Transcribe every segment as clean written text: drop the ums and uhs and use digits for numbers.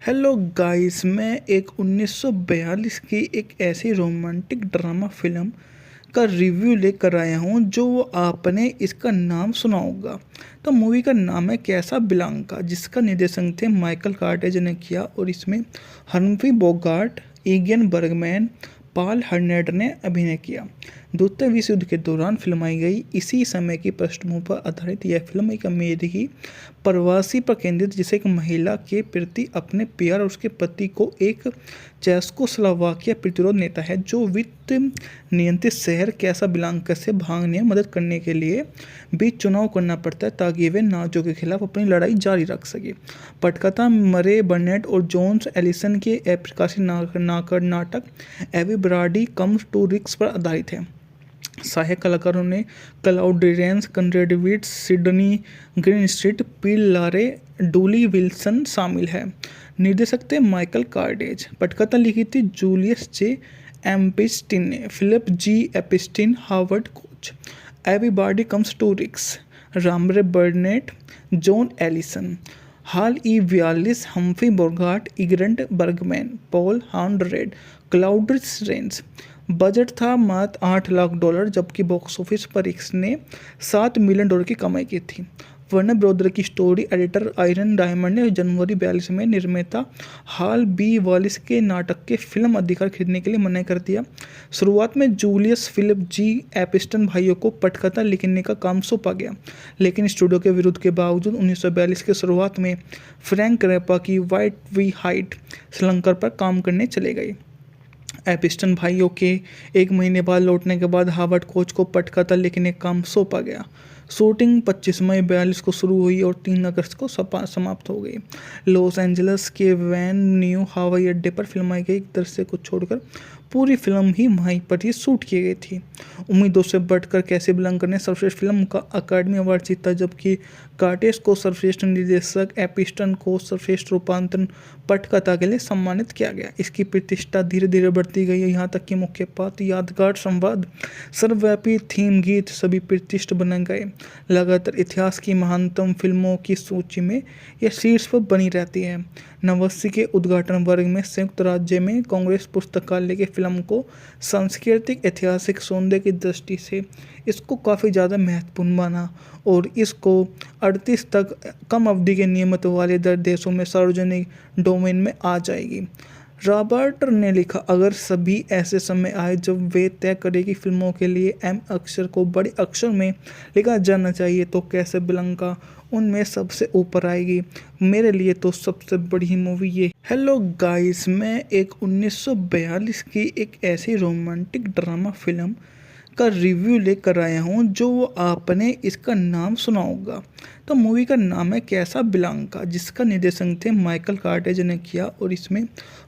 Hello guys, मैं एक 1942 की एक ऐसी रोमांटिक ड्रामा फिल्म का रिव्यू लेकर आया हूँ जो आपने इसका नाम सुना होगा। तो मूवी का नाम है कैसा बिलांका, जिसका निर्देशन थे माइकल कार्टेज ने किया और इसमें हम्फ्री बोगार्ट, ईगन बर्गमैन, पॉल हर्नेट ने अभिनय किया। द्वितीय विश्व युद्ध के दौरान फिल्माई गई इसी समय की पृष्ठभूमि पर आधारित यह फिल्म एक अमेरिकी प्रवासी पर केंद्रित, जिसे एक महिला के प्रति अपने प्यार और उसके पति को एक चेकोस्लोवाकिया प्रतिरोध नेता है जो वित्त नियंत्रित शहर कैसाब्लांका से भागने में मदद करने के लिए बीच चुनाव करना पड़ता है ताकि वे नाजियों के खिलाफ अपनी लड़ाई जारी रख सके। पटकथा मरे बर्नेट और जोन्स एलिसन के प्रकाशित नाटक एवरीबॉडी कम्स टू रिक्स पर आधारित है। सहायक कलाकारों ने Claude Rains, Conrad Veidt, Sydney Greenstreet, Peter Lorre, Dooley Wilson शामिल है। निर्देशक थे माइकल कार्डेज। पटकथा लिखी थी जूलियस जे एम्पिस्टिन ने, Philip G Epstein, Howard Koch. Everybody comes to Rick's, Murray Burnett, Joan Alison. Hal E 42, Humphrey Bogart, Ingrid Bergman, Paul हॉर्नेट, Claude Rains. Budget था मात्र $8 लाख, जबकि बॉक्स ऑफिस पर इसने $7 मिलियन की कमाई की थी। वर्नर ब्रदर की स्टोरी एडिटर आयरन डायमंड ने जनवरी 42 में निर्माता हाल बी वॉलिस के नाटक के फिल्म अधिकार खरीदने के लिए मना कर दिया। शुरुआत में जूलियस फिलिप जी एपिस्टन भाइयों को पटकथा लिखने का काम सौंपा गया, लेकिन स्टूडियो के विरोध के बावजूद 1942 के शुरुआत में फ्रैंक रैपा की वाइट वी हाइट श्रृंखला पर काम करने चले गए। एपिस्टन भाइयों के एक महीने बाद लौटने के बाद हार्वर्ड कोच को पटकथा लिखने का काम सौंपा गया। शूटिंग 25 मई 42 को शुरू हुई और 3 अगस्त को समाप्त हो गई। लॉस एंजल्स के वैन न्यू हवाई अड्डे पर फिल्माई गई दृश्य को छोड़कर पूरी फिल्म ही वहीं पर ही शूट की गई थी। उम्मीदों से बढ़कर कैसाब्लांका ने सर्वश्रेष्ठ फिल्म का अकादमी अवार्ड जीता, जबकि कार्टेज को सर्वश्रेष्ठ निर्देशक, एपिस्टन को सर्वश्रेष्ठ रूपांतरण पटकथा के लिए सम्मानित किया गया। इसकी प्रतिष्ठा धीरे धीरे बढ़ती गई, यहाँ तक कि मुख्य पात्र, यादगार संवाद, सर्वव्यापी थीम गीत सभी प्रतिष्ठित बन गए। लगातार इतिहास की महानतम फिल्मों की सूची में यह शीर्ष पर बनी रहती है। 89 के उद्घाटन वर्ग में संयुक्त राज्य में कांग्रेस पुस्तकालय की फिल्म को सांस्कृतिक ऐतिहासिक सौंदर्य की दृष्टि से इसको काफ़ी ज़्यादा महत्वपूर्ण माना और इसको 38 तक कम अवधि के नियमित वाले देशों में सार्वजनिक डोमेन में आ जाएगी। रॉबर्ट ने लिखा, अगर सभी ऐसे समय आए जब वे तय करें कि फिल्मों के लिए एम अक्षर को बड़े अक्षर में लिखा जाना चाहिए तो कैसाब्लांका उनमें सबसे ऊपर आएगी। मेरे लिए तो सबसे बड़ी मूवी ये। हेलो गाइस, मैं एक 1942 की एक ऐसी रोमांटिक ड्रामा फिल्म का रिव्यू लेकर आया हूँ जो आपने इसका नाम सुना होगा। तो मूवी का नाम है कैसाब्लांका, जिसका निर्देशन थे माइकल कार्टेज ने किया और इसमें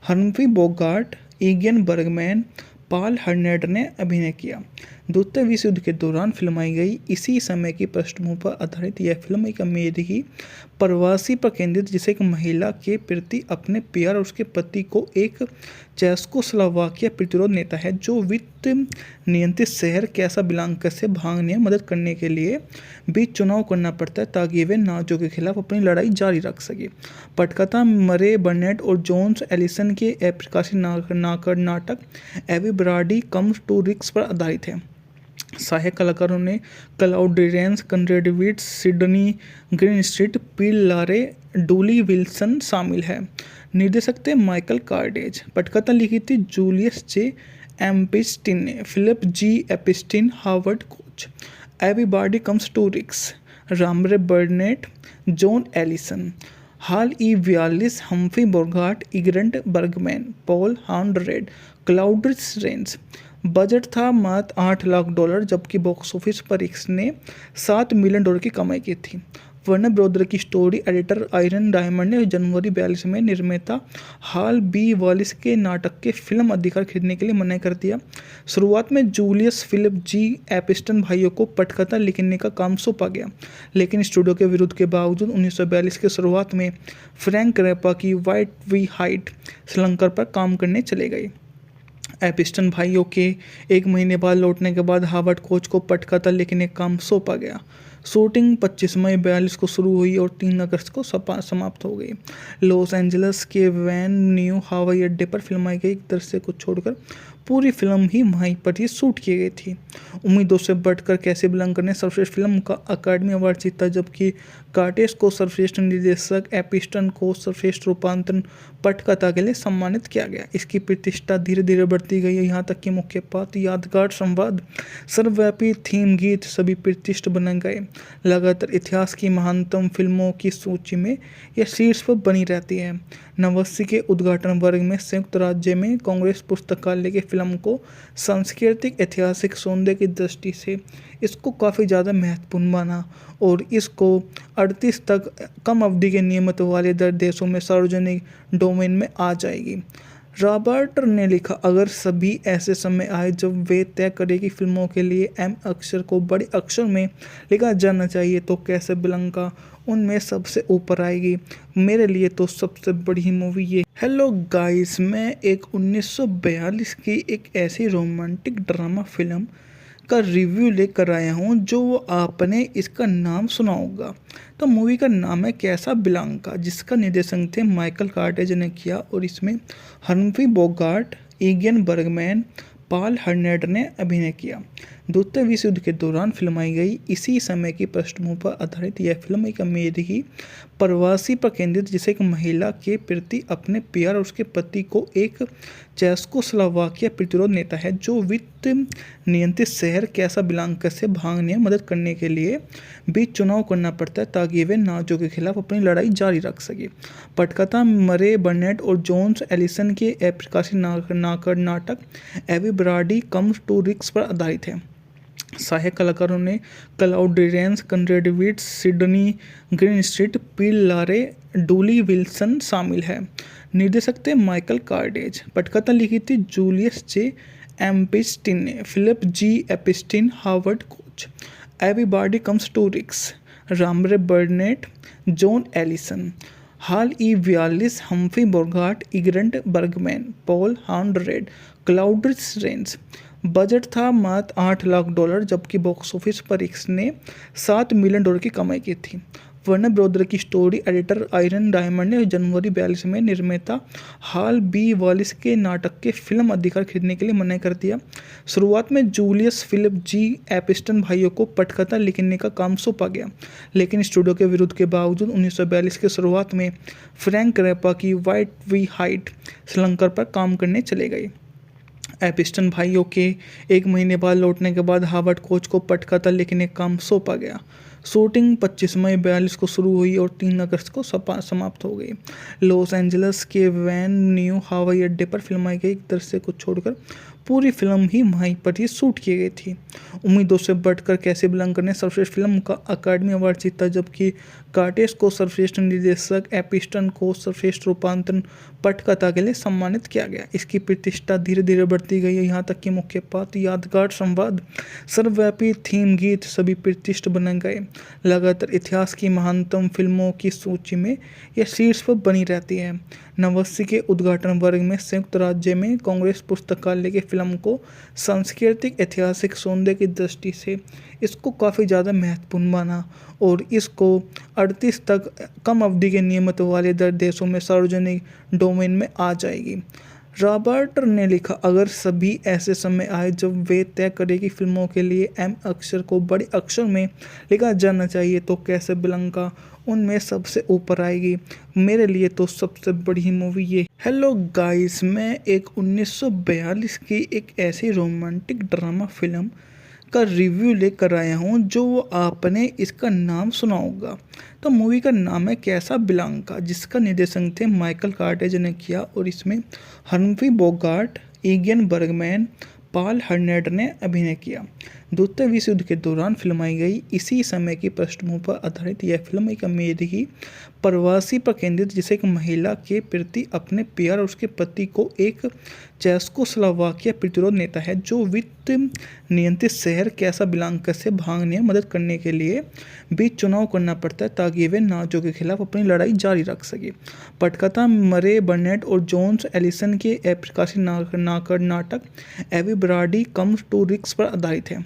हम्फ्री बोगार्ट, ईगन बर्गमैन, पॉल हर्नेट ने अभिनय किया। द्वितीय विश्व युद्ध के दौरान फिल्माई गई इसी समय की पृष्ठभूमि पर आधारित यह फिल्म एक अमेरिकी प्रवासी पर केंद्रित, जिसे एक महिला के प्रति अपने प्यार और उसके पति को एक चेकोस्लोवाकिया प्रतिरोध नेता है जो वित्त नियंत्रित शहर कैसाब्लांका से भागने में मदद करने के लिए बीच चुनाव करना पड़ता है ताकि वे नाजियों के खिलाफ अपनी लड़ाई जारी रख सके। पटकथा मरे बर्नेट और जोन्स एलिसन के प्रकाशित नाटक एवरीबॉडी कम्स टू रिक्स पर आधारित है। सहायक कलाकारों ने Claude Rains, Conrad Veidt, Sydney Greenstreet, Peter Lorre, Dooley Wilson शामिल है। निर्देशक थे माइकल कार्डेज। पटकथा लिखी थी जूलियस जे एम्पिस्टिन ने, Philip G Epstein, Howard Koch. Everybody comes to Rick's, Murray Burnett, Joan Alison. Hal E 42, Humphrey Bogart, Ingrid Bergman, Paul हॉर्नेट, Claude Rains. Budget था मात्र $8 लाख, जबकि बॉक्स ऑफिस पर इसने $7 मिलियन की कमाई की थी। वर्नर ब्रदर की स्टोरी एडिटर आयरन डायमंड ने जनवरी 42 में निर्माता हाल बी वॉलिस के नाटक के फिल्म अधिकार खरीदने के लिए मना कर दिया। शुरुआत में जूलियस फिलिप जी एपिस्टन भाइयों को पटकथा लिखने का काम सौंपा गया, लेकिन स्टूडियो के विरोध के बावजूद 1942 के शुरुआत में फ्रैंक रैपा की वाइट वी हाइट श्रृंखला पर काम करने चले गए। एपिस्टन भाइयों के एक महीने बाद लौटने के बाद हार्वर्ड कोच को पटकथा लिखने का काम सौंपा गया। शूटिंग 25 मई 42 को शुरू हुई और 3 अगस्त को समाप्त हो गई। लॉस एंजल्स के वैन न्यू हवाई अड्डे पर फिल्माई गई। एक दृश्य को छोड़कर पूरी फिल्म ही वहीं पर ही शूट की गई थी। उम्मीदों से बढ़कर कैसाब्लांका ने सर्वश्रेष्ठ फिल्म का अकादमी अवार्ड जीता, जबकि कार्टेज को सर्वश्रेष्ठ निर्देशक, एपिस्टन को सर्वश्रेष्ठ रूपांतरण पटकथा के लिए सम्मानित किया गया। इसकी प्रतिष्ठा धीरे धीरे बढ़ती गई, यहाँ तक कि मुख्य पात्र, यादगार संवाद, सर्वव्यापी थीम गीत सभी प्रतिष्ठित बन गए। लगातार इतिहास की महानतम फिल्मों की सूची में यह शीर्ष पर बनी रहती है। 89 के उद्घाटन वर्ग में संयुक्त राज्य में कांग्रेस पुस्तकालय की फिल्म को सांस्कृतिक ऐतिहासिक सौंदर्य की दृष्टि से इसको काफ़ी ज़्यादा महत्वपूर्ण माना और इसको 38 तक कम अवधि के नियमित वाले देशों में सार्वजनिक डोमेन में आ जाएगी। रॉबर्ट ने लिखा, अगर सभी ऐसे समय आए जब वे तय करें कि फिल्मों के लिए एम अक्षर को बड़े अक्षर में लिखा जाना चाहिए तो कैसाब्लांका उनमें सबसे ऊपर आएगी। मेरे लिए तो सबसे बड़ी मूवी ये। हेलो गाइस, मैं एक 1942 की एक ऐसी रोमांटिक ड्रामा फिल्म का रिव्यू लेकर आया हूँ जो आपने इसका नाम सुना होगा। तो मूवी का नाम है कैसाब्लांका, जिसका निर्देशन थे माइकल कार्टेज ने किया और इसमें हम्फ्री बोगार्ट, इगियन बर्गमैन, पॉल हर्नेट ने अभिनय किया। द्वितीय विश्व युद्ध के दौरान फिल्माई गई इसी समय की पृष्ठभूमि पर आधारित यह फिल्म एक अमेरिकी प्रवासी पर केंद्रित, जिसे एक महिला के प्रति अपने प्यार और उसके पति को एक चेकोस्लोवाकिया प्रतिरोध नेता है जो वित्त नियंत्रित शहर कैसाब्लांका से भागने में मदद करने के लिए बीच चुनाव करना पड़ता है ताकि वे नाज़ियों के खिलाफ अपनी लड़ाई जारी रख सके। पटकथा मरे बर्नेट और जॉन्स एलिसन के अप्रकाशित नाटक एवरीबॉडी कम्स टू रिक्स पर आधारित है। सहायक कलाकारों ने Claude Reigns, कंरेड wits, Sydney Greenstreet, Peter Lorre, Dooley Wilson शामिल है। निर्देशक थे माइकल कार्टेज। पटकथा लिखी थी जूलियस जे एम्पिस्टिन ने, Philip G Epstein, Howard Koch. Everybody comes to Rick's, Murray Burnett, Joan Alison. Hal E 42, Humphrey Bogart, Ingrid Bergman, Paul हॉर्नेट, Claude Rains. Budget था मात्र $8 लाख, जबकि बॉक्स ऑफिस पर इसने $7 मिलियन की कमाई की थी। वर्नर ब्रदर की स्टोरी एडिटर आयरन डायमंड ने जनवरी 42 में निर्माता हाल बी वॉलिस के नाटक के फिल्म अधिकार खरीदने के लिए मना कर दिया। शुरुआत में जूलियस फिलिप जी एपिस्टन भाइयों को पटकथा लिखने का काम सौंपा गया, लेकिन स्टूडियो के विरोध के बावजूद 1942 के शुरुआत में फ्रैंक रैपा की वाइट वी हाइट श्रीलंका पर काम करने चले गए। एपिस्टन भाइयों के एक महीने बाद लौटने के बाद हावर्ड कोच को पटकथा लिखने का काम सौंपा गया। शूटिंग 25 मई 42 को शुरू हुई और 3 अगस्त को समाप्त हो गई। लॉस एंजल्स के वैन न्यू हवाई अड्डे पर फिल्माई गई। एक दृश्य को छोड़कर पूरी फिल्म ही वहीं पर ही शूट की गई थी। उम्मीदों से बढ़कर कैसाब्लांका ने सर्वश्रेष्ठ फिल्म का अकादमी अवार्ड जीता, जबकि कार्टेज को सर्वश्रेष्ठ निर्देशक, एपिस्टन को सर्वश्रेष्ठ रूपांतरण पटकथा के लिए सम्मानित किया गया। इसकी प्रतिष्ठा धीरे धीरे बढ़ती गई, यहाँ तक कि मुख्य पात्र, यादगार संवाद, सर्वव्यापी थीम गीत सभी प्रतिष्ठित बन गए। लगातार इतिहास की महानतम फिल्मों की सूची में यह शीर्ष पर बनी रहती है। 89 के उद्घाटन वर्ग में संयुक्त राज्य में कांग्रेस पुस्तकालय की फिल्म को सांस्कृतिक ऐतिहासिक सौंदर्य की दृष्टि से इसको काफ़ी ज़्यादा महत्वपूर्ण माना और इसको 38 तक कम अवधि के नियमित वाले देशों में सार्वजनिक डोमेन में आ जाएगी। रॉबर्ट ने लिखा, अगर सभी ऐसे समय आए जब वे तय करें कि फिल्मों के लिए एम अक्षर को बड़े अक्षर में लिखा जाना चाहिए तो कैसाब्लांका उनमें सबसे ऊपर आएगी। मेरे लिए तो सबसे बड़ी मूवी ये। हेलो गाइस, मैं एक 1942 की एक ऐसी रोमांटिक ड्रामा फिल्म का रिव्यू लेकर आया हूँ जो आपने इसका नाम सुना होगा। तो मूवी का नाम है कैसाब्लांका, जिसका निर्देशन थे माइकल कार्टेज ने किया और इसमें हम्फ्री बोगार्ट, इगियन बर्गमैन, पॉल हर्नेट ने अभिनय किया। द्वितीय विश्व युद्ध के दौरान फिल्माई गई इसी समय की पृष्ठभूमि पर आधारित यह फिल्म एक अमेरिकी प्रवासी पर केंद्रित, जिसे एक महिला के प्रति अपने प्यार और उसके पति को एक चेकोस्लोवाकिया प्रतिरोध नेता है जो वित्त नियंत्रित शहर कैसाब्लांका से भागने में मदद करने के लिए बीच चुनाव करना पड़ता है ताकि वे नाज़ियों के खिलाफ अपनी लड़ाई जारी रख सके। पटकथा मरे बर्नेट और जॉन्स एलिसन के अप्रकाशित नाटक एवरीबॉडी कम्स टू रिक्स पर आधारित है।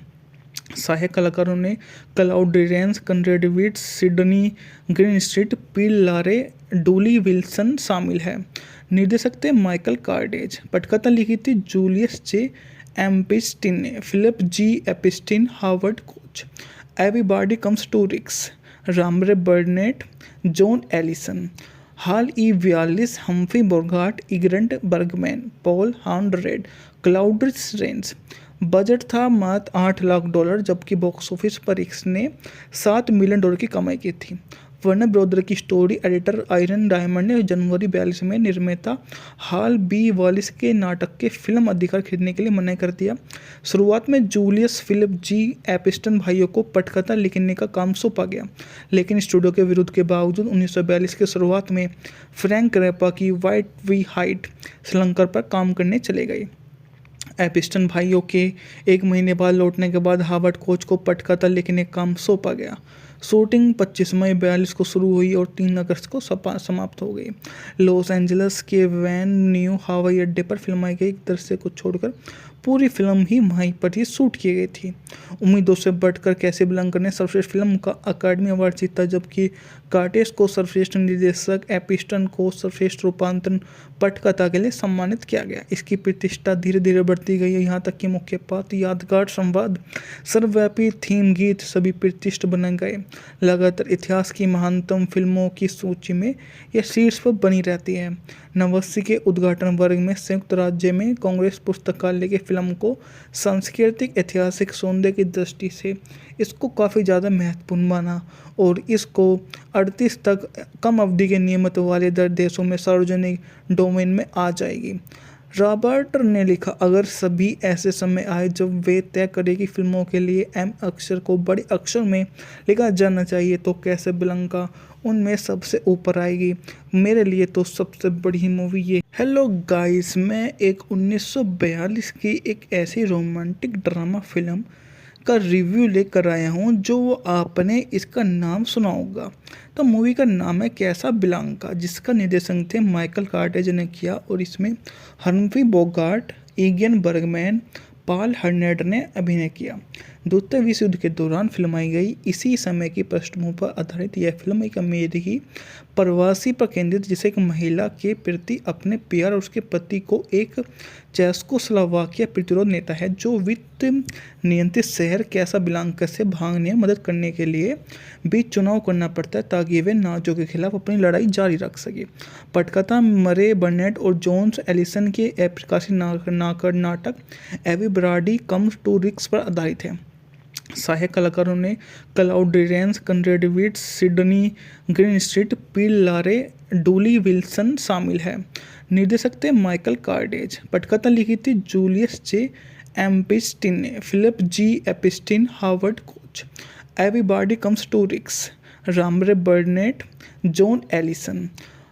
सहायक कलाकारों ने Claude Rains, Conrad Veidt, Sydney Greenstreet, Peter Lorre, Dooley Wilson शामिल है। निर्देशक थे माइकल कार्डेज। पटकथा लिखी थी जूलियस जे एम्पिस्टिन ने। Philip G Epstein, Howard Koch. Everybody comes to Rick's, Murray Burnett, Joan Alison. Hal E Wallis, Humphrey Bogart, Ingrid Bergman, Paul Henreid, Claude Rains. Budget था मात्र $8 लाख, जबकि बॉक्स ऑफिस पर इसने $7 million की कमाई की थी। वर्नर ब्रदर की स्टोरी एडिटर आयरन डायमंड ने जनवरी 42 में निर्माता हाल बी वालिस के नाटक के फिल्म अधिकार खरीदने के लिए मना कर दिया। शुरुआत में जूलियस फिलिप जी एपिस्टन भाइयों को पटकथा लिखने का काम सौंपा गया, लेकिन स्टूडियो के विरोध के बावजूद 1942 के शुरुआत में फ्रैंक रैपा की वाइट वी हाइट श्रृंखला पर काम करने चले गए। एपिस्टन भाइयों के एक महीने बाद लौटने के बाद हार्वर्ड कोच को पटकथा लिखने का काम सौंपा गया। शूटिंग 25 मई 42 को शुरू हुई और 3 अगस्त को समाप्त हो गई। लॉस एंजल्स के वैन न्यू हवाई अड्डे पर फिल्माई गई एक दृश्य को छोड़कर पूरी फिल्म ही वहीं पर ही शूट की गई थी। उम्मीदों से बढ़कर कैसाब्लांका ने सर्वश्रेष्ठ फिल्म का अकादमी अवार्ड जीता, जबकि कार्टेज को सर्वश्रेष्ठ निर्देशक, एपिस्टन को सर्वश्रेष्ठ रूपांतरण पटकथा के लिए सम्मानित किया गया। इसकी प्रतिष्ठा धीरे धीरे बढ़ती गई, यहाँ तक कि मुख्य पात्र, यादगार संवाद, सर्वव्यापी थीम गीत सभी प्रतिष्ठ बन गए। लगातार इतिहास की महानतम फिल्मों की सूची में यह शीर्ष पर बनी रहती है। 89 के उद्घाटन वर्ग में संयुक्त राज्य में कांग्रेस पुस्तकालय की फिल्म को सांस्कृतिक ऐतिहासिक सौंदर्य की दृष्टि से इसको काफ़ी ज़्यादा महत्वपूर्ण माना और इसको 38 तक कम अवधि के नियमित वाले देशों में सार्वजनिक डोमेन में आ जाएगी। रॉबर्ट ने लिखा, अगर सभी ऐसे समय आए जब वे तय करें कि फिल्मों के लिए एम अक्षर को बड़े अक्षर में लिखा जाना चाहिए तो कैसाब्लांका उनमें सबसे ऊपर आएगी। मेरे लिए तो सबसे बड़ी मूवी ये। हेलो गाइस, मैं एक 1942 की एक ऐसी रोमांटिक ड्रामा फिल्म का रिव्यू लेकर आया हूँ जो आपने इसका नाम सुना होगा। तो मूवी का नाम है कैसाब्लांका, जिसका निर्देशन थे माइकल कार्टेज ने किया और इसमें हम्फ्री बोगार्ट, इगियन बर्गमैन, पॉल हाउंडरेड ने अभिनय किया। द्वितीय विश्व युद्ध के दौरान फिल्माई गई इसी समय की पृष्ठभूमि पर आधारित यह फिल्म एक अमेरिकी प्रवासी पर केंद्रित, जिसे एक महिला के प्रति अपने प्यार और उसके पति को एक चेकोस्लोवाकिया प्रतिरोध नेता है जो वित्त नियंत्रित शहर कैसाब्लांका से भागने में मदद करने के लिए बीच चुनाव करना पड़ता है ताकि वे नाजियों के खिलाफ अपनी लड़ाई जारी रख सके। पटकथा मरे बर्नेट और जॉन एलिसन के अप्रकाशित नाटक एवरीबॉडी कम्स टू रिक्स पर आधारित है। सहायक कलाकारों ने Claude Rains, Conrad Veidt, Sydney Greenstreet, Peter Lorre, Dooley Wilson शामिल है। निर्देशक थे माइकल कार्डेज। पटकथा लिखी थी जूलियस जे एम्पिस्टिन ने। Philip G Epstein, Howard Koch. Everybody comes to Rick's, Murray Burnett, Joan Alison.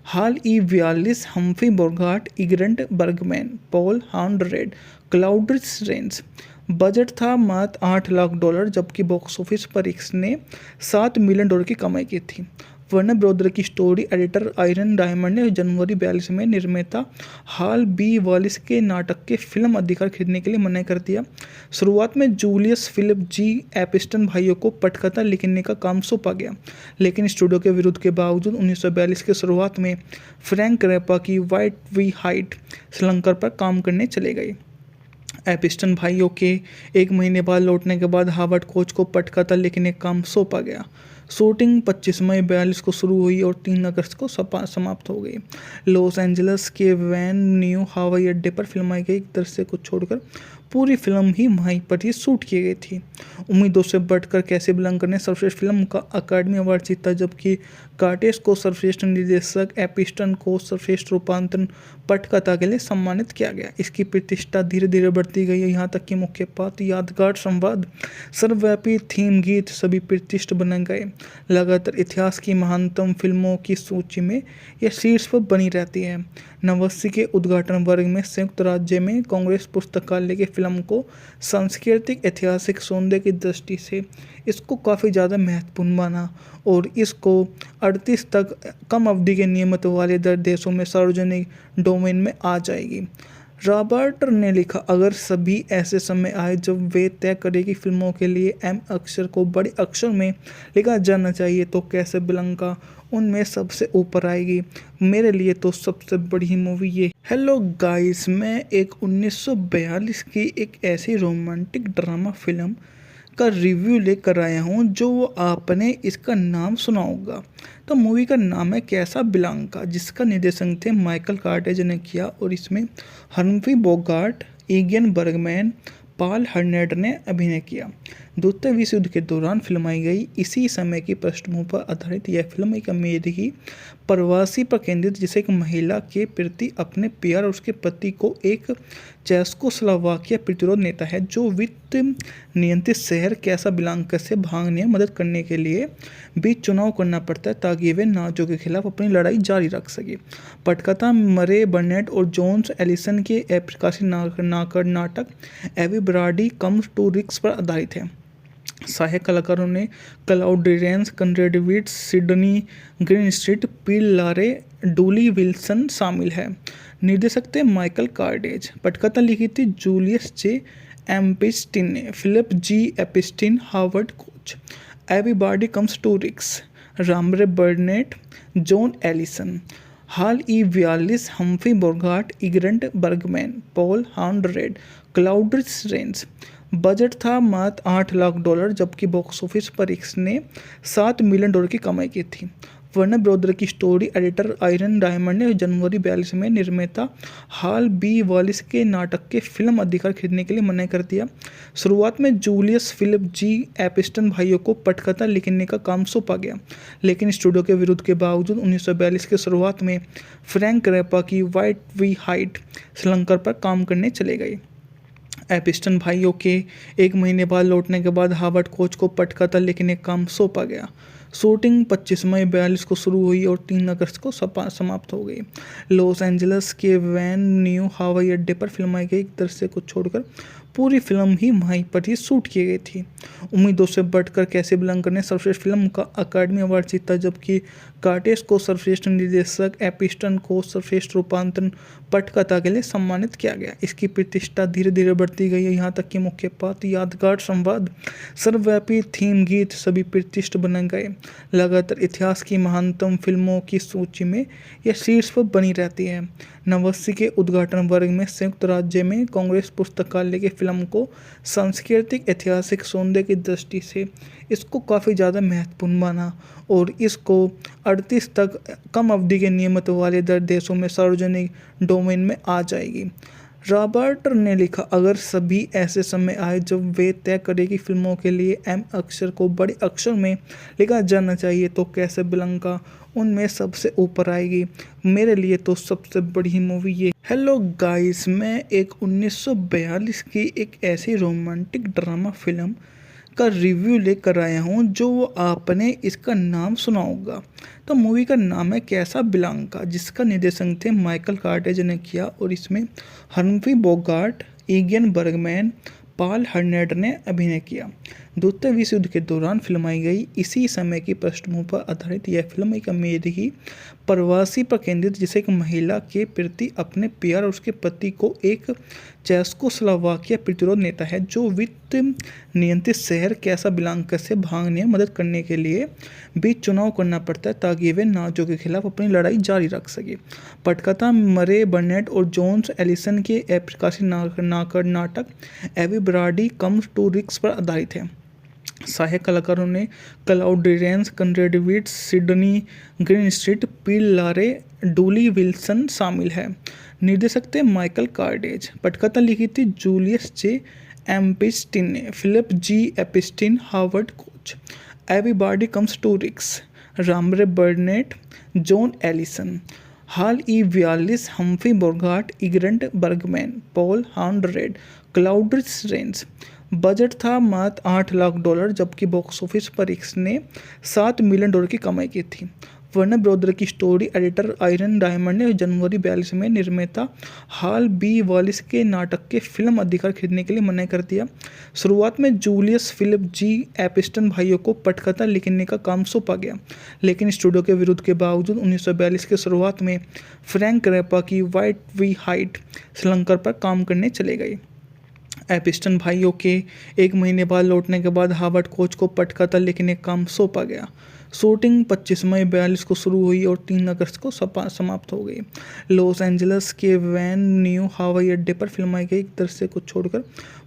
Hal E Wallis, Humphrey Bogart, Ingrid Bergman, Paul Henreid, Claude Rains. Budget था मात्र $8 लाख, जबकि बॉक्स ऑफिस पर इसने $7 million की कमाई की थी। वर्नर ब्रदर की स्टोरी एडिटर आयरन डायमंड ने जनवरी 42 में निर्माता हाल बी वालिस के नाटक के फिल्म अधिकार खरीदने के लिए मना कर दिया। शुरुआत में जूलियस फिलिप जी एपिस्टन भाइयों को पटकथा लिखने का काम सौंपा गया, लेकिन स्टूडियो के विरोध के बावजूद 1942 के शुरुआत में फ्रैंक रैपा की वाइट वी हाइट श्रृंखला पर काम करने चले गए। एपिस्टन भाइयों के एक महीने बाद लौटने के बाद हार्वर्ड कोच को पटकथा लिखने का काम सौंपा गया। शूटिंग 25 मई 42 को शुरू हुई और 3 अगस्त को समाप्त हो गई। लॉस एंजल्स के वैन न्यू हवाई अड्डे पर फिल्माई गई एक दृश्य को छोड़कर पूरी फिल्म ही वहीं पर ही शूट की गई थी। उम्मीदों से बढ़कर कैसाब्लांका ने सर्वश्रेष्ठ फिल्म का अकादमी अवार्ड जीता, जबकि कार्टेज को सर्वश्रेष्ठ निर्देशक, एपिस्टन को सर्वश्रेष्ठ रूपांतरण पटकथा के लिए सम्मानित किया गया। इसकी प्रतिष्ठा धीरे धीरे बढ़ती गई, यहाँ तक कि मुख्य पात्र, यादगार संवाद, सर्वव्यापी थीम गीत सभी प्रतिष्ठ बन गए। लगातार इतिहास की महानतम फिल्मों की सूची में यह शीर्ष पर बनी रहती है। 89 के उद्घाटन वर्ग में संयुक्त राज्य में कांग्रेस पुस्तकालय की फिल्म को सांस्कृतिक ऐतिहासिक सौंदर्य की दृष्टि से इसको काफ़ी ज़्यादा महत्वपूर्ण माना और इसको 38 तक कम अवधि के नियमित वाले देशों में सार्वजनिक डोमेन में आ जाएगी। रॉबर्ट ने लिखा, अगर सभी ऐसे समय आए जब वे तय करें कि फिल्मों के लिए एम अक्षर को बड़े अक्षर में लिखा जाना चाहिए तो कैसाब्लांका उनमें सबसे ऊपर आएगी। मेरे लिए तो सबसे बड़ी मूवी ये। हेलो गाइस, मैं एक 1942 की एक ऐसी रोमांटिक ड्रामा फिल्म का रिव्यू लेकर आया हूँ जो आपने इसका नाम सुना होगा। तो मूवी का नाम है कैसाब्लांका, जिसका निर्देशन थे माइकल कार्टेज ने किया और इसमें हम्फ्री बोगार्ट, इगियन बर्गमैन, पॉल हर्नेट ने अभिनय किया। द्वितीय विश्व युद्ध के दौरान फिल्माई गई इसी समय की पृष्ठभूमि पर आधारित यह फिल्म एक अमेरिकी प्रवासी पर केंद्रित, जिसे एक महिला के प्रति अपने प्यार और उसके पति को एक चेकोस्लोवाकिया प्रतिरोध नेता है जो वित्त नियंत्रित शहर कैसाब्लांका से भागने में मदद करने के लिए बीच चुनाव करना पड़ता है ताकि वे नाज़ियों के खिलाफ अपनी लड़ाई जारी रख सके। पटकथा मरे बर्नेट और जॉन्स एलिसन के प्रकाशित नाटक एवरीबॉडी कम्स टू रिस्क पर आधारित है। सहायक कलाकारों ने Claude Rains, Conrad Veidt, Sydney Greenstreet, Peter Lorre, Dooley Wilson शामिल है। निर्देशक थे माइकल कार्टेज। पटकथा लिखी थी जूलियस जे एम्पिस्टिन ने, Philip G Epstein, Howard Koch. Everybody comes to रिस्क, Murray Burnett, Joan Alison. Hal ई 42, Humphrey Bogart, Ingrid Bergman, Paul हॉर्नेट, क्लाउड रेंस। बजट था मात्र $8 लाख, जबकि बॉक्स ऑफिस पर इसने $7 मिलियन की कमाई की थी। वर्नर ब्रदर की स्टोरी एडिटर आयरन डायमंड ने जनवरी 42 में निर्माता हाल बी वालिस के नाटक के फिल्म अधिकार खरीदने के लिए मना कर दिया। शुरुआत में जूलियस फिलिप जी एपिस्टन भाइयों को पटकथा लिखने का काम सौंपा गया, लेकिन स्टूडियो के विरोध के बावजूद 1942 की शुरुआत में फ्रैंक रैपा की वाइट वी हाइट श्रृंखला पर काम करने चले गए। एपिस्टन भाइयों के एक महीने बाद लौटने के बाद हार्वर्ड कोच को पटकथा लिखने का काम सौंपा गया। शूटिंग 25 मई 42 को शुरू हुई और 3 अगस्त को समाप्त हो गई। लॉस एंजल्स के वैन न्यू हवाई अड्डे पर फिल्माई गई दृश्य को छोड़कर पूरी फिल्म ही वहीं पर ही शूट की गई थी। उम्मीदों से बढ़कर कैसाब्लांका ने सर्वश्रेष्ठ फिल्म का अकादमी अवार्ड जीता, जबकि कार्टेज को सर्वश्रेष्ठ निर्देशक, एपिस्टन को सर्वश्रेष्ठ रूपांतरण पटकथा के लिए सम्मानित किया गया। इसकी प्रतिष्ठा धीरे धीरे बढ़ती गई, यहाँ तक कि मुख्य पात्र, यादगार संवाद, सर्वव्यापी थीम गीत सभी प्रतिष्ठित बन गए। लगातार इतिहास की महानतम फिल्मों की सूची में यह शीर्ष पर बनी रहती है। 89 के उद्घाटन वर्ग में संयुक्त राज्य में कांग्रेस पुस्तकालय की फिल्म को सांस्कृतिक ऐतिहासिक सौंदर्य की दृष्टि से इसको काफ़ी ज़्यादा महत्वपूर्ण माना और इसको 38 तक कम अवधि के नियमित वाले देशों में सार्वजनिक डोमेन में आ जाएगी। रॉबर्ट ने लिखा, अगर सभी ऐसे समय आए जब वे तय करें कि फिल्मों के लिए एम अक्षर को बड़े अक्षर में लिखा जाना चाहिए तो कैसाब्लांका उनमें सबसे ऊपर आएगी। मेरे लिए तो सबसे बड़ी मूवी ये। हेलो गाइस, मैं एक 1942 की एक ऐसी रोमांटिक ड्रामा फिल्म का रिव्यू लेकर आया हूँ जो आपने इसका नाम सुना होगा। तो मूवी का नाम है कैसाब्लांका, जिसका निर्देशन थे माइकल कार्टेज ने किया और इसमें हम्फ्री बोगार्ट, इगियन बर्गमैन, पॉल हर्नेट ने अभिनय किया। द्वितीय विश्व युद्ध के दौरान फिल्माई गई इसी समय की पृष्ठभूमि पर आधारित यह फिल्म एक अमेरिकी प्रवासी पर केंद्रित, जिसे एक महिला के प्रति अपने प्यार और उसके पति को एक चेकोस्लोवाकिया प्रतिरोध नेता है जो वित्त नियंत्रित शहर कैसाब्लांका से भागने में मदद करने के लिए बीच चुनाव करना पड़ता है ताकि वे नाज़ियों के खिलाफ अपनी लड़ाई जारी रख सके। पटकथा मरे बर्नेट और जॉन्स एलिसन के प्रकाशित नाटक एवरीबॉडी कम्स टू रिस्क पर आधारित है। सहायक कलाकारों ने Claude Rains, Conrad Veidt, Sydney Greenstreet, Peter Lorre, Dooley Wilson शामिल है। निर्देशक थे माइकल कार्टेज। पटकथा लिखी थी जूलियस जे एम्पिस्टिन ने, Philip G Epstein, Howard Koch. Everybody comes to रिस्क, Murray Burnett, Joan Alison. Hal ई 42, Humphrey Bogart, Ingrid Bergman, Paul हॉर्नेट, क्लाउड रेंस। बजट था मात्र $8 लाख, जबकि बॉक्स ऑफिस पर इसने $7 मिलियन की कमाई की थी। वर्नर ब्रदर की स्टोरी एडिटर आयरन डायमंड ने जनवरी 42 में निर्माता हाल बी वॉलिस के नाटक के फिल्म अधिकार खरीदने के लिए मना कर दिया। शुरुआत में जूलियस फिलिप जी एपिस्टन भाइयों को पटकथा लिखने का काम सौंपा गया, लेकिन स्टूडियो के विरोध के बावजूद 1942 के शुरुआत में फ्रैंक रैपा की वाइट वी हाइट श्रीलंका पर काम करने चले गए। एपिस्टन भाइयों के एक महीने बाद लौटने के बाद हावर्ड कोच को पटकथा लिखने का काम सौंपा गया। शूटिंग 25 मई 42 को शुरू हुई और 3 अगस्त को समाप्त हो गई। लॉस एंजल्स के वैन न्यू हवाई अड्डे पर फिल्माई गई एक दृश्य को छोड़कर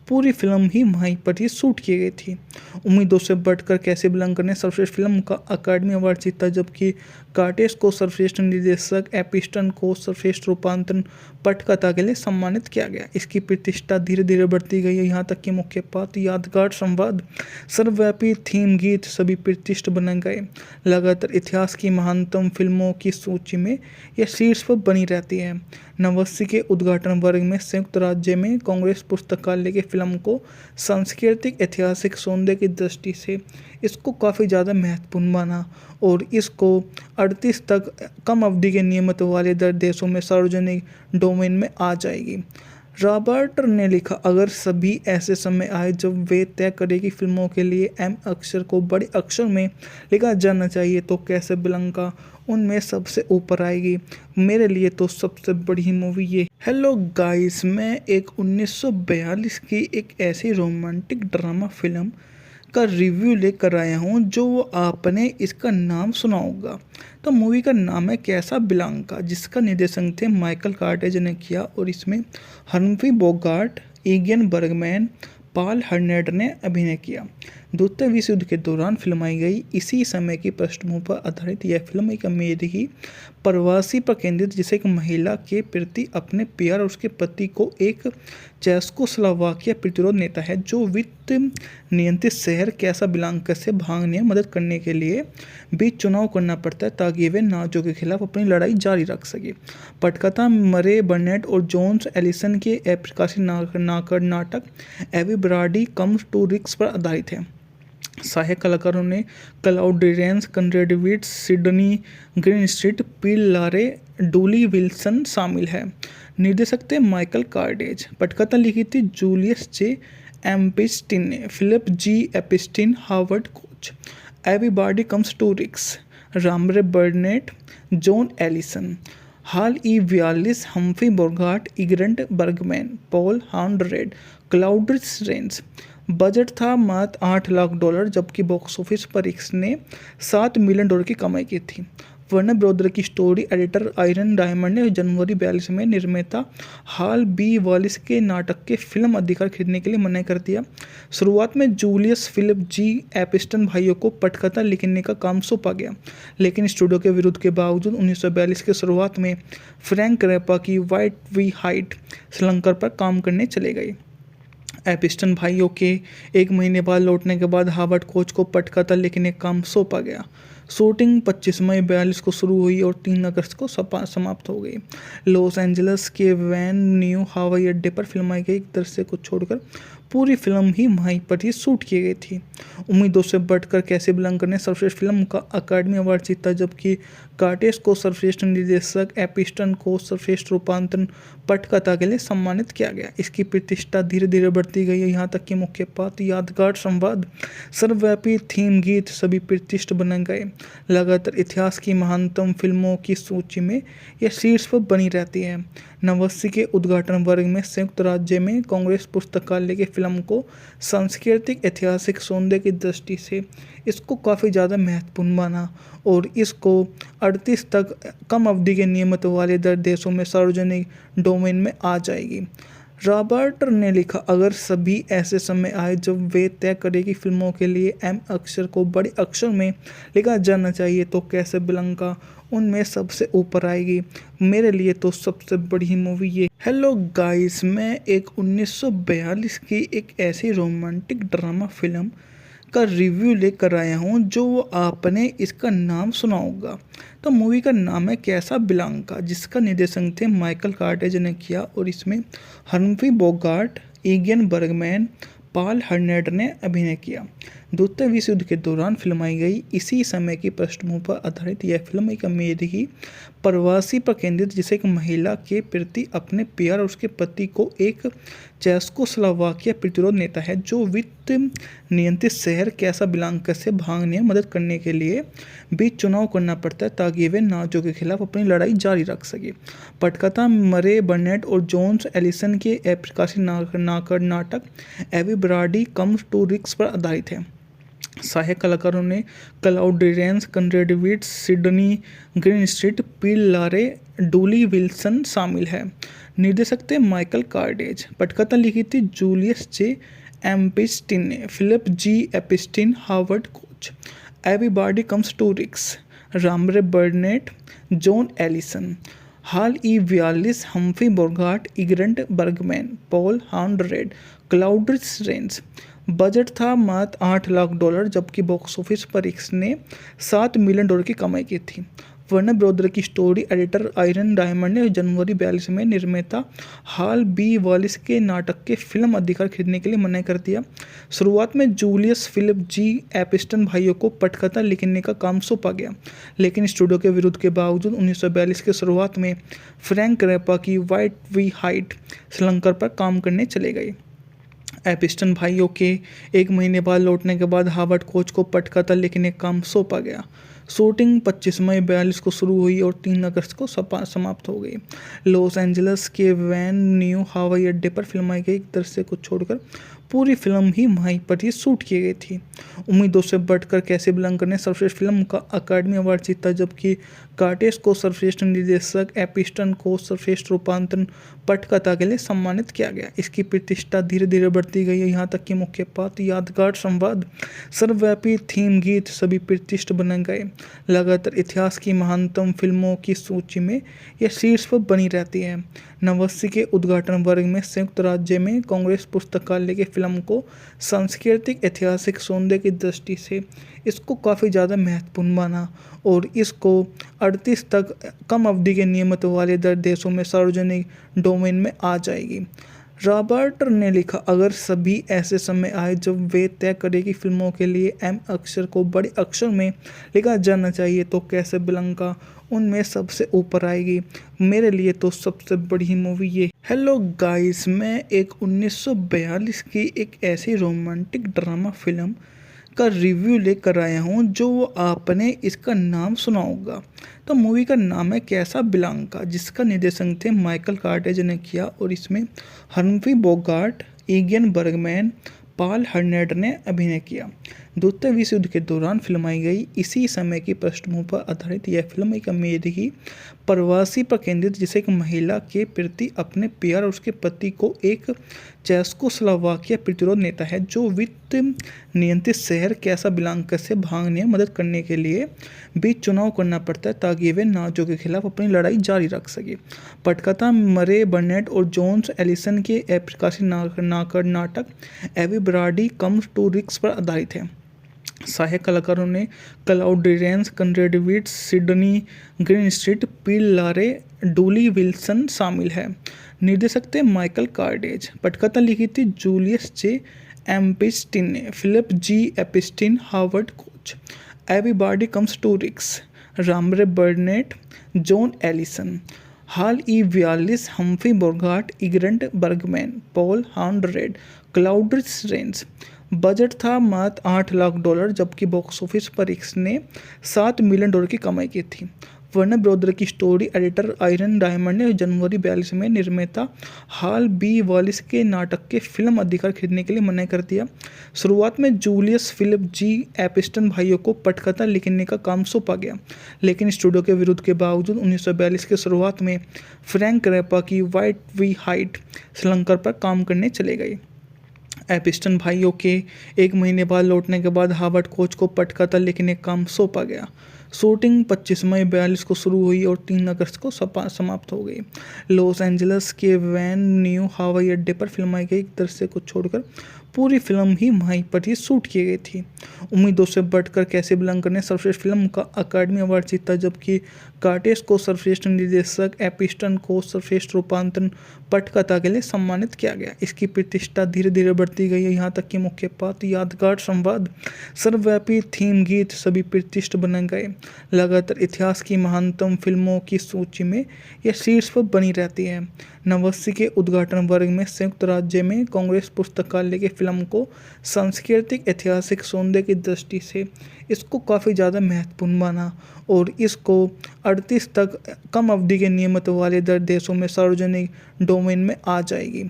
पूरी फिल्म ही वहीं पर ही शूट की गई थी। उम्मीदों से बढ़कर कैसाब्लांका ने सर्वश्रेष्ठ फिल्म का अकादमी अवार्ड जीता, जबकि कार्टेस को सर्वश्रेष्ठ निर्देशक, एपिस्टन को सर्वश्रेष्ठ रूपांतरण पटकथा के लिए सम्मानित किया गया। इसकी प्रतिष्ठा धीरे धीरे बढ़ती गई, यहाँ तक कि मुख्य पात्र, यादगार संवाद, सर्वव्यापी थीम गीत सभी प्रतिष्ठित बन गए। लगातार इतिहास की महानतम फिल्मों की सूची में यह शीर्ष पर बनी रहती है। 89 के उद्घाटन वर्ग में संयुक्त राज्य में कांग्रेस पुस्तकालय की फिल्म को सांस्कृतिक ऐतिहासिक सौंदर्य की दृष्टि से इसको काफ़ी ज़्यादा महत्वपूर्ण माना और इसको 38 तक कम अवधि के नियमित वाले देशों में सार्वजनिक डोमेन में आ जाएगी। रॉबर्ट ने लिखा, अगर सभी ऐसे समय आए जब वे तय करें कि फिल्मों के लिए एम अक्षर को बड़े अक्षर में लिखा जाना चाहिए तो कैसाब्लांका उनमें सबसे ऊपर आएगी। मेरे लिए तो सबसे बड़ी मूवी ये। हेलो गाइस, मैं एक 1942 की एक ऐसी रोमांटिक ड्रामा फिल्म का रिव्यू लेकर आया हूँ जो आपने इसका नाम सुना होगा। तो मूवी का नाम है कैसाब्लांका, जिसका निर्देशन थे माइकल कार्टेज ने किया और इसमें हम्फ्री बोगार्ट, इगियन बर्गमैन, पॉल हर्नेट ने अभिनय किया। द्वितीय विश्व युद्ध के दौरान फिल्माई गई इसी समय की पृष्ठभूमि पर आधारित यह फिल्म एक अमेरिकी प्रवासी पर केंद्रित, जिसे एक महिला के प्रति अपने प्यार और उसके पति को एक चेकोस्लोवाकिया प्रतिरोध नेता है जो वित्त नियंत्रित शहर कैसाब्लांका से भागने में मदद करने के लिए बीच चुनाव करना पड़ता है ताकि वे नाजियों के खिलाफ अपनी लड़ाई जारी रख सके। पटकथा मरे बर्नेट और जॉन्स एलिसन के अप्रकाशित नाटक एवरीबॉडी कम्स टू रिक्स पर आधारित है। सहायक कलाकारों ने Claude Reigns, कंरेड wits, Sydney Greenstreet, Peter Lorre, Dooley Wilson शामिल है। निर्देशक थे माइकल कार्टेज। पटकथा लिखी थी जूलियस जे एपिस्टिन ने, Philip G Epstein, Howard Koch. Everybody comes to Rick's, Murray Burnett, Joan Alison. Hal E 42, Humphrey Bogart, Ingrid Bergman, Paul हॉर्नेट, Claude Rains. Budget था मात्र $8 लाख, जबकि बॉक्स ऑफिस पर इसने $7 मिलियन की कमाई की थी। वर्नर ब्रदर की स्टोरी एडिटर आयरन डायमंड ने जनवरी 42 में निर्माता हाल बी वॉलिस के नाटक के फिल्म अधिकार खरीदने के लिए मना कर दिया। शुरुआत में जूलियस फिलिप जी एपिस्टन भाइयों को पटकथा लिखने का काम सौंपा गया, लेकिन स्टूडियो के विरोध के बावजूद 1942 के शुरुआत में फ्रैंक रैपा की वाइट वी हाइट श्रीलंका पर काम करने चले गए। एपिस्टन भाइयों के एक महीने बाद लौटने के बाद हावर्ड कोच को पटकथा लिखने का काम सौंपा गया। शूटिंग 25 मई 42 को शुरू हुई और 3 अगस्त को समाप्त हो गई। लॉस एंजल्स के वैन न्यू हवाई अड्डे पर फिल्माई गई एक दृश्य को छोड़कर पूरी फिल्म ही वहीं पर ही शूट की गई थी। उम्मीदों से बढ़कर कैसाब्लांका ने सर्वश्रेष्ठ फिल्म का अकादमी अवार्ड जीता, जबकि कार्टेस को सर्वश्रेष्ठ निर्देशक, एपिस्टन को सर्वश्रेष्ठ रूपांतरण पटकथा के लिए सम्मानित किया गया। इसकी प्रतिष्ठा धीरे धीरे बढ़ती गई, यहाँ तक कि मुख्य पात्र, यादगार संवाद, सर्वव्यापी थीम गीत सभी प्रतिष्ठित बन गए। लगातार इतिहास की महानतम फिल्मों की सूची में यह शीर्ष पर बनी रहती है। 89 के उद्घाटन वर्ग में संयुक्त राज्य में कांग्रेस पुस्तकालय की फिल्म को सांस्कृतिक ऐतिहासिक सौंदर्य की दृष्टि से इसको काफ़ी ज़्यादा महत्वपूर्ण माना और इसको 38 तक कम अवधि के नियमित वाले देशों में सार्वजनिक डोमेन में आ जाएगी। रॉबर्ट ने लिखा, अगर सभी ऐसे समय आए जब वे तय करें कि फिल्मों के लिए एम अक्षर को बड़े अक्षर में लिखा जाना चाहिए तो कैसाब्लांका उनमें सबसे ऊपर आएगी। मेरे लिए तो सबसे बड़ी मूवी ये। हेलो गाइस, मैं एक 1942 की एक ऐसी रोमांटिक ड्रामा फिल्म का रिव्यू लेकर आया हूँ जो आपने इसका नाम सुना होगा। तो मूवी का नाम है कैसाब्लांका, जिसका निर्देशन थे माइकल कार्टेज ने किया और इसमें हम्फ्री बोगार्ट, इगियन बर्गमैन, पॉल हर्नेट ने अभिनय किया। द्वितीय विश्व युद्ध के दौरान फिल्माई गई इसी समय की पृष्ठभूमि पर आधारित यह फिल्म एक अमेरिकी प्रवासी पर केंद्रित जिसे एक महिला के प्रति अपने प्यार और उसके पति को एक चेकोस्लोवाकिया प्रतिरोध नेता है जो वित्त नियंत्रित शहर कैसाब्लांका से भागने में मदद करने के लिए बीच चुनाव करना पड़ता है ताकि वे नाज़ियों के खिलाफ अपनी लड़ाई जारी रख सके। पटकथा मरे बर्नेट और जॉन्स एलिसन के प्रकाशित नाटक एवरीबॉडी कम्स टू रिक्स पर आधारित है। सहायक कलाकारों ने Claude Rains, Conrad Veidt, Sydney Greenstreet, Peter Lorre, Dooley Wilson शामिल है। निर्देशक थे माइकल कार्डेज। पटकथा लिखी थी जूलियस जे एम्पिस्टिन ने, Philip G Epstein, Howard Koch. Everybody comes to Rick's, Murray Burnett, Joan Alison, Hal E Wallis, Humphrey Bogart, Ingrid Bergman, Paul Henreid, Claude Rains. Budget था मात्र $8 लाख जबकि बॉक्स ऑफिस पर इसने $7 million की कमाई की थी। वर्नर ब्रदर की स्टोरी एडिटर आयरन डायमंड ने जनवरी 42 में निर्माता हाल बी वॉलिस के नाटक के फिल्म अधिकार खरीदने के लिए मना कर दिया। शुरुआत में जूलियस फिलिप जी एपिस्टन भाइयों को पटकथा लिखने का काम सौंपा गया, लेकिन स्टूडियो के विरोध के बावजूद 1942 के शुरुआत में फ्रैंक रैपा की वाइट वी हाइट श्रीलंका पर काम करने चले गए। एपिस्टन भाइयों के एक महीने बाद लौटने के बाद हार्वर्ड कोच को पटकथा लिखने का काम सौंपा गया। शूटिंग 25 मई 42 को शुरू हुई और 3 अगस्त को समाप्त हो गई। लॉस एंजल्स के वैन न्यू हवाई अड्डे पर फिल्माई गई। एक दृश्य को छोड़कर पूरी फिल्म ही वहीं पर ही शूट की गई थी। उम्मीदों से बढ़कर कैसाब्लांका ने सर्वश्रेष्ठ फिल्म का अकादमी अवार्ड जीता, जबकि कार्टेज को सर्वश्रेष्ठ निर्देशक, एपिस्टन को सर्वश्रेष्ठ रूपांतरण पटकथा के लिए सम्मानित किया गया। इसकी प्रतिष्ठा धीरे धीरे बढ़ती गई, यहाँ तक कि मुख्य पात्र, यादगार संवाद, सर्वव्यापी थीम गीत सभी प्रतिष्ठित बन गए। लगातार इतिहास की महानतम फिल्मों की सूची में यह शीर्ष पर बनी रहती है। 89 के उद्घाटन वर्ग में संयुक्त राज्य में कांग्रेस पुस्तकालय की फिल्म को सांस्कृतिक ऐतिहासिक सौंदर्य की दृष्टि से इसको काफ़ी ज़्यादा महत्वपूर्ण माना और इसको 38 तक कम अवधि के नियमित वाले देशों में सार्वजनिक डोमेन में आ जाएगी। रॉबर्ट ने लिखा, अगर सभी ऐसे समय आए जब वे तय करें कि फिल्मों के लिए एम अक्षर को बड़े अक्षर में लिखा जाना चाहिए तो कैसाब्लांका उनमें सबसे ऊपर आएगी। मेरे लिए तो सबसे बड़ी मूवी ये। हेलो गाइस, मैं एक 1942 की एक ऐसी रोमांटिक ड्रामा फिल्म का रिव्यू लेकर आया हूँ जो आपने इसका नाम सुना होगा। तो मूवी का नाम है कैसाब्लांका, जिसका निर्देशन थे माइकल कार्टेज ने किया और इसमें हम्फ्री बोगार्ट, इगियन बर्गमैन, पॉल हाउंडरेड ने अभिनय किया। द्वितीय विश्व युद्ध के दौरान फिल्माई गई इसी समय की पृष्ठभूमि पर आधारित यह फिल्म एक अमेरिकी प्रवासी पर केंद्रित जिसे एक महिला के प्रति अपने प्यार और उसके पति को एक चेकोस्लोवाकिया प्रतिरोध नेता है जो वित्त नियंत्रित शहर कैसाब्लांका से भागने में मदद करने के लिए बीच चुनाव करना पड़ता है ताकि वे नाज़ियों के खिलाफ अपनी लड़ाई जारी रख सके। पटकथा मरे बर्नेट और जॉन्स एलिसन के प्रकाशित नाटक एवरीबॉडी कम्स टू रिक्स पर आधारित है। सहायक कलाकारों ने Claude Rains, Conrad Veidt, Sydney Greenstreet, Peter Lorre, Dooley Wilson शामिल है। निर्देशक थे माइकल कार्डेज। पटकथा लिखी थी जूलियस जे एम्पिस्टिन ने, Philip G Epstein, Howard Koch. Everybody comes to Rick's, Murray Burnett, Joan Alison, Hal E Wallis, Humphrey Bogart, Ingrid Bergman, Paul Henreid, Claude Rains. Budget था मात्र $8 लाख जबकि बॉक्स ऑफिस पर इसने $7 million की कमाई की थी। वर्नर ब्रदर की स्टोरी एडिटर आयरन डायमंड ने जनवरी 42 में निर्माता हाल बी वॉलिस के नाटक के फिल्म अधिकार खरीदने के लिए मना कर दिया। शुरुआत में जूलियस फिलिप जी एपिस्टन भाइयों को पटकथा लिखने का काम सौंपा गया, लेकिन स्टूडियो के विरोध के बावजूद 1942 के शुरुआत में फ्रैंक रैपा की वाइट वी हाइट श्रीलंका पर काम करने चले गए। एपिस्टन भाइयों के एक महीने बाद लौटने के बाद हार्वर्ड कोच को पटकथा लिखने का काम सौंपा गया। शूटिंग 25 मई 42 को शुरू हुई और 3 अगस्त को समाप्त हो गई। लॉस एंजल्स के वैन न्यू हवाई अड्डे पर फिल्माई गई। एक दृश्य को छोड़कर पूरी फिल्म ही वहीं पर ही शूट की गई थी। उम्मीदों से बढ़कर कैसाब्लांका ने सर्वश्रेष्ठ फिल्म का अकादमी अवार्ड जीता, जबकि कार्टेज को सर्वश्रेष्ठ निर्देशक, एपिस्टन को सर्वश्रेष्ठ रूपांतरण पटकथा के लिए सम्मानित किया गया। इसकी प्रतिष्ठा धीरे धीरे बढ़ती गई, यहाँ तक कि मुख्य पात्र, यादगार संवाद, सर्वव्यापी थीम गीत सभी प्रतिष्ठ बन गए। लगातार इतिहास की महानतम फिल्मों की सूची में यह शीर्ष पर बनी रहती है। 89 के उद्घाटन वर्ग में संयुक्त राज्य में कांग्रेस पुस्तकालय की फिल्म को सांस्कृतिक ऐतिहासिक सौंदर्य की दृष्टि से इसको काफ़ी ज़्यादा महत्वपूर्ण माना और इसको 38 तक कम अवधि के नियमित वाले दर देशों में सार्वजनिक डोमेन में आ जाएगी।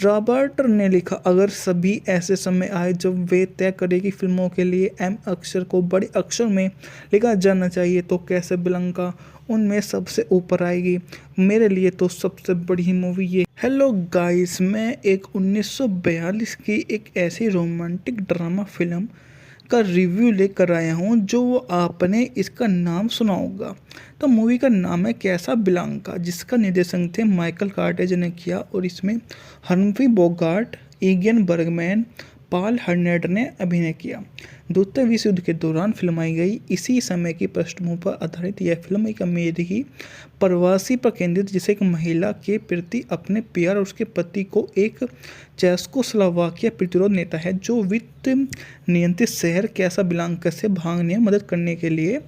रॉबर्ट ने लिखा, अगर सभी ऐसे समय आए जब वे तय करें कि फिल्मों के लिए एम अक्षर को बड़े अक्षर में लिखा जाना चाहिए तो कैसाब्लांका उनमें सबसे ऊपर आएगी। मेरे लिए तो सबसे बड़ी मूवी ये। हेलो गाइस, मैं एक 1942 की एक ऐसी रोमांटिक ड्रामा फिल्म का रिव्यू लेकर आया हूँ जो आपने इसका नाम सुना होगा। तो मूवी का नाम है कैसाब्लांका, जिसका निर्देशन थे माइकल कार्टेज ने किया और इसमें हम्फ्री बोगार्ट, इगियन बर्गमैन, पॉल हर्नेट ने अभिनय किया। द्वितीय विश्व युद्ध के दौरान फिल्माई गई इसी समय की पृष्ठभूमि पर आधारित यह फिल्म एक अमेरिकी प्रवासी पर केंद्रित, जिसे एक महिला के प्रति अपने प्यार और उसके पति को एक चेकोस्लोवाकिया प्रतिरोध नेता है जो वित्त नियंत्रित शहर कैसाब्लांका से भागने में मदद करने के लिए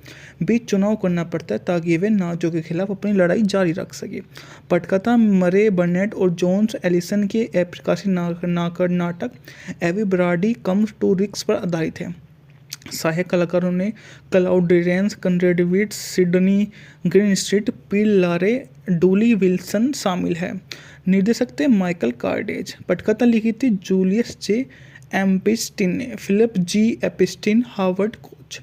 बीच चुनाव करना पड़ता है ताकि वे नाज़ियों के खिलाफ अपनी लड़ाई जारी रख सके। पटकथा मरे बर्नेट और जॉन्स एलिसन के अप्रकाशित नाटक एवरीबॉडी कम्स टू रिस्क पर आधारित है। सहायक कलाकारों ने Claude Reigns, कंरेड wits, Sydney Greenstreet, Peter Lorre, Dooley Wilson शामिल है। निर्देशक थे माइकल कार्टेज। पटकथा लिखी थी जूलियस जे एम्पिस्टिन ने, Philip G Epstein, Howard Koch.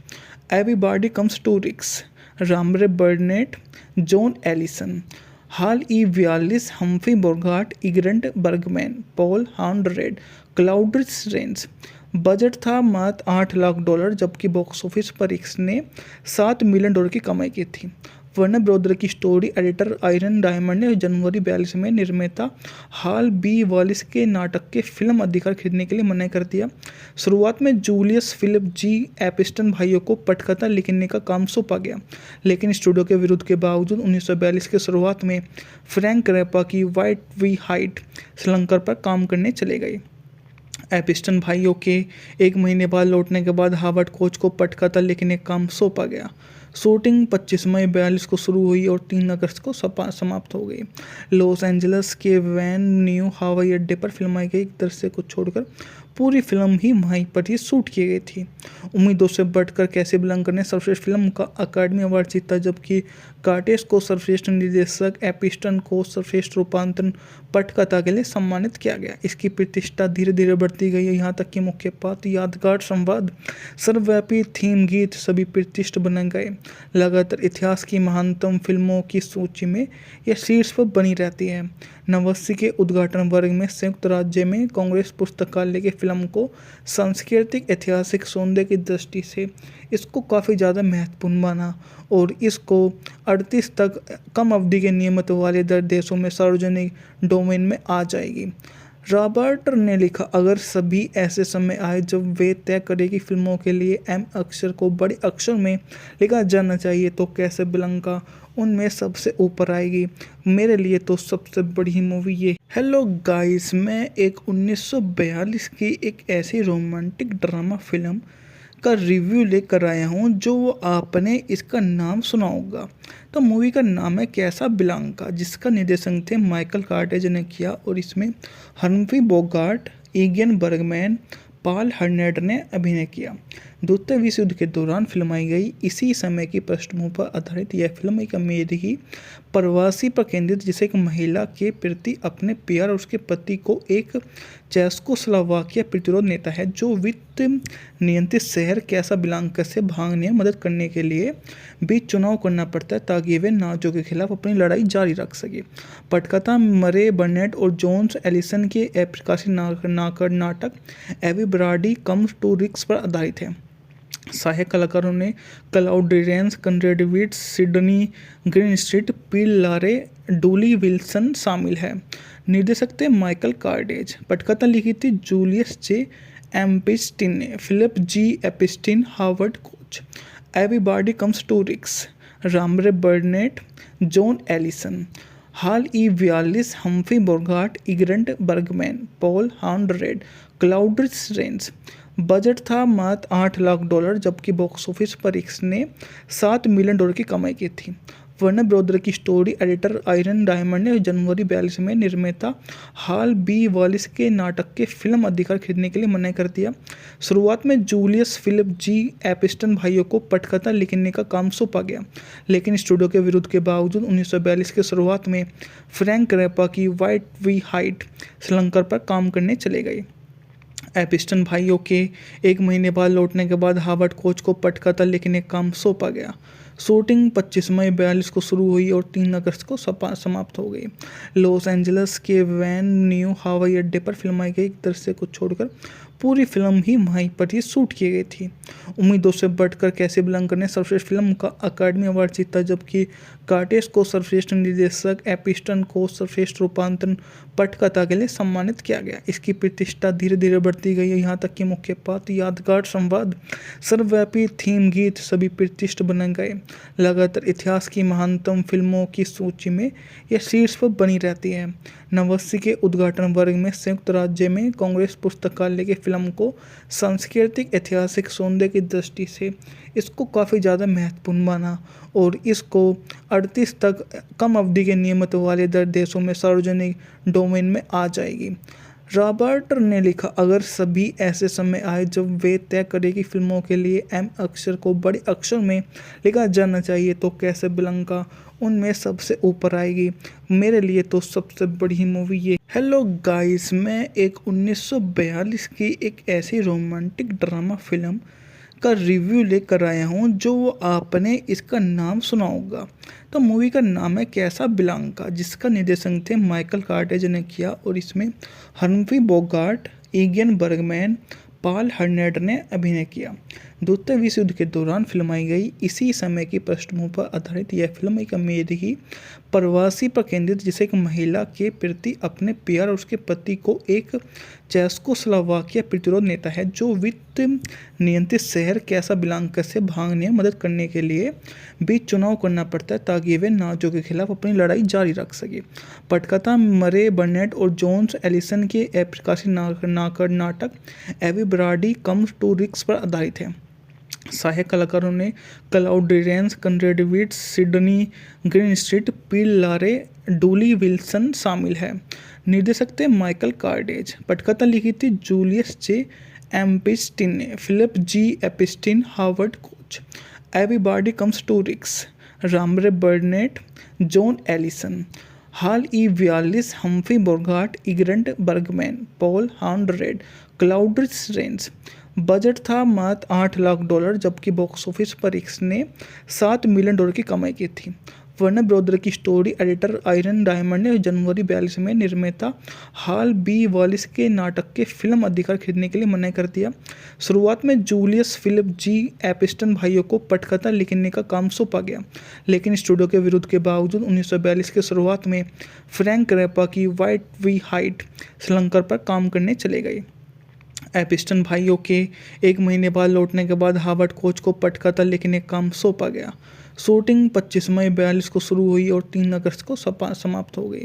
Everybody comes to रिस्क, Murray Burnett, Joan Alison. Hal ई 42, Humphrey Bogart, Ingrid Bergman, Paul हॉर्नेट, क्लाउड रेंस। बजट था मात्र $8 लाख, जबकि बॉक्स ऑफिस पर इसने $7 मिलियन की कमाई की थी। वर्नर ब्रदर की स्टोरी एडिटर आयरन डायमंड ने जनवरी 42 में निर्माता हाल बी वॉलिस के नाटक के फिल्म अधिकार खरीदने के लिए मना कर दिया। शुरुआत में जूलियस फिलिप जी एपिस्टन भाइयों को पटकथा लिखने का काम सौंपा गया, लेकिन स्टूडियो के विरोध के बावजूद 1942 के शुरुआत में फ्रैंक रैपा की वाइट वी हाइट श्रृंखला पर काम करने चले गए। एपिस्टन भाइयों के एक महीने बाद लौटने के बाद हावर्ड कोच को पटकथा लिखने का काम सौंपा गया। शूटिंग 25 मई 42 को शुरू हुई और 3 अगस्त को समाप्त हो गई। लॉस एंजल्स के वैन न्यू हवाई अड्डे पर फिल्माई गई एक दृश्य को छोड़कर पूरी फिल्म ही वहीं पर ही शूट की गई थी। उम्मीदों से बढ़कर कैसाब्लांका ने सर्वश्रेष्ठ फिल्म का अकादमी अवार्ड जीता, जबकि कार्टेज को सर्वश्रेष्ठ निर्देशक, एपिस्टन को सर्वश्रेष्ठ रूपांतरण पटकथा के लिए सम्मानित किया गया। इसकी प्रतिष्ठा धीरे धीरे बढ़ती गई, यहाँ तक कि मुख्य पात्र, यादगार संवाद, सर्वव्यापी थीम गीत सभी प्रतिष्ठ बन गए। लगातार इतिहास की महानतम फिल्मों की सूची में यह शीर्ष पर बनी रहती है। 89 के उद्घाटन वर्ग में संयुक्त राज्य में कांग्रेस पुस्तकालय की फिल्म को सांस्कृतिक ऐतिहासिक सौंदर्य की दृष्टि से इसको काफ़ी ज़्यादा महत्वपूर्ण माना और इसको 38 तक कम अवधि के नियमित वाले दर देशों में सार्वजनिक डोमेन में आ जाएगी। रॉबर्ट ने लिखा, अगर सभी ऐसे समय आए जब वे तय करें कि फिल्मों के लिए एम अक्षर को बड़े अक्षर में लिखा जाना चाहिए तो कैसाब्लांका उनमें सबसे ऊपर आएगी। मेरे लिए तो सबसे बड़ी मूवी ये। हेलो गाइस, मैं एक 1942 की एक ऐसी रोमांटिक ड्रामा फिल्म का रिव्यू लेकर आया हूँ जो आपने इसका नाम सुना होगा। तो मूवी का नाम है कैसाब्लांका, जिसका निर्देशन थे माइकल कार्टेज ने किया और इसमें हम्फ्री बोगार्ट, इगियन बर्गमैन, पॉल हर्नेट ने अभिनय किया। द्वितीय विश्व युद्ध के दौरान फिल्माई गई इसी समय की पृष्ठभूमि पर आधारित यह फिल्म एक अमेरिकी प्रवासी पर केंद्रित, जिसे एक महिला के प्रति अपने प्यार और उसके पति को एक चेकोस्लोवाकिया प्रतिरोध नेता है जो वित्त नियंत्रित शहर कैसाब्लांका से भागने में मदद करने के लिए बीच चुनाव करना पड़ता है ताकि वे नाज़ियों के खिलाफ अपनी लड़ाई जारी रख सके। पटकथा मरे बर्नेट और जॉन्स एलिसन के अप्रकाशित नाटक एवरीबॉडी कम्स टू रिस्क पर आधारित है। सहायक कलाकारों ने Claude Reigns, कंरेड wits, Sydney Greenstreet, Peter Lorre, Dooley Wilson शामिल है। निर्देशक थे माइकल कार्डेज। पटकथा लिखी थी जूलियस जे एम्पिस्टिन ने, Philip G Epstein, Howard Koch. Everybody comes to Rick's, Murray Burnett, Joan Alison. Hal E Wallis, Humphrey Bogart, Ingrid Bergman, Paul Henreid, Claude Rains. Budget था मात्र $8 लाख, जबकि बॉक्स ऑफिस पर इसने $7 million की कमाई की थी। वर्नर ब्रदर की स्टोरी एडिटर आयरन डायमंड ने जनवरी 42 में निर्माता हाल बी वालिस के नाटक के फिल्म अधिकार खरीदने के लिए मना कर दिया। शुरुआत में जूलियस फिलिप जी एपिस्टन भाइयों को पटकथा लिखने का काम सौंपा गया, लेकिन स्टूडियो के विरोध के बावजूद 1942 के शुरुआत में फ्रैंक रैपा की वाइट वी हाइट श्रीलंका पर काम करने चले गए। एपिस्टन भाइयों के एक महीने बाद लौटने के बाद हार्वर्ड कोच को पटकथा लिखने का काम सौंपा गया। शूटिंग 25 मई 42 को शुरू हुई और 3 अगस्त को समाप्त हो गई। लॉस एंजल्स के वैन न्यू हवाई अड्डे पर फिल्माई गई दृश्य को छोड़कर पूरी फिल्म ही वहीं पर ही शूट की गई थी। उम्मीदों से बढ़कर कैसाब्लांका ने सर्वश्रेष्ठ फिल्म का अकादमी अवार्ड जीता, जबकि कार्टेज को सर्वश्रेष्ठ निर्देशक, एपिस्टन को सर्वश्रेष्ठ रूपांतरण पटकथा के लिए सम्मानित किया गया। इसकी प्रतिष्ठा धीरे धीरे बढ़ती गई, यहाँ तक कि मुख्य पात्र, यादगार संवाद, सर्वव्यापी थीम गीत सभी प्रतिष्ठित बन गए। लगातार इतिहास की महानतम फिल्मों की सूची में यह शीर्ष पर बनी रहती है। 89 के उद्घाटन वर्ग में संयुक्त राज्य में कांग्रेस पुस्तकालय की फिल्म को सांस्कृतिक ऐतिहासिक सौंदर्य की दृष्टि से इसको काफ़ी ज़्यादा महत्वपूर्ण माना और इसको 38 तक कम अवधि के नियमित वाले देशों में सार्वजनिक डोमेन में आ जाएगी। रॉबर्ट ने लिखा, अगर सभी ऐसे समय आए जब वे तय करें कि फिल्मों के लिए एम अक्षर को बड़े अक्षर में लिखा जाना चाहिए तो कैसाब्लांका उनमें सबसे ऊपर आएगी। मेरे लिए तो सबसे बड़ी मूवी ये। हेलो गाइस, मैं एक 1942 की एक ऐसी रोमांटिक ड्रामा फिल्म का रिव्यू लेकर आया हूँ जो आपने इसका नाम सुना होगा। तो मूवी का नाम है कैसाब्लांका, जिसका निर्देशन थे माइकल कार्टेज ने किया और इसमें हम्फ्री बोगार्ट, इगियन बर्गमैन, पॉल हर्नेट ने अभिनय किया। द्वितीय विश्व युद्ध के दौरान फिल्माई गई इसी समय की पृष्ठभूमि पर आधारित यह फिल्म एक अमेरिकी प्रवासी पर केंद्रित, जिसे एक महिला के प्रति अपने प्यार और उसके पति को एक चेकोस्लोवाकिया प्रतिरोध नेता है जो वित्त नियंत्रित शहर कैसाब्लांका से भागने में मदद करने के लिए बीच चुनाव करना पड़ता है ताकि वे नाज़ियों के खिलाफ अपनी लड़ाई जारी रख सके। पटकथा मरे बर्नेट और जॉन्स एलिसन के प्रकाशित नाटक एवरीबॉडी कम्स टू रिक्स पर आधारित है। सहायक कलाकारों ने Claude Reigns, कंरेड wits, Sydney Greenstreet, Peter Lorre, Dooley Wilson शामिल है। निर्देशक थे माइकल कार्डेज। पटकथा लिखी थी जूलियस जे एम्पिस्टिन ने, Philip G Epstein, Howard Koch. Everybody comes to Rick's, Murray Burnett, Joan Alison. Hal E Wallis, Humphrey Bogart, Ingrid Bergman, Paul Henreid, Claude Rains. Budget था मात्र $8 लाख, जबकि बॉक्स ऑफिस पर इसने $7 million की कमाई की थी। वर्नर ब्रदर की स्टोरी एडिटर आयरन डायमंड ने जनवरी 42 में निर्माता हाल बी वालिस के नाटक के फिल्म अधिकार खरीदने के लिए मना कर दिया। शुरुआत में जूलियस फिलिप जी एपिस्टन भाइयों को पटकथा लिखने का काम सौंपा गया, लेकिन स्टूडियो के विरोध के बावजूद 1942 के शुरुआत में फ्रैंक रैपा की वाइट वी हाइट श्रीलंका पर काम करने चले गए। एपिस्टन भाइयों के एक महीने बाद लौटने के बाद हार्वर्ड कोच को पटकथा लिखने का काम सौंपा गया। शूटिंग 25 मई 42 को शुरू हुई और 3 अगस्त को समाप्त हो गई।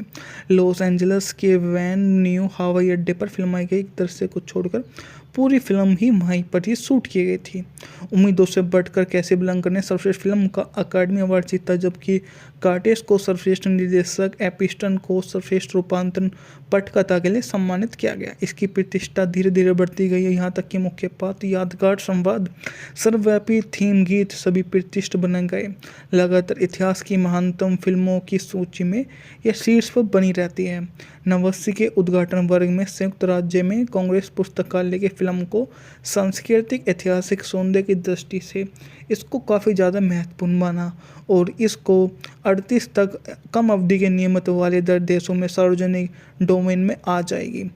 लॉस एंजल्स के वैन न्यू हवाई अड्डे पर फिल्माई गई दृश्य को छोड़कर पूरी फिल्म ही वहीं पर ही शूट की गई थी। उम्मीदों से बढ़कर कैसाब्लांका ने सर्वश्रेष्ठ फिल्म का अकादमी अवार्ड जीता, जबकि कार्टेज को सर्वश्रेष्ठ निर्देशक, एपिस्टन को सर्वश्रेष्ठ रूपांतरण पटकथा के लिए सम्मानित किया गया। इसकी प्रतिष्ठा धीरे धीरे बढ़ती गई, यहाँ तक कि मुख्य पात्र, यादगार संवाद, सर्वव्यापी थीम गीत सभी प्रतिष्ठित बन गए। लगातार इतिहास की महानतम फिल्मों की सूची में यह शीर्ष पर बनी रहती है। 89 के उद्घाटन वर्ग में संयुक्त राज्य में कांग्रेस पुस्तकालय की फिल्म को सांस्कृतिक ऐतिहासिक सौंदर्य की दृष्टि से इसको काफ़ी ज़्यादा महत्वपूर्ण माना और इसको 38 तक कम अवधि के नियमित वाले देशों में सार्वजनिक डोमेन में आ जाएगी।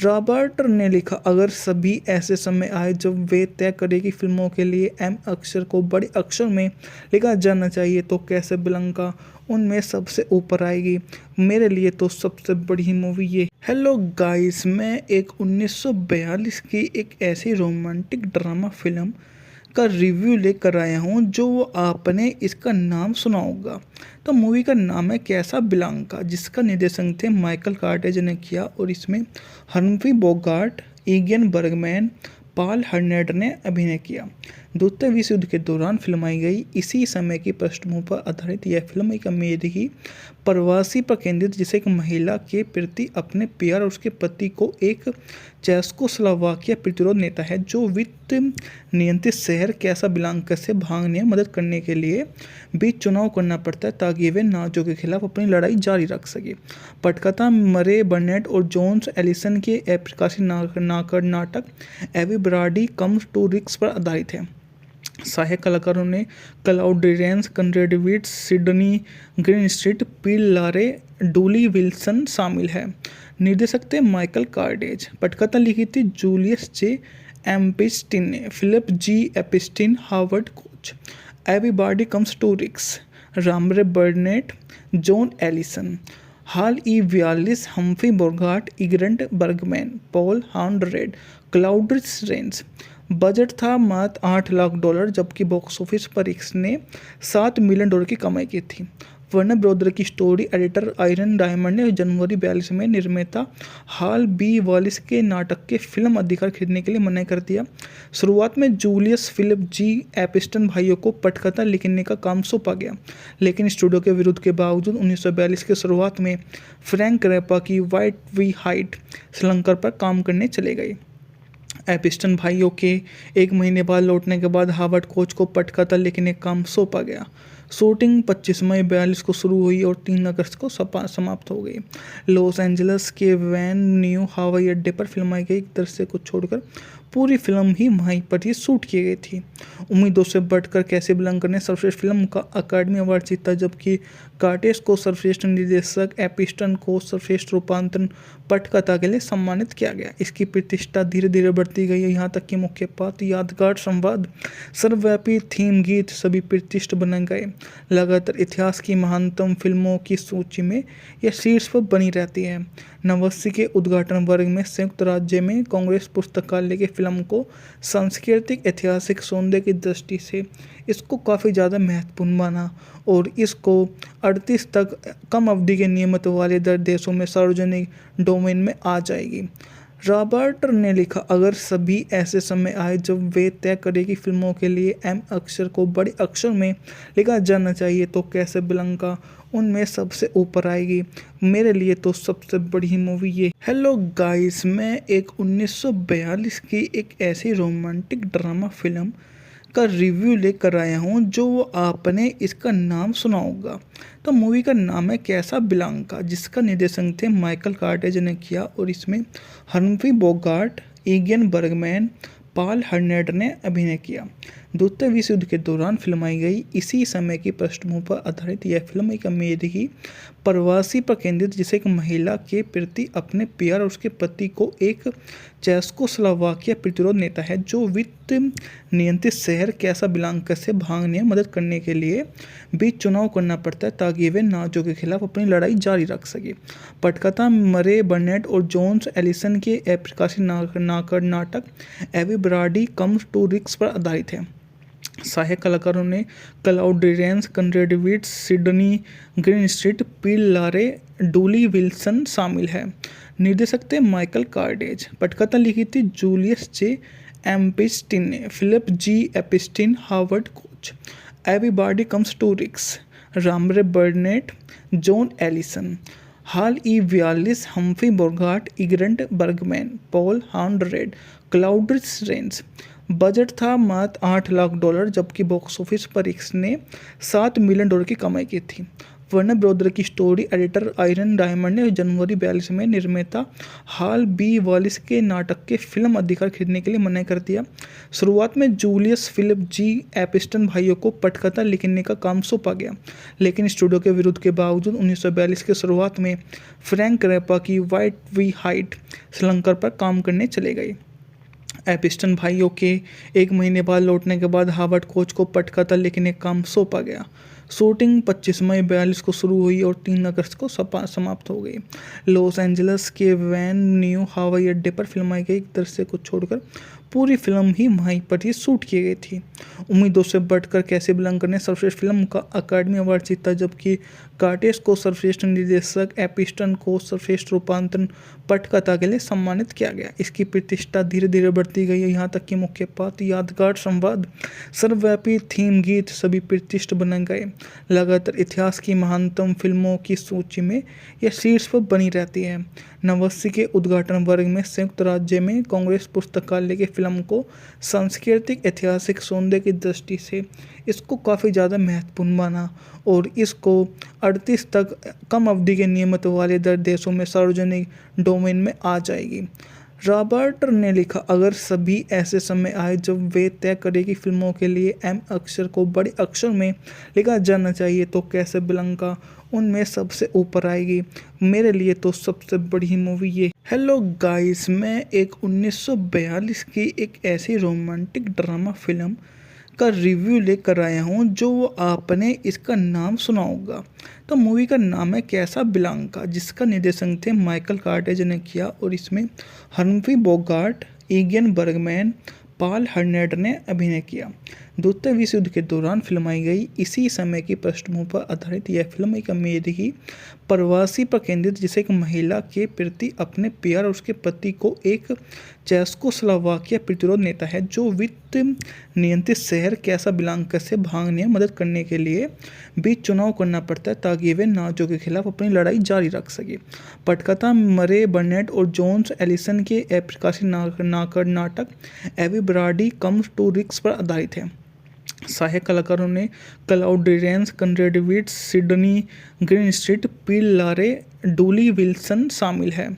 रॉबर्ट ने लिखा, अगर सभी ऐसे समय आए जब वे तय करें कि फिल्मों के लिए एम अक्षर को बड़े अक्षर में लिखा जाना चाहिए तो कैसाब्लांका उनमें सबसे ऊपर आएगी। मेरे लिए तो सबसे बड़ी मूवी ये। हेलो गाइस, मैं एक 1942 की एक ऐसी रोमांटिक ड्रामा फिल्म का रिव्यू लेकर आया हूँ जो आपने इसका नाम सुना होगा। तो मूवी का नाम है कैसाब्लांका, जिसका निर्देशन थे माइकल कार्टेज ने किया और इसमें हम्फ्री बोगार्ट, इगियन बर्गमैन, पॉल हर्नेट ने अभिनय किया। द्वितीय विश्व युद्ध के दौरान फिल्माई गई इसी समय की पृष्ठभूमि पर आधारित यह फिल्म एक अमेरिकी प्रवासी पर केंद्रित, जिसे एक महिला के प्रति अपने प्यार और उसके पति को एक चेकोस्लोवाकिया प्रतिरोध नेता है जो वित्त नियंत्रित शहर कैसाब्लांका से भागने में मदद करने के लिए बीच चुनाव करना पड़ता है ताकि वे नाज़ियों के खिलाफ अपनी लड़ाई जारी रख सके। पटकथा मरे बर्नेट और जॉन्स एलिसन के प्रकाशित नाटक एवरीबॉडी कम्स टू रिक्स पर आधारित है। सहायक कलाकारों ने Claude Rains, Conrad Veidt, Sydney Greenstreet, Peter Lorre, Dooley Wilson शामिल है। निर्देशक थे माइकल कार्टेज। पटकथा लिखी थी जूलियस जे एम्पिस्टिन ने, Philip G Epstein, Howard Koch. Everybody comes to Rick's, Murray Burnett, Joan Alison. Hal E 42, Humphrey Bogart, Ingrid Bergman, Paul हॉर्नेट, Claude Rains. Budget था मात्र $8 लाख, जबकि बॉक्स ऑफिस पर इसने $7 मिलियन की कमाई की थी। वर्नर ब्रदर की स्टोरी एडिटर आयरन डायमंड ने जनवरी 42 में निर्माता हाल बी वॉलिस के नाटक के फिल्म अधिकार खरीदने के लिए मना कर दिया। शुरुआत में जूलियस फिलिप जी एपिस्टन भाइयों को पटकथा लिखने का काम सौंपा गया, लेकिन स्टूडियो के विरोध के बावजूद 1942 के शुरुआत में फ्रैंक रैपा की वाइट वी हाइट श्रीलंका पर काम करने चले गए। एपिस्टन भाइयों के एक महीने बाद लौटने के बाद हार्वर्ड कोच को पटकथा लिखने का काम सौंपा गया। शूटिंग 25 मई 42 को शुरू हुई और 3 अगस्त को समाप्त हो गई। लॉस एंजल्स के वैन न्यू हवाई अड्डे पर फिल्माई गई एक दृश्य को छोड़कर पूरी फिल्म ही वहीं पर ही शूट की गई थी। उम्मीदों से बढ़कर कैसाब्लांका ने सर्वश्रेष्ठ फिल्म का अकादमी अवार्ड जीता, जबकि कार्टेज को सर्वश्रेष्ठ निर्देशक, एपिस्टन को सर्वश्रेष्ठ रूपांतरण पटकथा के लिए सम्मानित किया गया। इसकी प्रतिष्ठा धीरे धीरे बढ़ती गई, यहाँ तक कि मुख्य पात्र, यादगार संवाद, सर्वव्यापी थीम गीत सभी प्रतिष्ठित बन गए। लगातार इतिहास की महानतम फिल्मों की सूची में यह शीर्ष पर बनी रहती है। 89 के उद्घाटन वर्ग में संयुक्त राज्य में कांग्रेस पुस्तकालय की फिल्म को सांस्कृतिक ऐतिहासिक सौंदर्य की दृष्टि से इसको काफ़ी ज़्यादा महत्वपूर्ण माना और इसको 38 तक कम अवधि के नियमित वाले देशों में सार्वजनिक डोमेन में आ जाएगी। रॉबर्ट ने लिखा, अगर सभी ऐसे समय आए जब वे तय करें कि फिल्मों के लिए एम अक्षर को बड़े अक्षर में लिखा जाना चाहिए तो कैसाब्लांका उनमें सबसे ऊपर आएगी। मेरे लिए तो सबसे बड़ी मूवी ये। हेलो गाइस, मैं एक 1942 की एक ऐसी रोमांटिक ड्रामा फिल्म का रिव्यू लेकर आया हूँ जो आपने इसका नाम सुना होगा। तो मूवी का नाम है कैसाब्लांका, जिसका निर्देशन थे माइकल कार्टेज ने किया और इसमें हम्फ्री बोगार्ट, इगियन बर्गमैन, पॉल हर्नेट ने अभिनय किया। द्वितीय विश्व युद्ध के दौरान फिल्माई गई इसी समय की पृष्ठभूमि पर आधारित यह फिल्म एक अमेरिकी प्रवासी पर केंद्रित, जिसे एक महिला के प्रति अपने प्यार और उसके पति को एक चेकोस्लोवाकिया प्रतिरोध नेता है जो वित्त नियंत्रित शहर कैसाब्लांका से भागने में मदद करने के लिए बीच चुनाव करना पड़ता है ताकि वे नाज़ियों के खिलाफ अपनी लड़ाई जारी रख सके। पटकथा मरे बर्नेट और जॉन्स एलिसन के प्रकाशित नाटक एवरीबॉडी कम्स टू रिक्स पर आधारित है। सहायक कलाकारों ने Claude Rains, Conrad Veidt, Sydney Greenstreet, Peter Lorre, Dooley Wilson शामिल है। निर्देशक थे माइकल कार्टेज। पटकथा लिखी थी जूलियस जे एम्पिस्टिन ने, Philip G Epstein, Howard Koch. Everybody comes to Rick's, Murray Burnett, Joan Alison. Hal E 42, Humphrey Bogart, Ingrid Bergman, Paul हॉर्नेट, Claude Rains. Budget था मात्र $8 लाख, जबकि बॉक्स ऑफिस पर इसने $7 मिलियन की कमाई की थी। वर्नर ब्रदर की स्टोरी एडिटर आयरन डायमंड ने जनवरी 42 में निर्माता हाल बी वॉलिस के नाटक के फिल्म अधिकार खरीदने के लिए मना कर दिया। शुरुआत में जूलियस फिलिप जी एपिस्टन भाइयों को पटकथा लिखने का काम सौंपा गया, लेकिन स्टूडियो के विरोध के बावजूद 1942 के शुरुआत में फ्रैंक रैपा की वाइट वी हाइट श्रीलंका पर काम करने चले गए। एपिस्टन भाइयों के एक महीने बाद लौटने के बाद हावर्ड कोच को पटकथा लिखने का काम सौंपा गया। शूटिंग 25 मई 42 को शुरू हुई और 3 अगस्त को समाप्त हो गई। लॉस एंजल्स के वैन न्यू हवाई अड्डे पर फिल्माई गई एक दृश्य को छोड़कर पूरी फिल्म ही वहीं पर ही शूट की गई थी। उम्मीदों से बढ़कर कैसाब्लांका ने सर्वश्रेष्ठ फिल्म का अकादमी अवार्ड जीता, जबकि कार्टेस को सर्वश्रेष्ठ निर्देशक, एपिस्टन को सर्वश्रेष्ठ रूपांतरण पटकथा के लिए सम्मानित किया गया। इसकी प्रतिष्ठा धीरे धीरे बढ़ती गई, यहाँ तक कि मुख्य पात्र, यादगार संवाद, सर्वव्यापी थीम गीत सभी प्रतिष्ठित बन गए। लगातार इतिहास की महानतम फिल्मों की सूची में यह शीर्ष पर बनी रहती है। 89 के उद्घाटन वर्ग में संयुक्त राज्य में कांग्रेस पुस्तकालय की फिल्म को सांस्कृतिक ऐतिहासिक सौंदर्य की दृष्टि से इसको काफ़ी ज़्यादा महत्वपूर्ण माना और इसको 38 तक कम अवधि के नियमित वाले देशों में सार्वजनिक डोमेन में आ जाएगी। रॉबर्ट ने लिखा, अगर सभी ऐसे समय आए जब वे तय करें कि फिल्मों के लिए एम अक्षर को बड़े अक्षर में लिखा जाना चाहिए तो कैसाब्लांका उनमें सबसे ऊपर आएगी। मेरे लिए तो सबसे बड़ी मूवी ये। हेलो गाइस, मैं एक 1942 की एक ऐसी रोमांटिक ड्रामा फिल्म का रिव्यू लेकर आया हूँ जो आपने इसका नाम सुना होगा। तो मूवी का नाम है कैसाब्लांका, जिसका निर्देशन थे माइकल कार्टेज ने किया और इसमें हम्फ्री बोगार्ट, इगियन बर्गमैन, पॉल हर्नेट ने अभिनय किया। द्वितीय विश्व युद्ध के दौरान फिल्माई गई इसी समय की पृष्ठभूमि पर आधारित यह फिल्म एक अमेरिकी प्रवासी पर केंद्रित, जिसे एक महिला के प्रति अपने प्यार और उसके पति को एक चेकोस्लोवाकिया प्रतिरोध नेता है जो वित्त नियंत्रित शहर कैसाब्लांका से भागने में मदद करने के लिए बीच चुनाव करना पड़ता है ताकि वे नाजियों के खिलाफ अपनी लड़ाई जारी रख सके। पटकथा मरे बर्नेट और जॉन्स एलिसन के अप्रकाशित नाटक एवरीबॉडी कम्स टू रिक्स पर आधारित है। सहायक कलाकारों ने Claude Reigns, कंरेड wits, Sydney Greenstreet, Peter Lorre, Dooley Wilson शामिल है।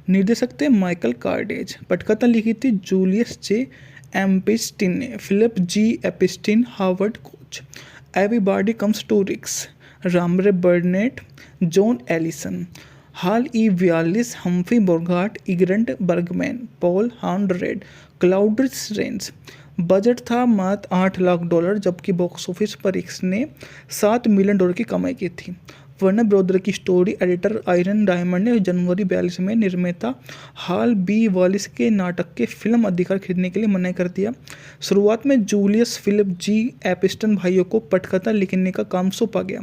निर्देशक थे माइकल कार्टेज। पटकथा लिखी थी जूलियस जे एपिस्टिन ने, Philip G Epstein, Howard Koch. Everybody comes to Rick's, Murray Burnett, Joan Alison. Hal E 42, Humphrey Bogart, Ingrid Bergman, Paul हॉर्नेट, Claude Rains. Budget था मात्र $8 लाख, जबकि बॉक्स ऑफिस पर इसने $7 मिलियन की कमाई की थी। वर्नर ब्रदर की स्टोरी एडिटर आयरन डायमंड ने जनवरी 42 में निर्माता हाल बी वॉलिस के नाटक के फिल्म अधिकार खरीदने के लिए मना कर दिया। शुरुआत में जूलियस फिलिप जी एपिस्टन भाइयों को पटकथा लिखने का काम सौंपा गया,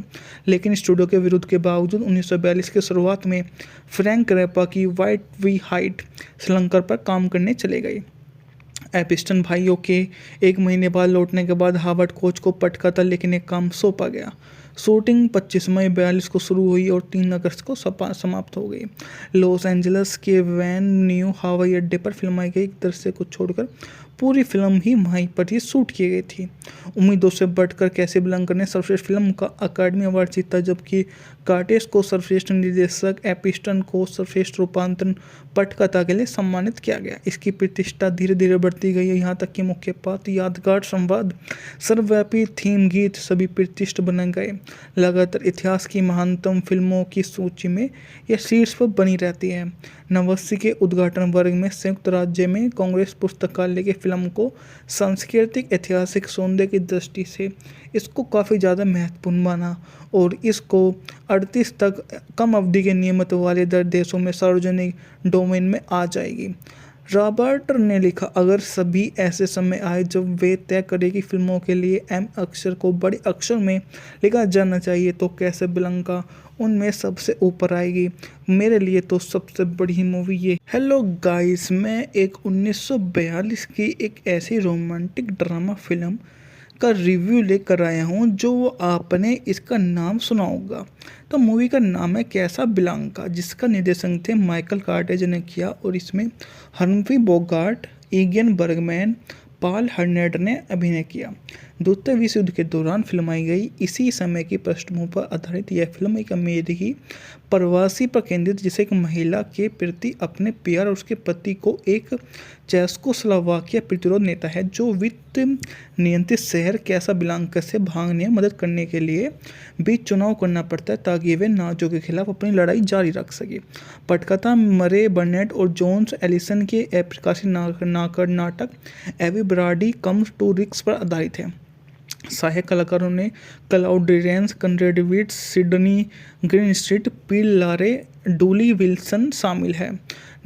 लेकिन स्टूडियो के विरोध के बावजूद 1942 के शुरुआत में फ्रैंक रैपा की वाइट वी हाइट श्रीलंका पर काम करने चले गए। एपिस्टन भाइयों के एक महीने बाद लौटने के बाद हावर्ड कोच को पटकथा लिखने का काम सौंपा गया। शूटिंग 25 मई 42 को शुरू हुई और 3 अगस्त को समाप्त हो गई। लॉस एंजल्स के वैन न्यू हवाई अड्डे पर फिल्माई गई एक दृश्य को छोड़कर पूरी फिल्म ही वहीं पर ही शूट की गई थी। उम्मीदों से बढ़कर कैसाब्लांका ने सर्वश्रेष्ठ फिल्म का अकादमी अवार्ड जीता, जबकि कार्टेस को सर्वश्रेष्ठ निर्देशक, एपिस्टन को सर्वश्रेष्ठ रूपांतरण पटकथा के लिए सम्मानित किया गया। इसकी प्रतिष्ठा धीरे धीरे बढ़ती गई, यहाँ तक कि मुख्य पात्र, यादगार संवाद, सर्वव्यापी थीम गीत सभी प्रतिष्ठित बन गए। लगातार इतिहास की महानतम फिल्मों की सूची में यह शीर्ष पर बनी रहती है। 89 के उद्घाटन वर्ग में संयुक्त राज्य में कांग्रेस पुस्तकालय की फिल्म को सांस्कृतिक ऐतिहासिक सौंदर्य की दृष्टि से इसको काफ़ी ज़्यादा महत्वपूर्ण माना और इसको 38 तक कम अवधि के नियमित वाले देशों में सार्वजनिक डोमेन में आ जाएगी। रॉबर्ट ने लिखा, अगर सभी ऐसे समय आए जब वे तय करें कि फिल्मों के लिए एम अक्षर को बड़े अक्षर में लिखा जाना चाहिए तो कैसाब्लांका उनमें सबसे ऊपर आएगी। मेरे लिए तो सबसे बड़ी मूवी ये। हेलो गाइस, मैं एक 1942 की एक ऐसी रोमांटिक ड्रामा फिल्म का रिव्यू लेकर आया हूँ जो आपने इसका नाम सुना होगा। तो मूवी का नाम है कैसाब्लांका, जिसका निर्देशन थे माइकल कार्टेज ने किया और इसमें हम्फ्री बोगार्ट, इगियन बर्गमैन, पॉल हर्नेट ने अभिनय किया। द्वितीय विश्व युद्ध के दौरान फिल्माई गई इसी समय की पृष्ठभूमि पर आधारित यह फिल्म एक अमेरिकी प्रवासी पर केंद्रित जिसे एक महिला के प्रति अपने प्यार और उसके पति को एक चेकोस्लोवाकिया प्रतिरोध नेता है जो वित्त नियंत्रित शहर कैसाब्लांका से भागने में मदद करने के लिए बीच चुनाव करना पड़ता है ताकि वे नाज़ियों के खिलाफ अपनी लड़ाई जारी रख सके। पटकथा मरे बर्नेट और जॉन्स एलिसन के अप्रकाशित नाटक एवरीबॉडी कम्स टू रिस्क पर आधारित है। सहायक कलाकारों ने Claude Rains, Conrad Veidt, Sydney Greenstreet, Peter Lorre, Dooley Wilson शामिल है।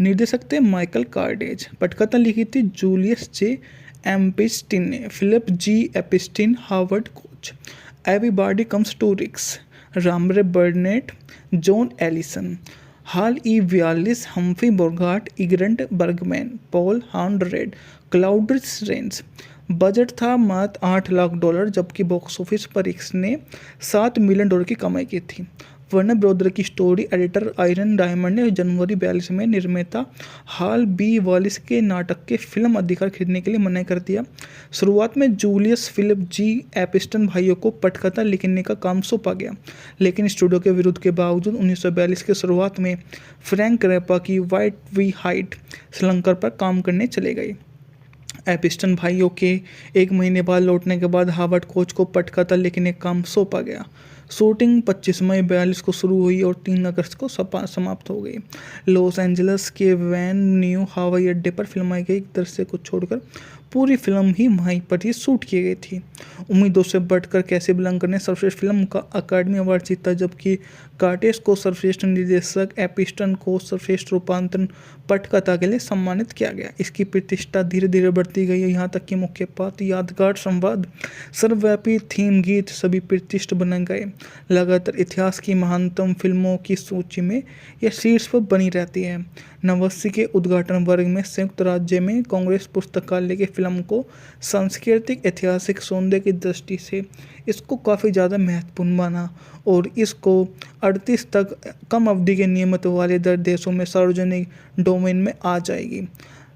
निर्देशक थे माइकल कार्डेज। पटकथा लिखी थी जूलियस जे एम्पिस्टिन ने, Philip G Epstein, Howard Koch. Everybody comes to रिस्क, Murray Burnett, Joan Alison. Hal ई 42, Humphrey Bogart, Ingrid Bergman, Paul Henreid, Claude Rains. Budget था मात्र $8 लाख जबकि बॉक्स ऑफिस पर इसने $7 मिलियन की कमाई की थी। वर्नर ब्रदर की स्टोरी एडिटर आयरन डायमंड ने जनवरी 42 में निर्माता हाल बी वॉलिस के नाटक के फिल्म अधिकार खरीदने के लिए मना कर दिया। शुरुआत में जूलियस फिलिप जी एपिस्टन भाइयों को पटकथा लिखने का काम सौंपा गया, लेकिन स्टूडियो के विरोध के बावजूद 1942 के शुरुआत में फ्रैंक रैपा की वाइट वी हाइट श्रीलंका पर काम करने चले गए। एपिस्टन भाइयों के एक महीने बाद लौटने के बाद हार्वर्ड कोच को पटकथा लिखने का काम सौंपा गया। शूटिंग 25 मई 42 को शुरू हुई और 3 अगस्त को समाप्त हो गई। लॉस एंजल्स के वैन न्यू हवाई अड्डे पर फिल्माई गई। एक दृश्य को छोड़कर पूरी फिल्म ही वहीं पर ही शूट की गई थी। उम्मीदों से बढ़कर कैसाब्लांका ने सर्वश्रेष्ठ फिल्म का अकादमी अवार्ड जीता, जबकि कार्टेज को सर्वश्रेष्ठ निर्देशक, एपिस्टन को सर्वश्रेष्ठ रूपांतरण पटकथा के लिए सम्मानित किया गया। इसकी प्रतिष्ठा धीरे धीरे बढ़ती गई, यहाँ तक कि मुख्य पात्र, यादगार संवाद, सर्वव्यापी थीम गीत सभी प्रतिष्ठित बन गए। लगातार इतिहास की महानतम फिल्मों की सूची में यह शीर्ष पर बनी रहती है। 89 के उद्घाटन वर्ग में संयुक्त राज्य में कांग्रेस पुस्तकालय की फिल्म को सांस्कृतिक ऐतिहासिक सौंदर्य की दृष्टि से इसको काफ़ी ज़्यादा महत्वपूर्ण माना और इसको 38 तक कम अवधि के नियमित वाले देशों में सार्वजनिक डोमेन में आ जाएगी।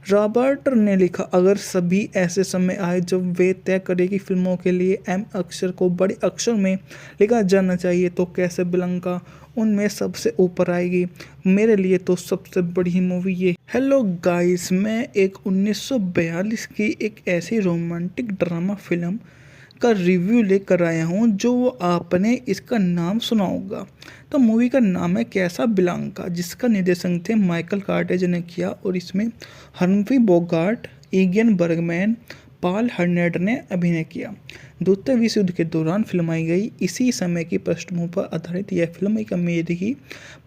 रॉबर्ट ने लिखा, अगर सभी ऐसे समय आए जब वे तय करें कि फिल्मों के लिए एम अक्षर को बड़े अक्षर में लिखा जाना चाहिए तो कैसाब्लांका उनमें सबसे ऊपर आएगी। मेरे लिए तो सबसे बड़ी मूवी ये। हेलो गाइस, मैं एक 1942 की एक ऐसी रोमांटिक ड्रामा फिल्म का रिव्यू लेकर आया हूँ जो आपने इसका नाम सुना होगा। तो मूवी का नाम है कैसाब्लांका, जिसका निर्देशन थे माइकल कार्टेज ने किया और इसमें हम्फ्री बोगार्ट, इगियन बर्गमैन, पॉल हर्नेट ने अभिनय किया। द्वितीय विश्व युद्ध के दौरान फिल्माई गई इसी समय की पृष्ठभूमि पर आधारित यह फिल्म एक अमेरिकी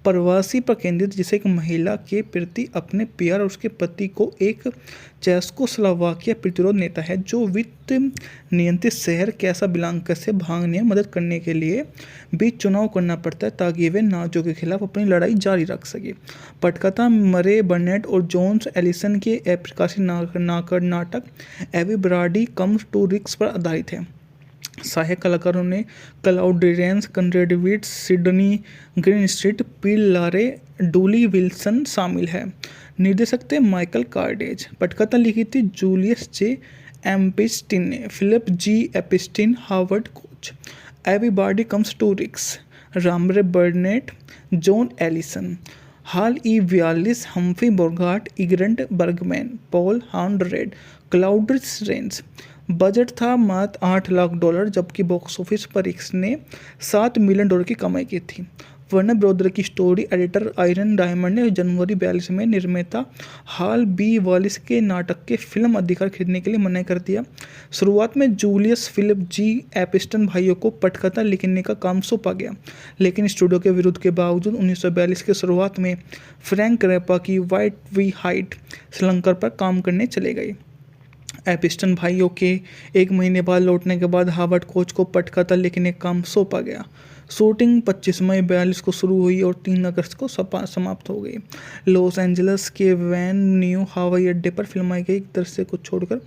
प्रवासी पर केंद्रित जिसे एक महिला के प्रति अपने प्यार और उसके पति को एक चेकोस्लोवाकिया प्रतिरोध नेता है जो वित्त नियंत्रित शहर कैसाब्लांका से भागने में मदद करने के लिए बीच चुनाव करना पड़ता है ताकि वे नाज़ियों के खिलाफ अपनी लड़ाई जारी रख सके। पटकथा मरे बर्नेट और जॉन्स एलिसन के अप्रकाशित नाटक एवरीबॉडी कम्स टू रिस्क पर आधारित है। सहायक कलाकारों ने Claude Rains, Conrad Veidt, Sydney Greenstreet, Peter Lorre, Dooley Wilson शामिल है। निर्देशक थे माइकल कार्डेज। पटकथा लिखी थी जूलियस जे एम्पिस्टिन ने, Philip G Epstein, Howard Koch. Everybody comes to रिस्क, Murray Burnett, Joan Alison. Hal ई 42, Humphrey Bogart, Ingrid Bergman, Paul Henreid, Claude Rains. Budget था मात्र $8 लाख जबकि बॉक्स ऑफिस पर इसने $7 मिलियन की कमाई की थी। वर्नर ब्रदर की स्टोरी एडिटर आयरन डायमंड ने जनवरी 42 में निर्माता हाल बी वॉलिस के नाटक के फिल्म अधिकार खरीदने के लिए मना कर दिया। शुरुआत में जूलियस फिलिप जी एपिस्टन भाइयों को पटकथा लिखने का काम सौंपा गया, लेकिन स्टूडियो के विरोध के बावजूद 1942 के शुरुआत में फ्रैंक रैपा की वाइट वी हाइट श्रीलंका पर काम करने चले गए। एपिस्टन भाइयों के एक महीने बाद लौटने के बाद हार्वर्ड कोच को पटकथा लिखने का काम सौंपा गया। शूटिंग 25 मई 42 को शुरू हुई और 3 अगस्त को समाप्त हो गई। लॉस एंजल्स के वैन न्यू हवाई अड्डे पर फिल्माई गई। एक दृश्य को छोड़कर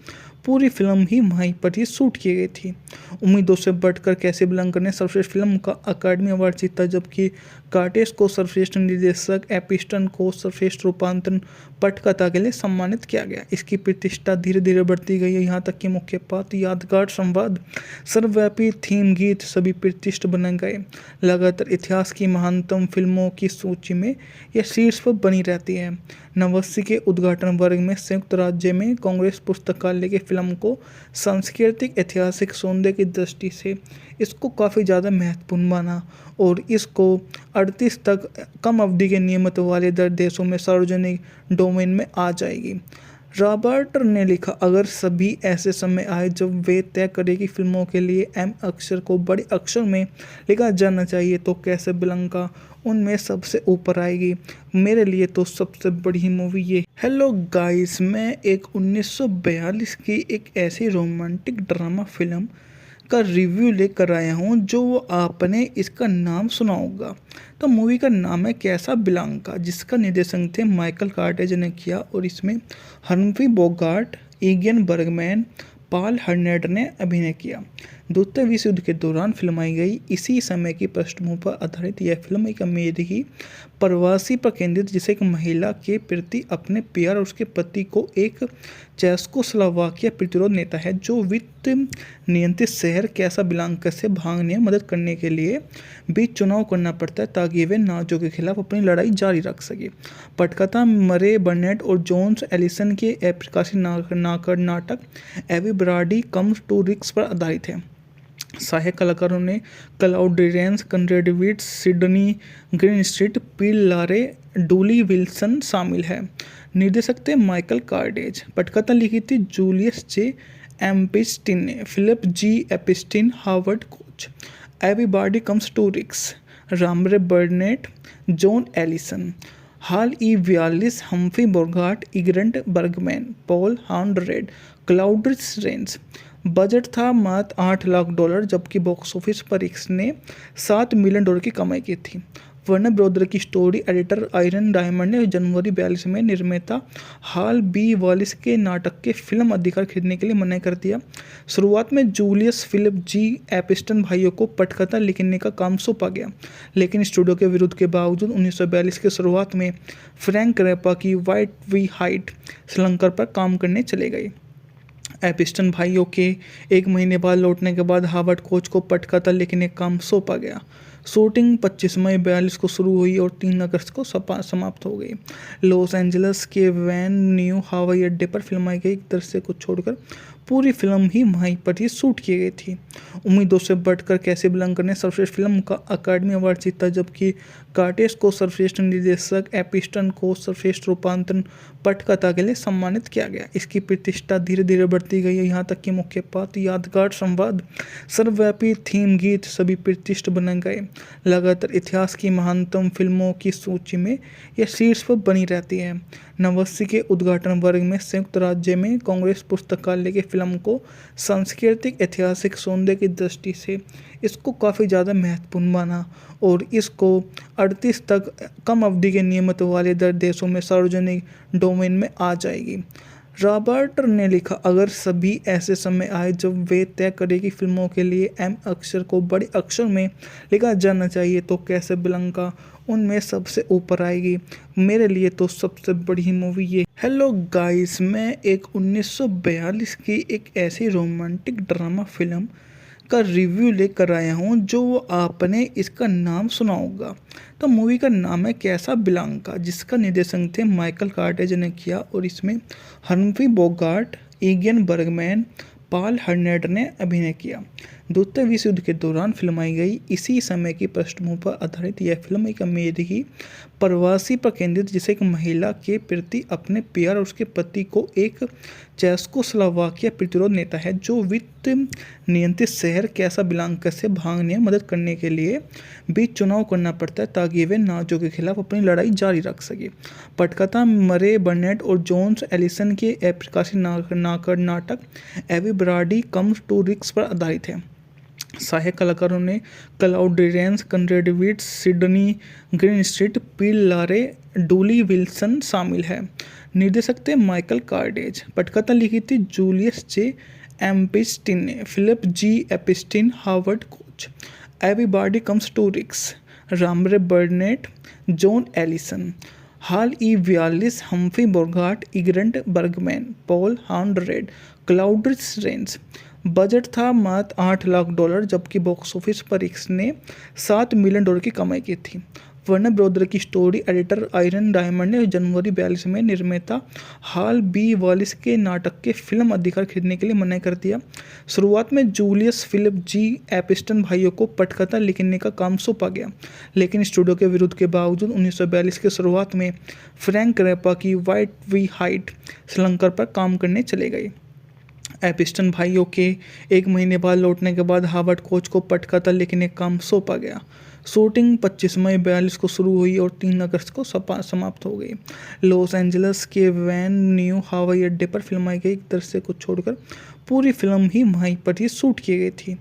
पूरी फिल्म ही वहीं पर ही शूट की गई थी। उम्मीदों से बढ़कर कैसाब्लांका ने सर्वश्रेष्ठ फिल्म का अकादमी अवार्ड जीता, जबकि कार्टेस को सर्वश्रेष्ठ निर्देशक, एपिस्टन को सर्वश्रेष्ठ रूपांतरण पटकथा के लिए सम्मानित किया गया। इसकी प्रतिष्ठा धीरे धीरे बढ़ती गई, यहाँ तक कि मुख्य पात्र, यादगार संवाद, सर्वव्यापी थीम गीत सभी प्रतिष्ठ बन गए। लगातार इतिहास की महानतम फिल्मों की सूची में यह शीर्ष पर बनी रहती है। 89 के उद्घाटन वर्ग में संयुक्त राज्य में कांग्रेस पुस्तकालय की फिल्म को सांस्कृतिक ऐतिहासिक सौंदर्य की दृष्टि से इसको काफ़ी ज़्यादा महत्वपूर्ण माना और इसको 38 तक कम अवधि के नियमित वाले दर देशों में सार्वजनिक डोमेन में आ जाएगी। रॉबर्ट ने लिखा, अगर सभी ऐसे समय आए जब वे तय करें कि फिल्मों के लिए एम अक्षर को बड़े अक्षर में लिखा जाना चाहिए तो कैसाब्लांका उनमें सबसे ऊपर आएगी। मेरे लिए तो सबसे बड़ी मूवी ये। हेलो गाइस, मैं एक 1942 की एक ऐसी रोमांटिक ड्रामा फिल्म का रिव्यू लेकर आया हूँ जो आपने इसका नाम सुना होगा। तो मूवी का नाम है कैसाब्लांका, जिसका निर्देशन थे माइकल कार्टेज ने किया और इसमें हम्फ्री बोगार्ट, इगियन बर्गमैन, पॉल हर्नेट ने अभिनय किया। द्वितीय विश्व युद्ध के दौरान फिल्माई गई इसी समय की पृष्ठभूमि पर आधारित यह फिल्म एक अमेरिकी प्रवासी पर केंद्रित, जिसे एक महिला के प्रति अपने प्यार और उसके पति को एक चेकोस्लोवाकिया प्रतिरोध नेता है जो वित्त नियंत्रित शहर कैसाब्लांका से भागने में मदद करने के लिए बीच चुनाव करना पड़ता है ताकि वे नाज़ियों के खिलाफ अपनी लड़ाई जारी रख सके। पटकथा मरे बर्नेट और जॉन्स एलिसन के प्रकाशित नाटक एवरीबॉडी कम्स टू रिक्स पर आधारित है। सहायक कलाकारों ने Claude Rains, Conrad Veidt, Sydney Greenstreet, Peter Lorre, Dooley Wilson शामिल है। निर्देशक थे माइकल कार्टेज। पटकथा लिखी थी जूलियस जे एम्पिस्टिन ने, Philip G Epstein, Howard Koch. Everybody comes to Rick's, Murray Burnett, Joan Alison. Hal E 42, Humphrey Bogart, Ingrid Bergman, Paul हॉर्नेट, Claude Rains. Budget था मात्र $8 लाख, जबकि बॉक्स ऑफिस पर इसने $7 मिलियन की कमाई की थी। वर्नर ब्रदर की स्टोरी एडिटर आयरन डायमंड ने जनवरी 42 में निर्माता हाल बी वॉलिस के नाटक के फिल्म अधिकार खरीदने के लिए मना कर दिया। शुरुआत में जूलियस फिलिप जी एपिस्टन भाइयों को पटकथा लिखने का काम सौंपा गया, लेकिन स्टूडियो के विरोध के बावजूद 1942 के शुरुआत में फ्रैंक रैपा की वाइट वी हाइट श्रृंखला पर काम करने चले गए। एपिस्टन भाइयों के एक महीने बाद लौटने के बाद हार्वर्ड कोच को पटकथा लिखने का काम सौंपा गया। शूटिंग 25 मई 42 को शुरू हुई और 3 अगस्त को समाप्त हो गई। लॉस एंजल्स के वैन न्यू हवाई अड्डे पर फिल्माई गई दृश्य को छोड़कर पूरी फिल्म ही वहीं पर ही शूट की गई थी। उम्मीदों से बढ़कर कैसाब्लांका ने सर्वश्रेष्ठ फिल्म का अकादमी अवार्ड जीता, जबकि कार्टेस को सर्वश्रेष्ठ निर्देशक, एपिस्टन को सर्वश्रेष्ठ रूपांतरण पटकथा के लिए सम्मानित किया गया। इसकी प्रतिष्ठा धीरे धीरे बढ़ती गई, यहाँ तक कि मुख्य पात्र, यादगार संवाद, सर्वव्यापी थीम गीत सभी प्रतिष्ठ बन गए। लगातार इतिहास की महानतम फिल्मों की सूची में यह शीर्ष पर बनी रहती है। 89 के उद्घाटन वर्ग में संयुक्त राज्य में कांग्रेस पुस्तकालय की फिल्म को सांस्कृतिक ऐतिहासिक सौंदर्य की दृष्टि से इसको काफ़ी ज़्यादा महत्वपूर्ण माना और इसको 38 तक कम अवधि के नियमित वाले दर देशों में सार्वजनिक डोमेन में आ जाएगी। रॉबर्ट ने लिखा, अगर सभी ऐसे समय आए जब वे तय करें कि फिल्मों के लिए एम अक्षर को बड़े अक्षर में लिखा जाना चाहिए तो कैसाब्लांका उनमें सबसे ऊपर आएगी। मेरे लिए तो सबसे बड़ी मूवी ये। हेलो गाइस, मैं एक 1942 की एक ऐसी रोमांटिक ड्रामा फिल्म का रिव्यू लेकर आया हूँ जो आपने इसका नाम सुना होगा। तो मूवी का नाम है कैसाब्लांका, जिसका निर्देशन थे माइकल कार्टेज ने किया और इसमें हम्फ्री बोगार्ट, इगियन बर्गमैन, पॉल हर्नेट ने अभिनय किया। द्वितीय विश्व युद्ध के दौरान फिल्माई गई इसी समय की पृष्ठभूमि पर आधारित यह फिल्म एक अमेरिकी प्रवासी पर केंद्रित, जिसे एक महिला के प्रति अपने प्यार और उसके पति को एक चेकोस्लोवाकिया प्रतिरोध नेता है जो वित्त नियंत्रित शहर कैसाब्लांका से भागने में मदद करने के लिए बीच चुनाव करना पड़ता है ताकि वे नाज़ियों के खिलाफ अपनी लड़ाई जारी रख सके। पटकथा मरे बर्नेट और जॉन्स एलिसन के प्रकाशित नाटक एवरीबॉडी कम्स टू रिक्स पर आधारित है। सहायक कलाकारों ने Claude Rains, Conrad Veidt, Sydney Greenstreet, Peter Lorre, Dooley Wilson शामिल है। निर्देशक थे माइकल कार्डेज। पटकथा लिखी थी जूलियस जे एम्पिस्टिन ने। Philip G Epstein, Howard Koch. Everybody comes to Rick's, Murray Burnett, Joan Alison. Hal E Wallis, Humphrey Bogart, Ingrid Bergman, Paul Henreid, Claude Rains. Budget था मात्र $8 लाख, जबकि बॉक्स ऑफिस पर इसने $7 million की कमाई की थी। वर्नर ब्रदर की स्टोरी एडिटर आयरन डायमंड ने जनवरी 42 में निर्माता हाल बी वालिस के नाटक के फिल्म अधिकार खरीदने के लिए मना कर दिया। शुरुआत में जूलियस फिलिप जी एपिस्टन भाइयों को पटकथा लिखने का काम सौंपा गया, लेकिन स्टूडियो के विरोध के बावजूद 1942 के शुरुआत में फ्रैंक रैपा की वाइट वी हाइट श्रृंखला पर काम करने चले गए। एपिस्टन भाइयों के एक महीने बाद लौटने के बाद हार्वर्ड कोच को पटकथा लिखने का काम सौंपा गया। शूटिंग 25 मई 42 को शुरू हुई और 3 अगस्त को समाप्त हो गई। लॉस एंजल्स के वैन न्यू हवाई अड्डे पर फिल्माई गई। एक दृश्य को छोड़कर पूरी फिल्म ही वहीं पर ही शूट की गई थी।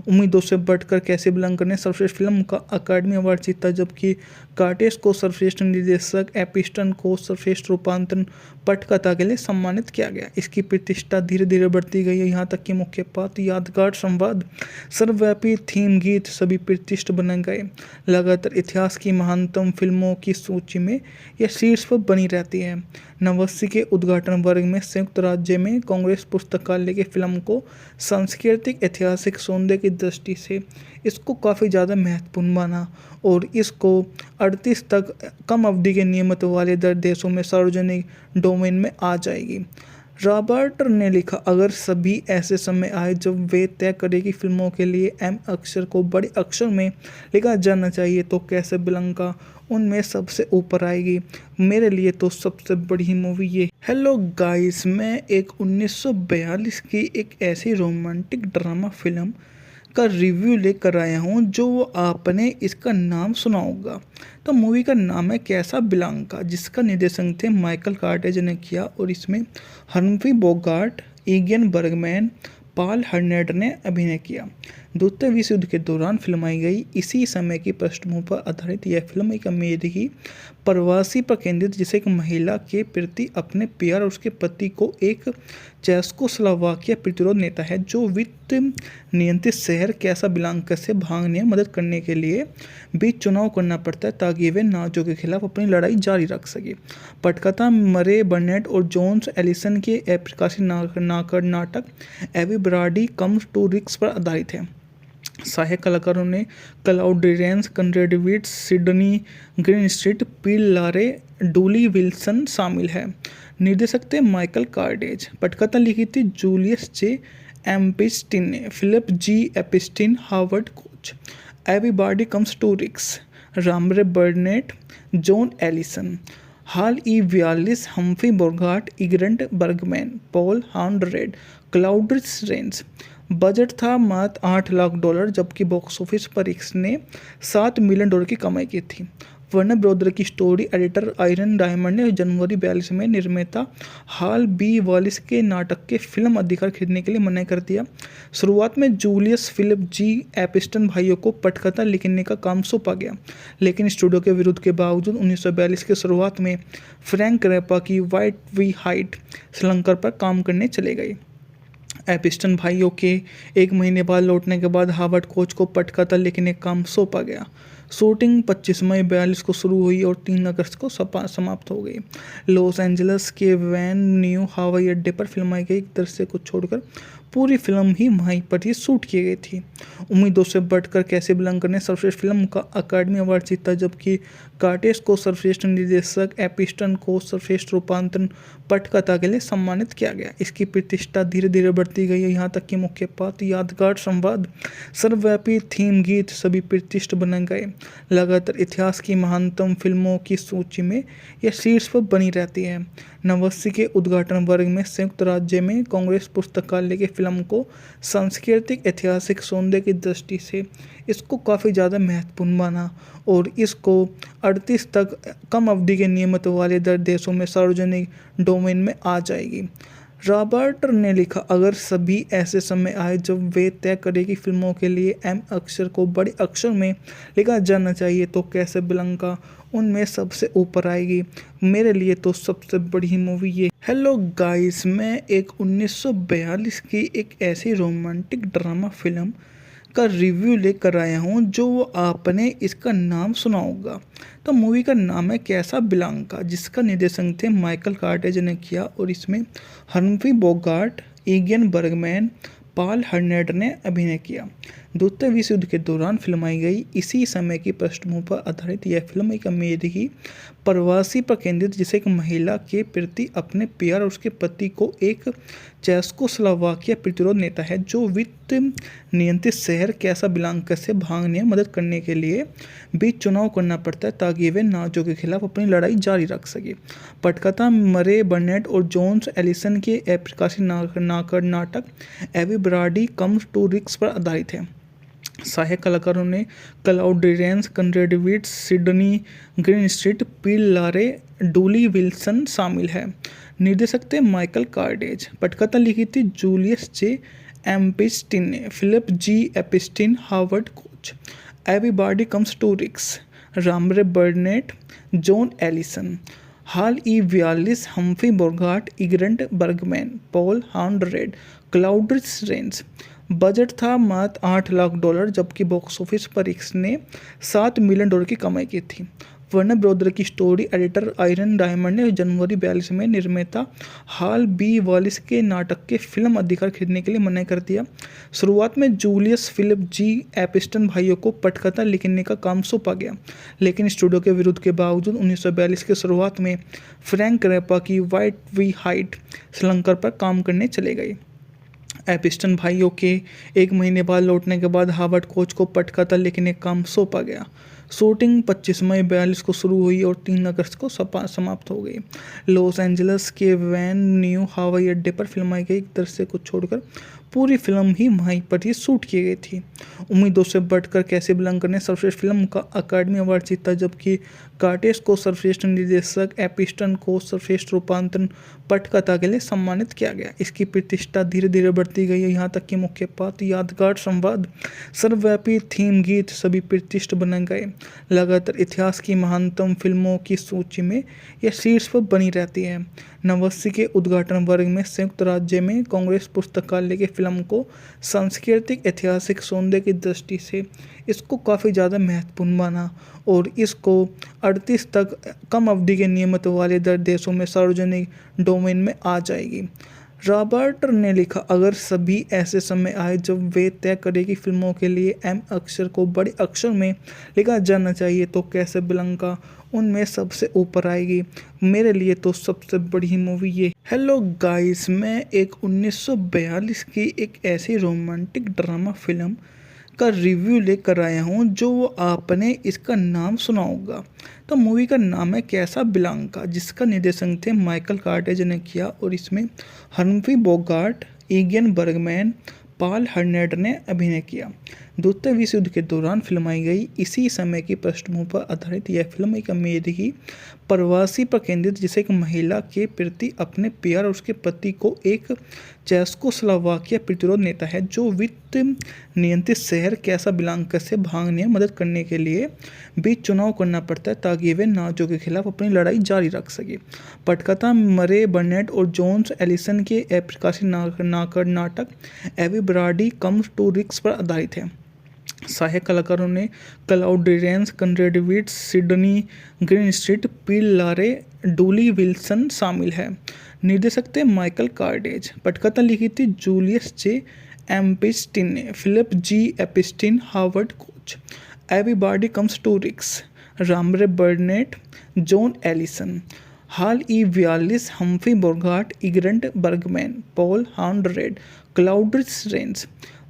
उम्मीदों से बढ़कर कैसाब्लांका ने सर्वश्रेष्ठ फिल्म का अकादमी अवार्ड जीता, जबकि कार्टेज को सर्वश्रेष्ठ निर्देशक, एपिस्टन को सर्वश्रेष्ठ रूपांतरण पटकथा के लिए सम्मानित किया गया। इसकी प्रतिष्ठा धीरे धीरे बढ़ती गई, यहाँ तक कि मुख्य पात्र, यादगार संवाद, सर्वव्यापी थीम गीत सभी प्रतिष्ठित बन गए। लगातार इतिहास की महानतम फिल्मों की सूची में यह शीर्ष पर बनी रहती है। 89 के उद्घाटन वर्ग में संयुक्त राज्य में कांग्रेस पुस्तकालय की फिल्म को सांस्कृतिक ऐतिहासिक सौंदर्य की दृष्टि से इसको काफ़ी ज़्यादा महत्वपूर्ण माना और इसको 38 तक कम अवधि के नियमित वाले देशों में सार्वजनिक डोमेन में आ जाएगी। रॉबर्ट ने लिखा, अगर सभी ऐसे समय आए जब वे तय करें कि फिल्मों के लिए एम अक्षर को बड़े अक्षर में लिखा जाना चाहिए तो कैसाब्लांका उनमें सबसे ऊपर आएगी। मेरे लिए तो सबसे बड़ी मूवी ये। हेलो गाइस, मैं एक 1942 की एक ऐसी रोमांटिक ड्रामा फिल्म का रिव्यू लेकर आया हूँ जो आपने इसका नाम सुना होगा। तो मूवी का नाम है कैसाब्लांका, जिसका निर्देशन थे माइकल कार्टेज ने किया और इसमें हम्फ्री बोगार्ट, इगियन बर्गमैन, पॉल हाउंडरेड ने अभिनय किया। द्वितीय विश्व युद्ध के दौरान फिल्माई गई इसी समय की पृष्ठभूमि पर आधारित यह फिल्म एक अमेरिकी प्रवासी पर केंद्रित, जिसे एक महिला के प्रति अपने प्यार और उसके पति को एक चेकोस्लोवाकिया प्रतिरोध नेता है जो वित्त नियंत्रित शहर कैसाब्लांका से भागने में मदद करने के लिए बीच चुनाव करना पड़ता है ताकि वे नाजियों के खिलाफ अपनी लड़ाई जारी रख सके। पटकथा मरे बर्नेट और जॉन एलिसन के प्रकाशित नाटक एवरीबॉडी कम्स टू रिक्स पर आधारित है। सहायक कलाकारों ने क्लाउडिस, कंरेडविट्स, Sydney Greenstreet, Peter Lorre, Dooley Wilson शामिल है। निर्देशक थे माइकल कार्डेज। पटकथा लिखी थी जूलियस जे एम्पिस्टिन ने। Philip G Epstein, Howard Koch. Everybody comes to Rick's, Murray Burnett, Joan Alison. Hal E Wallis, Humphrey Bogart, Ingrid Bergman, Paul Henreid, Claude Rains. Budget था मात्र $8 लाख, जबकि बॉक्स ऑफिस पर इसने $7 million की कमाई की थी। वर्नर ब्रदर की स्टोरी एडिटर आयरन डायमंड ने जनवरी 42 में निर्माता हाल बी वालिस के नाटक के फिल्म अधिकार खरीदने के लिए मना कर दिया। शुरुआत में जूलियस फिलिप जी एपिस्टन भाइयों को पटकथा लिखने का काम सौंपा गया, लेकिन स्टूडियो के विरोध के बावजूद 1942 के शुरुआत में फ्रैंक रैपा की वाइट वी हाइट श्रृंखला पर काम करने चले गए। एपिस्टन भाइयों के एक महीने बाद लौटने के बाद हार्वर्ड कोच को पटकथा लिखने का काम सौंपा गया। शूटिंग 25 मई 42 को शुरू हुई और 3 अगस्त को समाप्त हो गई। लॉस एंजल्स के वैन न्यू हवाई अड्डे पर फिल्माई गई। एक दृश्य को छोड़कर पूरी फिल्म ही वहीं पर ही शूट की गई थी। उम्मीदों से बढ़कर कैसाब्लांका ने सर्वश्रेष्ठ फिल्म का अकादमी अवार्ड जीता, जबकि कार्टेज को सर्वश्रेष्ठ निर्देशक, एपिस्टन को सर्वश्रेष्ठ रूपांतरण पटकथा के लिए सम्मानित किया गया। इसकी प्रतिष्ठा धीरे धीरे बढ़ती गई, यहाँ तक कि मुख्य पात्र, यादगार संवाद, सर्वव्यापी थीम गीत सभी प्रतिष्ठित बन गए। लगातार इतिहास की महानतम फिल्मों की सूची में यह शीर्ष पर बनी रहती है। 89 के उद्घाटन वर्ग में संयुक्त राज्य में कांग्रेस पुस्तकालय की फिल्म को सांस्कृतिक ऐतिहासिक सौंदर्य की दृष्टि से इसको काफ़ी ज़्यादा महत्वपूर्ण माना और इसको 38 तक कम अवधि के नियमित वाले देशों में सार्वजनिक डोमेन में आ जाएगी। रॉबर्ट ने लिखा, अगर सभी ऐसे समय आए जब वे तय करें कि फिल्मों के लिए एम अक्षर को बड़े अक्षर में लिखा जाना चाहिए तो कैसाब्लांका उनमें सबसे ऊपर आएगी। मेरे लिए तो सबसे बड़ी मूवी ये। हेलो गाइस, मैं एक 1942 की एक ऐसी रोमांटिक ड्रामा फिल्म का रिव्यू लेकर आया हूँ जो आपने इसका नाम सुना होगा। तो मूवी का नाम है कैसा बिलांका, जिसका निर्देशन थे माइकल कार्टेज ने किया और इसमें हम्फ्री बोगार्ट, इगियन बर्गमैन, पॉल हर्नेट ने अभिनय किया। द्वितीय विश्व युद्ध के दौरान फिल्माई गई इसी समय की पृष्ठभूमि पर आधारित यह फिल्म एक अमेरिकी प्रवासी पर केंद्रित, जिसे एक महिला के प्रति अपने प्यार और उसके पति को एक चेकोस्लोवाकिया प्रतिरोध नेता है जो वित्त नियंत्रित शहर कैसाब्लांका से भागने में मदद करने के लिए बीच चुनाव करना पड़ता है ताकि वे नाज़ियों के खिलाफ अपनी लड़ाई जारी रख सके। पटकथा मरे बर्नेट और जोन्स एलिसन के अप्रकाशित नाटक एवरीबॉडी कम्स टू रिक्स पर आधारित है। सहायक कलाकारों ने Claude Reigns, कंरेड wits, Sydney Greenstreet, Peter Lorre, Dooley Wilson शामिल है। निर्देशक थे माइकल कार्टेज। पटकथा लिखी थी जूलियस जे एम्पिस्टिन ने, Philip G Epstein, Howard Koch. Everybody comes to Rick's, Murray Burnett, Joan Alison. Hal E 42, Humphrey Bogart, Ingrid Bergman, Paul हॉर्नेट, Claude Rains. Budget था मात्र $8 लाख, जबकि बॉक्स ऑफिस पर इसने $7 मिलियन की कमाई की थी। वर्नर ब्रदर की स्टोरी एडिटर आयरन डायमंड ने जनवरी 42 में निर्माता हाल बी वॉलिस के नाटक के फिल्म अधिकार खरीदने के लिए मना कर दिया। शुरुआत में जूलियस फिलिप जी एपिस्टन भाइयों को पटकथा लिखने का काम सौंपा गया, लेकिन स्टूडियो के विरोध के बावजूद 1942 के शुरुआत में फ्रैंक रैपा की वाइट वी हाइट श्रीलंका पर काम करने चले गए। एपिस्टन भाइयों के एक महीने बाद लौटने के बाद हार्वर्ड कोच को पटकथा लिखने का काम सौंपा गया। शूटिंग 25 मई 42 को शुरू हुई और 3 अगस्त को समाप्त हो गई। लॉस एंजल्स के वैन न्यू हवाई अड्डे पर फिल्माई गई। एक दृश्य को छोड़कर पूरी फिल्म ही वहीं पर ही शूट की गई थी। उम्मीदों से बढ़कर कैसाब्लांका ने सर्वश्रेष्ठ फिल्म का अकादमी अवार्ड जीता, जबकि कार्टेज को सर्वश्रेष्ठ निर्देशक, एपिस्टन को सर्वश्रेष्ठ रूपांतरण पटकथा के लिए सम्मानित किया गया। इसकी प्रतिष्ठा धीरे धीरे बढ़ती गई, यहाँ तक कि मुख्य पात्र, यादगार संवाद, सर्वव्यापी थीम गीत सभी प्रतिष्ठित बन गए। लगातार इतिहास की महानतम फिल्मों की सूची में यह शीर्ष पर बनी रहती है। 89 के उद्घाटन वर्ग में संयुक्त राज्य में कांग्रेस पुस्तकालय की फिल्म को सांस्कृतिक ऐतिहासिक सौंदर्य की दृष्टि से इसको काफ़ी ज़्यादा महत्वपूर्ण माना और इसको 38 तक कम अवधि के नियमित वाले देशों में सार्वजनिक डोमेन में आ जाएगी। रॉबर्ट ने लिखा, अगर सभी ऐसे समय आए जब वे तय करें कि फिल्मों के लिए एम अक्षर को बड़े अक्षर में लिखा जाना चाहिए तो कैसाब्लांका उनमें सबसे ऊपर आएगी। मेरे लिए तो सबसे बड़ी मूवी ये। हेलो गाइस, मैं एक 1942 की एक ऐसी रोमांटिक ड्रामा फिल्म का रिव्यू लेकर आया हूँ जो आपने इसका नाम सुना होगा। तो मूवी का नाम है कैसाब्लांका, जिसका निर्देशन थे माइकल कार्टेज ने किया और इसमें हम्फ्री बोगार्ट, इगियन बर्गमैन, पॉल हर्नेट ने अभिनय किया। द्वितीय विश्व युद्ध के दौरान फिल्माई गई इसी समय की पृष्ठभूमि पर आधारित यह फिल्म एक अमेरिकी प्रवासी पर केंद्रित, जिसे एक महिला के प्रति अपने प्यार और उसके पति को एक चेकोस्लोवाकिया प्रतिरोध नेता है जो वित्त नियंत्रित शहर कैसाब्लांका से भागने में मदद करने के लिए बीच चुनाव करना पड़ता है ताकि वे नाज़ियों के खिलाफ अपनी लड़ाई जारी रख सके। पटकथा मरे बर्नेट और जोन्स एलिसन के अप्रकाशित नाटक एवरीबॉडी कम्स टू रिक्स पर आधारित है। सहायक कलाकारों ने Claude Reigns, कंरेड wits, Sydney Greenstreet, Peter Lorre, Dooley Wilson शामिल है। निर्देशक थे माइकल कार्टेज। पटकथा लिखी थी जूलियस जे एम्पिस्टिन ने, Philip G Epstein, Howard Koch. Everybody comes to Rick's, Murray Burnett, Joan Alison. Hal E 42, Humphrey Bogart, Ingrid Bergman, Paul हॉर्नेट, Claude Rains.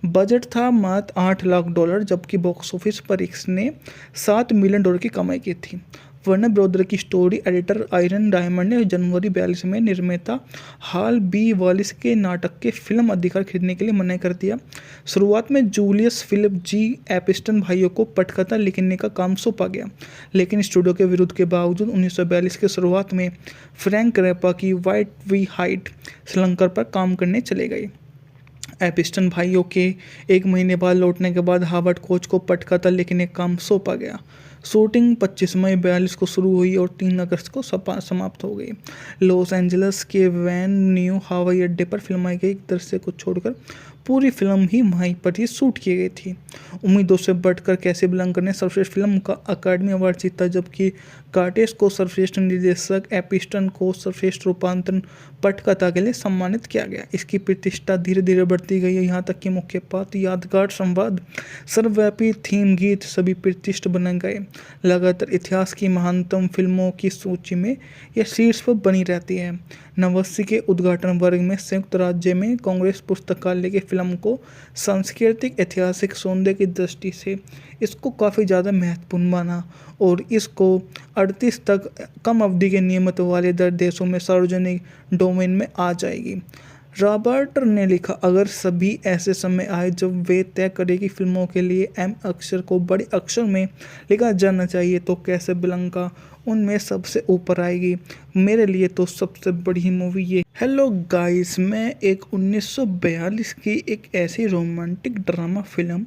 Budget था मात्र $8 लाख, जबकि बॉक्स ऑफिस पर इसने $7 मिलियन की कमाई की थी। वर्नर ब्रदर की स्टोरी एडिटर आयरन डायमंड ने जनवरी 42 में निर्माता हाल बी वॉलिस के नाटक के फिल्म अधिकार खरीदने के लिए मना कर दिया। शुरुआत में जूलियस फिलिप जी एपिस्टन भाइयों को पटकथा लिखने का काम सौंपा गया, लेकिन स्टूडियो के विरोध के बावजूद 1942 के शुरुआत में फ्रैंक रैपा की वाइट वी हाइट श्रीलंका पर काम करने चले गए। एपिस्टन भाइयों के एक महीने बाद लौटने के बाद हार्वर्ड कोच को पटकथा लिखने का काम सौंपा गया। शूटिंग 25 मई 42 को शुरू हुई और 3 अगस्त को समाप्त हो गई। लॉस एंजलिस के वैन न्यू हवाई अड्डे पर फिल्माई गई एक दृश्य को छोड़कर पूरी फिल्म ही वहीं पर ही शूट की गई थी। उम्मीदों से बढ़कर कैसाब्लांका ने सर्वश्रेष्ठ फिल्म का अकादमी अवार्ड जीता, जबकि कार्टेज को सर्वश्रेष्ठ निर्देशक, एपिस्टन को सर्वश्रेष्ठ रूपांतरण पटकथा के लिए सम्मानित किया गया। इसकी प्रतिष्ठा धीरे धीरे बढ़ती गई, यहाँ तक कि मुख्य पात्र, यादगार संवाद, सर्वव्यापी थीम गीत सभी प्रतिष्ठ बन गए। लगातार इतिहास की महानतम फिल्मों की सूची में यह शीर्ष पर बनी रहती है। 89 के उद्घाटन वर्ग में संयुक्त राज्य में कांग्रेस पुस्तकालय की फिल्म को सांस्कृतिक ऐतिहासिक सौंदर्य की दृष्टि से इसको काफ़ी ज़्यादा महत्वपूर्ण माना और इसको 38 तक कम अवधि के नियमित वाले दर देशों में सार्वजनिक डोमेन में आ जाएगी। रॉबर्ट ने लिखा, अगर सभी ऐसे समय आए जब वे तय करें कि फिल्मों के लिए एम अक्षर को बड़े अक्षर में लिखा जाना चाहिए तो कैसाब्लांका उनमें सबसे ऊपर आएगी। मेरे लिए तो सबसे बड़ी मूवी ये। हेलो गाइस, मैं एक 1942 की एक ऐसी रोमांटिक ड्रामा फिल्म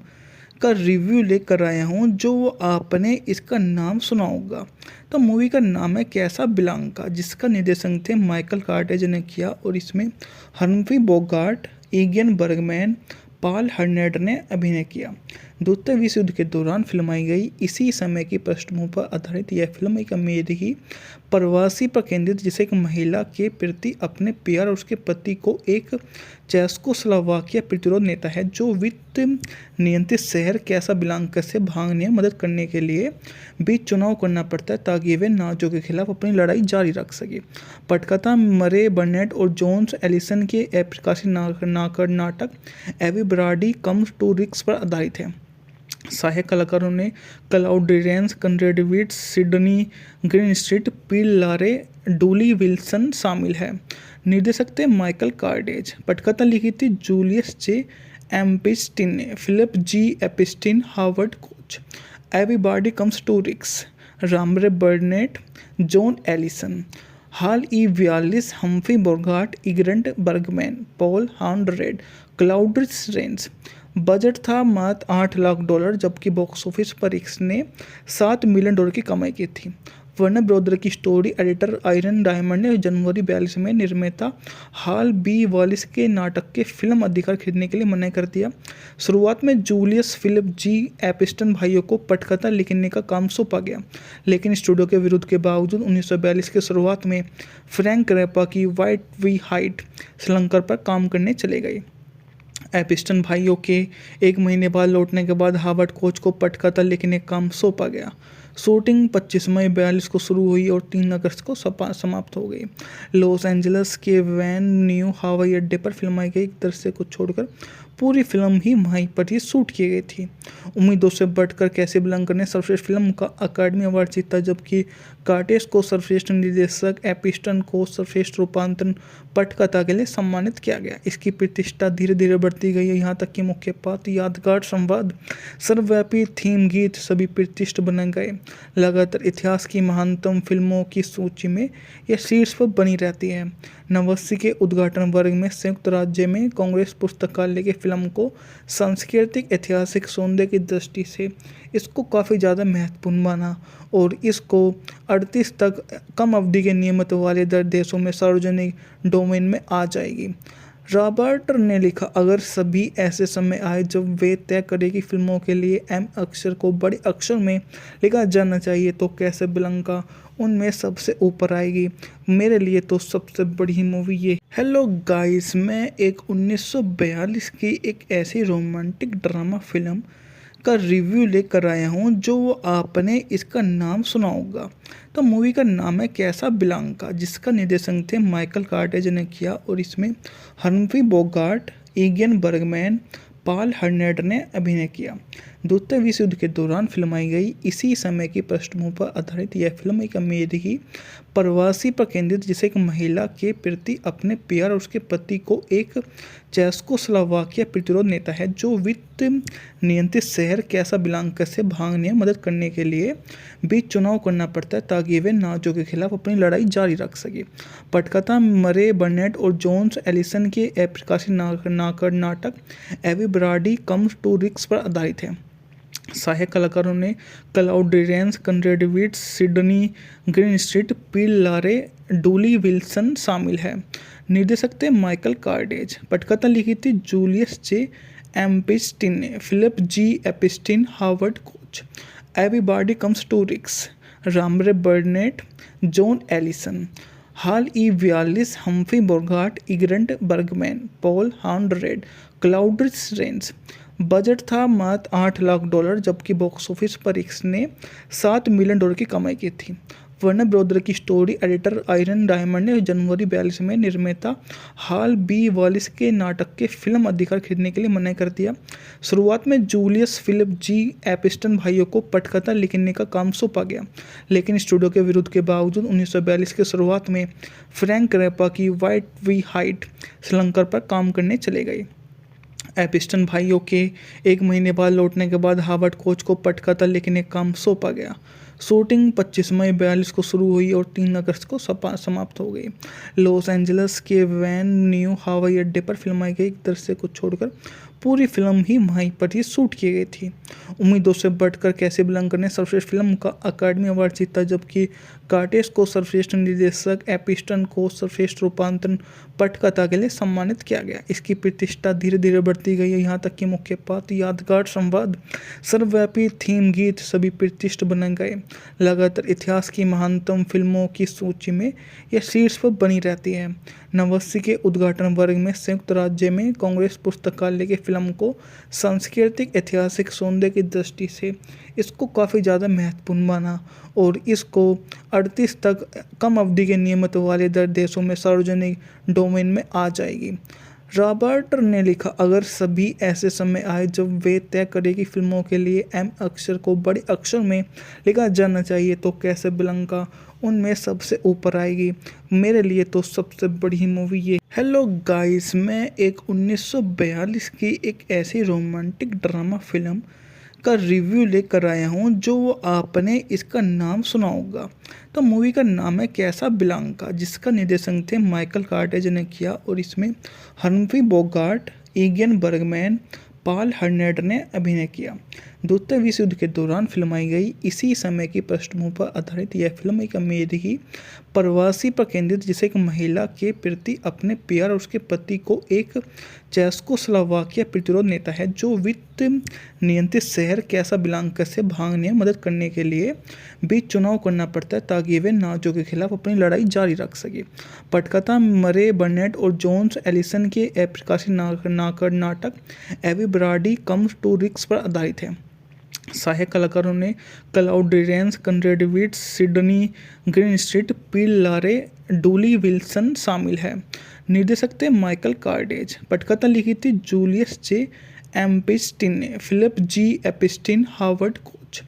का रिव्यू लेकर आया हूँ जो आपने इसका नाम सुना होगा। तो मूवी का नाम है कैसाब्लांका, जिसका निर्देशन थे माइकल कार्टेज ने किया और इसमें हम्फ्री बोगार्ट, इगियन बर्गमैन, पॉल हर्नेट ने अभिनय किया। द्वितीय विश्व युद्ध के दौरान फिल्माई गई इसी समय की पृष्ठभूमि पर आधारित यह फिल्म एक अमेरिकी प्रवासी पर केंद्रित, जिसे एक महिला के प्रति अपने प्यार और उसके पति को एक चेकोस्लोवाकिया प्रतिरोध नेता है जो वित्त नियंत्रित शहर कैसाब्लांका से भागने में मदद करने के लिए बीच चुनाव करना पड़ता है ताकि वे नाजियों के खिलाफ अपनी लड़ाई जारी रख सके। पटकथा मरे बर्नेट और जॉन्स एलिसन के अप्रकाशित नाटक एवरीबॉडी कम्स टू रिक्स पर आधारित है। सहायक कलाकारों ने Claude Reigns, कंरेड wits, Sydney Greenstreet, Peter Lorre, Dooley Wilson शामिल है। निर्देशक थे माइकल कार्टेज। पटकथा लिखी थी जूलियस जे एम्पिस्टिन ने, Philip G Epstein, Howard Koch. Everybody comes to Rick's, Murray Burnett, Joan Alison. Hal E 42, Humphrey Bogart, Ingrid Bergman, Paul हॉर्नेट, Claude Rains. Budget था मात्र $8 लाख, जबकि बॉक्स ऑफिस पर इसने $7 मिलियन की कमाई की थी। वर्नर ब्रदर की स्टोरी एडिटर आयरन डायमंड ने जनवरी 42 में निर्माता हाल बी वॉलिस के नाटक के फिल्म अधिकार खरीदने के लिए मना कर दिया। शुरुआत में जूलियस फिलिप जी एपिस्टन भाइयों को पटकथा लिखने का काम सौंपा गया, लेकिन स्टूडियो के विरोध के बावजूद 1942 के शुरुआत में फ्रैंक रैपा की वाइट वी हाइट श्रृंखला पर काम करने चले गए। एपिस्टन भाइयों के एक महीने बाद लौटने के बाद हावर्ड कोच को पटकथा लिखने का काम सौंपा गया। शूटिंग 25 मई 42 को शुरू हुई और 3 अगस्त को समाप्त हो गई। लॉस एंजलिस के वैन न्यू हवाई अड्डे पर फिल्माई गई एक दृश्य को छोड़कर पूरी फिल्म ही वहीं पर ही शूट की गई थी। उम्मीदों से बढ़कर कैसाब्लांका ने सर्वश्रेष्ठ फिल्म का अकादमी अवार्ड जीता, जबकि कार्टेज को सर्वश्रेष्ठ निर्देशक, एपिस्टन को सर्वश्रेष्ठ रूपांतरण पटकथा के लिए सम्मानित किया गया। इसकी प्रतिष्ठा धीरे धीरे बढ़ती गई, यहाँ तक कि मुख्य पात्र, यादगार संवाद, सर्वव्यापी थीम गीत सभी प्रतिष्ठ बन गए। लगातार इतिहास की महानतम फिल्मों की सूची में यह शीर्ष पर बनी रहती है। 89 के उद्घाटन वर्ग में संयुक्त राज्य में कांग्रेस पुस्तकालय की फिल्म को सांस्कृतिक ऐतिहासिक सौंदर्य की दृष्टि से इसको काफ़ी ज़्यादा महत्वपूर्ण माना और इसको 38 तक कम अवधि के नियमित वाले दर देशों में सार्वजनिक डोमेन में आ जाएगी। रॉबर्ट ने लिखा, अगर सभी ऐसे समय आए जब वे तय करें कि फिल्मों के लिए एम अक्षर को बड़े अक्षर में लिखा जाना चाहिए तो कैसाब्लांका उनमें सबसे ऊपर आएगी। मेरे लिए तो सबसे बड़ी मूवी ये। हेलो गाइस, मैं एक 1942 की एक ऐसी रोमांटिक ड्रामा फिल्म का रिव्यू लेकर आया हूँ जो आपने इसका नाम सुना होगा। तो मूवी का नाम है कैसाब्लांका, जिसका निर्देशन थे माइकल कार्टेज ने किया और इसमें हम्फ्री बोगार्ट, इगियन बर्गमैन, पॉल हर्नेट ने अभिनय किया। द्वितीय विश्व युद्ध के दौरान फिल्माई गई इसी समय की पृष्ठभूमि पर आधारित यह फिल्म एक अमेरिकी प्रवासी पर केंद्रित, जिसे एक महिला के प्रति अपने प्यार और उसके पति को एक चेकोस्लोवाकिया प्रतिरोध नेता है जो वित्त नियंत्रित शहर कैसाब्लांका से भागने में मदद करने के लिए बीच चुनाव करना पड़ता है ताकि वे नाजियों के खिलाफ अपनी लड़ाई जारी रख सके। पटकथा मरे बर्नेट और जॉन्स एलिसन के अप्रकाशित नाटक एवरीबॉडी कम्स टू रिक्स पर आधारित है। सहायक कलाकारों ने Claude Rains, Conrad Veidt, Sydney Greenstreet, Peter Lorre, Dooley Wilson शामिल है। निर्देशक थे माइकल कार्डेज। पटकथा लिखी थी जूलियस जे एम्पिस्टिन ने। Philip G Epstein, Howard Koch. Everybody comes to Rick's, Murray Burnett, Joan Alison. Hal E Wallis, Humphrey Bogart, Ingrid Bergman, Paul Henreid, Claude Rains. Budget था मात्र $8 लाख, जबकि बॉक्स ऑफिस पर इसने $7 million की कमाई की थी। वर्नर ब्रदर की स्टोरी एडिटर आयरन डायमंड ने जनवरी 42 में निर्माता हाल बी वालिस के नाटक के फिल्म अधिकार खरीदने के लिए मना कर दिया। शुरुआत में जूलियस फिलिप जी एपिस्टन भाइयों को पटकथा लिखने का काम सौंपा गया, लेकिन स्टूडियो के विरोध के बावजूद 1942 के शुरुआत में फ्रैंक रैपा की वाइट वी हाइट श्रृंखला पर काम करने चले गए। एपिस्टन भाइयों के एक महीने बाद लौटने के बाद हार्वर्ड कोच को पटकथा लिखने का काम सौंपा गया। शूटिंग 25 मई 42 को शुरू हुई और 3 अगस्त को समाप्त हो गई। लॉस एंजल्स के वैन न्यू हवाई अड्डे पर फिल्माई गई। एक दृश्य को छोड़कर पूरी फिल्म ही वहीं पर ही शूट की गई थी। उम्मीदों से बढ़कर कैसाब्लांका ने सर्वश्रेष्ठ फिल्म का अकादमी अवार्ड जीता, जबकि कार्टेज को सर्वश्रेष्ठ निर्देशक, एपिस्टन को सर्वश्रेष्ठ रूपांतरण पटकथा के लिए सम्मानित किया गया। इसकी प्रतिष्ठा धीरे धीरे बढ़ती गई, यहाँ तक कि मुख्य पात्र, यादगार संवाद, सर्वव्यापी थीम गीत सभी प्रतिष्ठित बन गए। लगातार इतिहास की महानतम फिल्मों की सूची में यह शीर्ष पर बनी रहती है। 89 के उद्घाटन वर्ग में संयुक्त राज्य में कांग्रेस पुस्तकालय की फिल्म को सांस्कृतिक ऐतिहासिक सौंदर्य की दृष्टि से इसको काफ़ी ज़्यादा महत्वपूर्ण माना और इसको 38 तक कम अवधि के नियमित वाले देशों में सार्वजनिक डोमेन में आ जाएगी। रॉबर्ट ने लिखा, अगर सभी ऐसे समय आए जब वे तय करें कि फिल्मों के लिए एम अक्षर को बड़े अक्षर में लिखा जाना चाहिए तो कैसाब्लांका उनमें सबसे ऊपर आएगी। मेरे लिए तो सबसे बड़ी मूवी ये। हेलो गाइस, मैं एक 1942 की एक ऐसी रोमांटिक ड्रामा फिल्म का रिव्यू लेकर आया हूँ जो आपने इसका नाम सुना होगा। तो मूवी का नाम है कैसाब्लांका, जिसका निर्देशन थे माइकल कार्डेज ने किया और इसमें हम्फ्री बोगार्ट, इगियन बर्गमैन, पॉल हर्नेड ने अभिनय किया। द्वितीय विश्व युद्ध के दौरान फिल्माई गई इसी समय की पृष्ठभूमि पर आधारित यह फिल्म एक अमेरिकी प्रवासी पर केंद्रित, जिसे एक महिला के प्रति अपने प्यार और उसके पति को एक चेकोस्लोवाकिया प्रतिरोध नेता है जो वित्त नियंत्रित शहर कैसाब्लांका से भागने में मदद करने के लिए बीच चुनाव करना पड़ता है ताकि वे नाजियों के खिलाफ अपनी लड़ाई जारी रख सके। पटकथा मरे बर्नेट और जॉन्स एलिसन के प्रकाशित नाटक एवरीबॉडी कम्स टू रिक्स पर आधारित है। सहायक कलाकारों ने Claude Rains, Conrad Veidt, Sydney Greenstreet, Peter Lorre, Dooley Wilson शामिल है। निर्देशक थे माइकल कार्डेज। पटकथा लिखी थी जूलियस जे एम्पिस्टिन ने। Philip G Epstein, Howard Koch.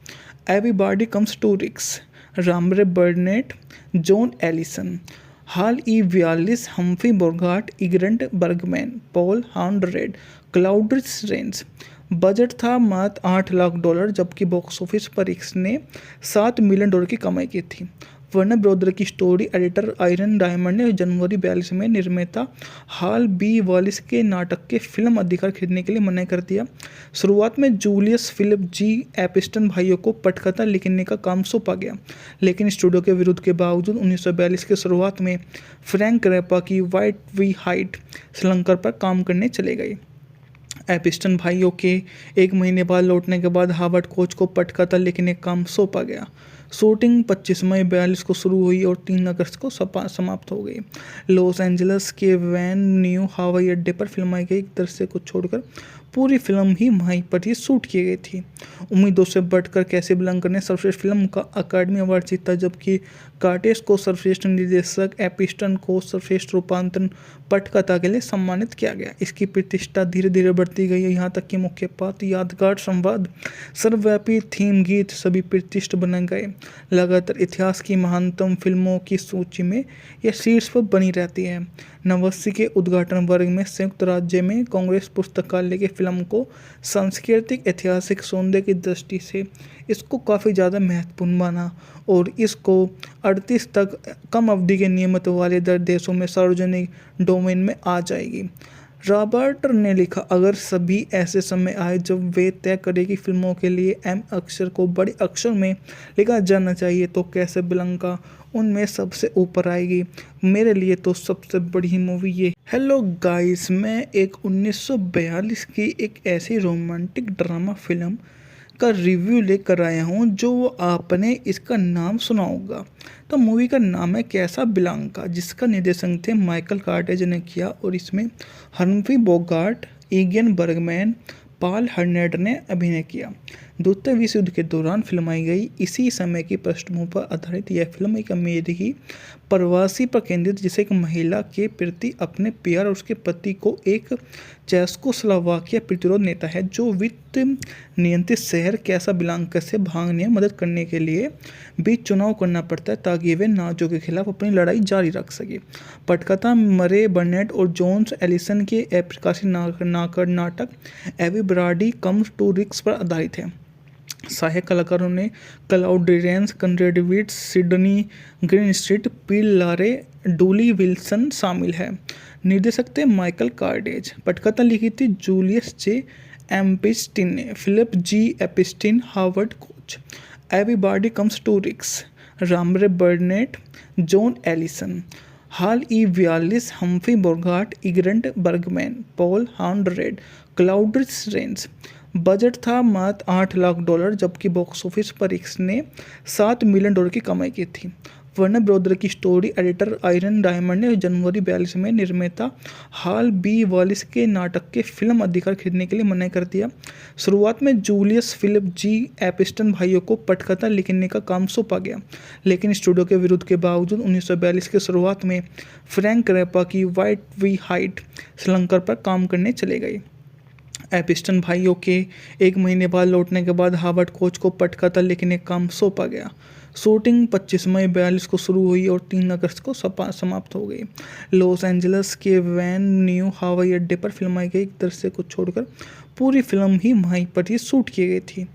Everybody comes to Rick's, Murray Burnett, Joan Alison. Hal E Wallis, Humphrey Bogart, Ingrid Bergman, Paul Henreid, Claude Rains. Budget था मात्र $8 लाख, जबकि बॉक्स ऑफिस पर इसने $7 million की कमाई की थी। वर्नर ब्रदर की स्टोरी एडिटर आयरन डायमंड ने जनवरी 42 में निर्माता हाल बी वालिस के नाटक के फिल्म अधिकार खरीदने के लिए मना कर दिया। शुरुआत में जूलियस फिलिप जी एपिस्टन भाइयों को पटकथा लिखने का काम सौंपा गया, लेकिन स्टूडियो के विरोध के बावजूद 1942 के शुरुआत में फ्रैंक रैपा की वाइट वी हाइट श्रृंखला पर काम करने चले गए। एपिस्टन भाइयों के एक महीने बाद लौटने के बाद हार्वर्ड कोच को पटकथा लिखने का काम सौंपा गया। शूटिंग 25 मई 42 को शुरू हुई और 3 अगस्त को समाप्त हो गई। लॉस एंजल्स के वैन न्यू हवाई अड्डे पर फिल्माई गई। एक दृश्य को छोड़कर पूरी फिल्म ही वहीं पर ही शूट की गई थी। उम्मीदों से बढ़कर कैसाब्लांका ने सर्वश्रेष्ठ फिल्म का अकादमी अवार्ड जीता, जबकि कार्टेज को सर्वश्रेष्ठ निर्देशक, एपिस्टन को सर्वश्रेष्ठ रूपांतरण पटकथा के लिए सम्मानित किया गया। इसकी प्रतिष्ठा धीरे धीरे बढ़ती गई, यहाँ तक कि मुख्य पात्र, यादगार संवाद, सर्वव्यापी थीम गीत सभी प्रतिष्ठित बन गए। लगातार इतिहास की महानतम फिल्मों की सूची में यह शीर्ष पर बनी रहती है। 89 के उद्घाटन वर्ग में संयुक्त राज्य में कांग्रेस पुस्तकालय की फिल्म को सांस्कृतिक ऐतिहासिक सौंदर्य की दृष्टि से इसको काफ़ी ज़्यादा महत्वपूर्ण माना और इसको 38 तक कम अवधि के नियमित वाले देशों में सार्वजनिक डोमेन में आ जाएगी। रॉबर्ट ने लिखा, अगर सभी ऐसे समय आए जब वे तय करें कि फिल्मों के लिए एम अक्षर को बड़े अक्षर में लिखा जाना चाहिए तो कैसे बिलंका उनमें सबसे ऊपर आएगी। मेरे लिए तो सबसे बड़ी मूवी ये। हेलो गाइस, मैं एक 1942 की एक ऐसी रोमांटिक ड्रामा फिल्म का रिव्यू लेकर आया हूँ जो आपने इसका नाम सुना होगा। तो मूवी का नाम है कैसा बिलांका, जिसका निर्देशन थे माइकल कार्टेज ने किया और इसमें हम्फ्री बोगार्ट, इगियन बर्गमैन, पॉल हर्नेट ने अभिनय किया। द्वितीय विश्व युद्ध के दौरान फिल्माई गई इसी समय की पृष्ठभूमि पर आधारित यह फिल्म एक अमेरिकी प्रवासी पर केंद्रित, जिसे एक महिला के प्रति अपने प्यार और उसके पति को एक चेकोस्लोवाकिया प्रतिरोध नेता है जो वित्त नियंत्रित शहर कैसाब्लांका से भागने में मदद करने के लिए बीच चुनाव करना पड़ता है ताकि वे नाज़ियों के खिलाफ अपनी लड़ाई जारी रख सके। पटकथा मरे बर्नेट और जोन्स एलिसन के अप्रकाशित नाटक एवरीबॉडी कम्स टू रिक्स पर आधारित है। सहायक कलाकारों ने Claude Reigns, कंरेड wits, Sydney Greenstreet, Peter Lorre, Dooley Wilson शामिल है। निर्देशक थे माइकल कार्टेज। पटकथा लिखी थी जूलियस जे एम्पिस्टिन ने, Philip G Epstein, Howard Koch. Everybody comes to Rick's, Murray Burnett, Joan Alison. Hal E 42, Humphrey Bogart, Ingrid Bergman, Paul हॉर्नेट, Claude Rains. Budget था मात्र $8 लाख, जबकि बॉक्स ऑफिस पर इसने $7 मिलियन की कमाई की थी। वर्नर ब्रदर की स्टोरी एडिटर आयरन डायमंड ने जनवरी 42 में निर्माता हाल बी वॉलिस के नाटक के फिल्म अधिकार खरीदने के लिए मना कर दिया। शुरुआत में जूलियस फिलिप जी एपिस्टन भाइयों को पटकथा लिखने का काम सौंपा गया, लेकिन स्टूडियो के विरोध के बावजूद 1942 की शुरुआत में फ्रैंक रैपा की वाइट वी हाइट श्रीलंका पर काम करने चले गए। एपिस्टन भाइयों के एक महीने बाद लौटने के बाद हार्वर्ड कोच को पटकथा लिखने का काम सौंपा गया। शूटिंग 25 मई 42 को शुरू हुई और 3 अगस्त को समाप्त हो गई। लॉस एंजल्स के वैन न्यू हवाई अड्डे पर फिल्माई गई एक दृश्य को छोड़कर पूरी फिल्म ही वहीं पर ही शूट की गई थी।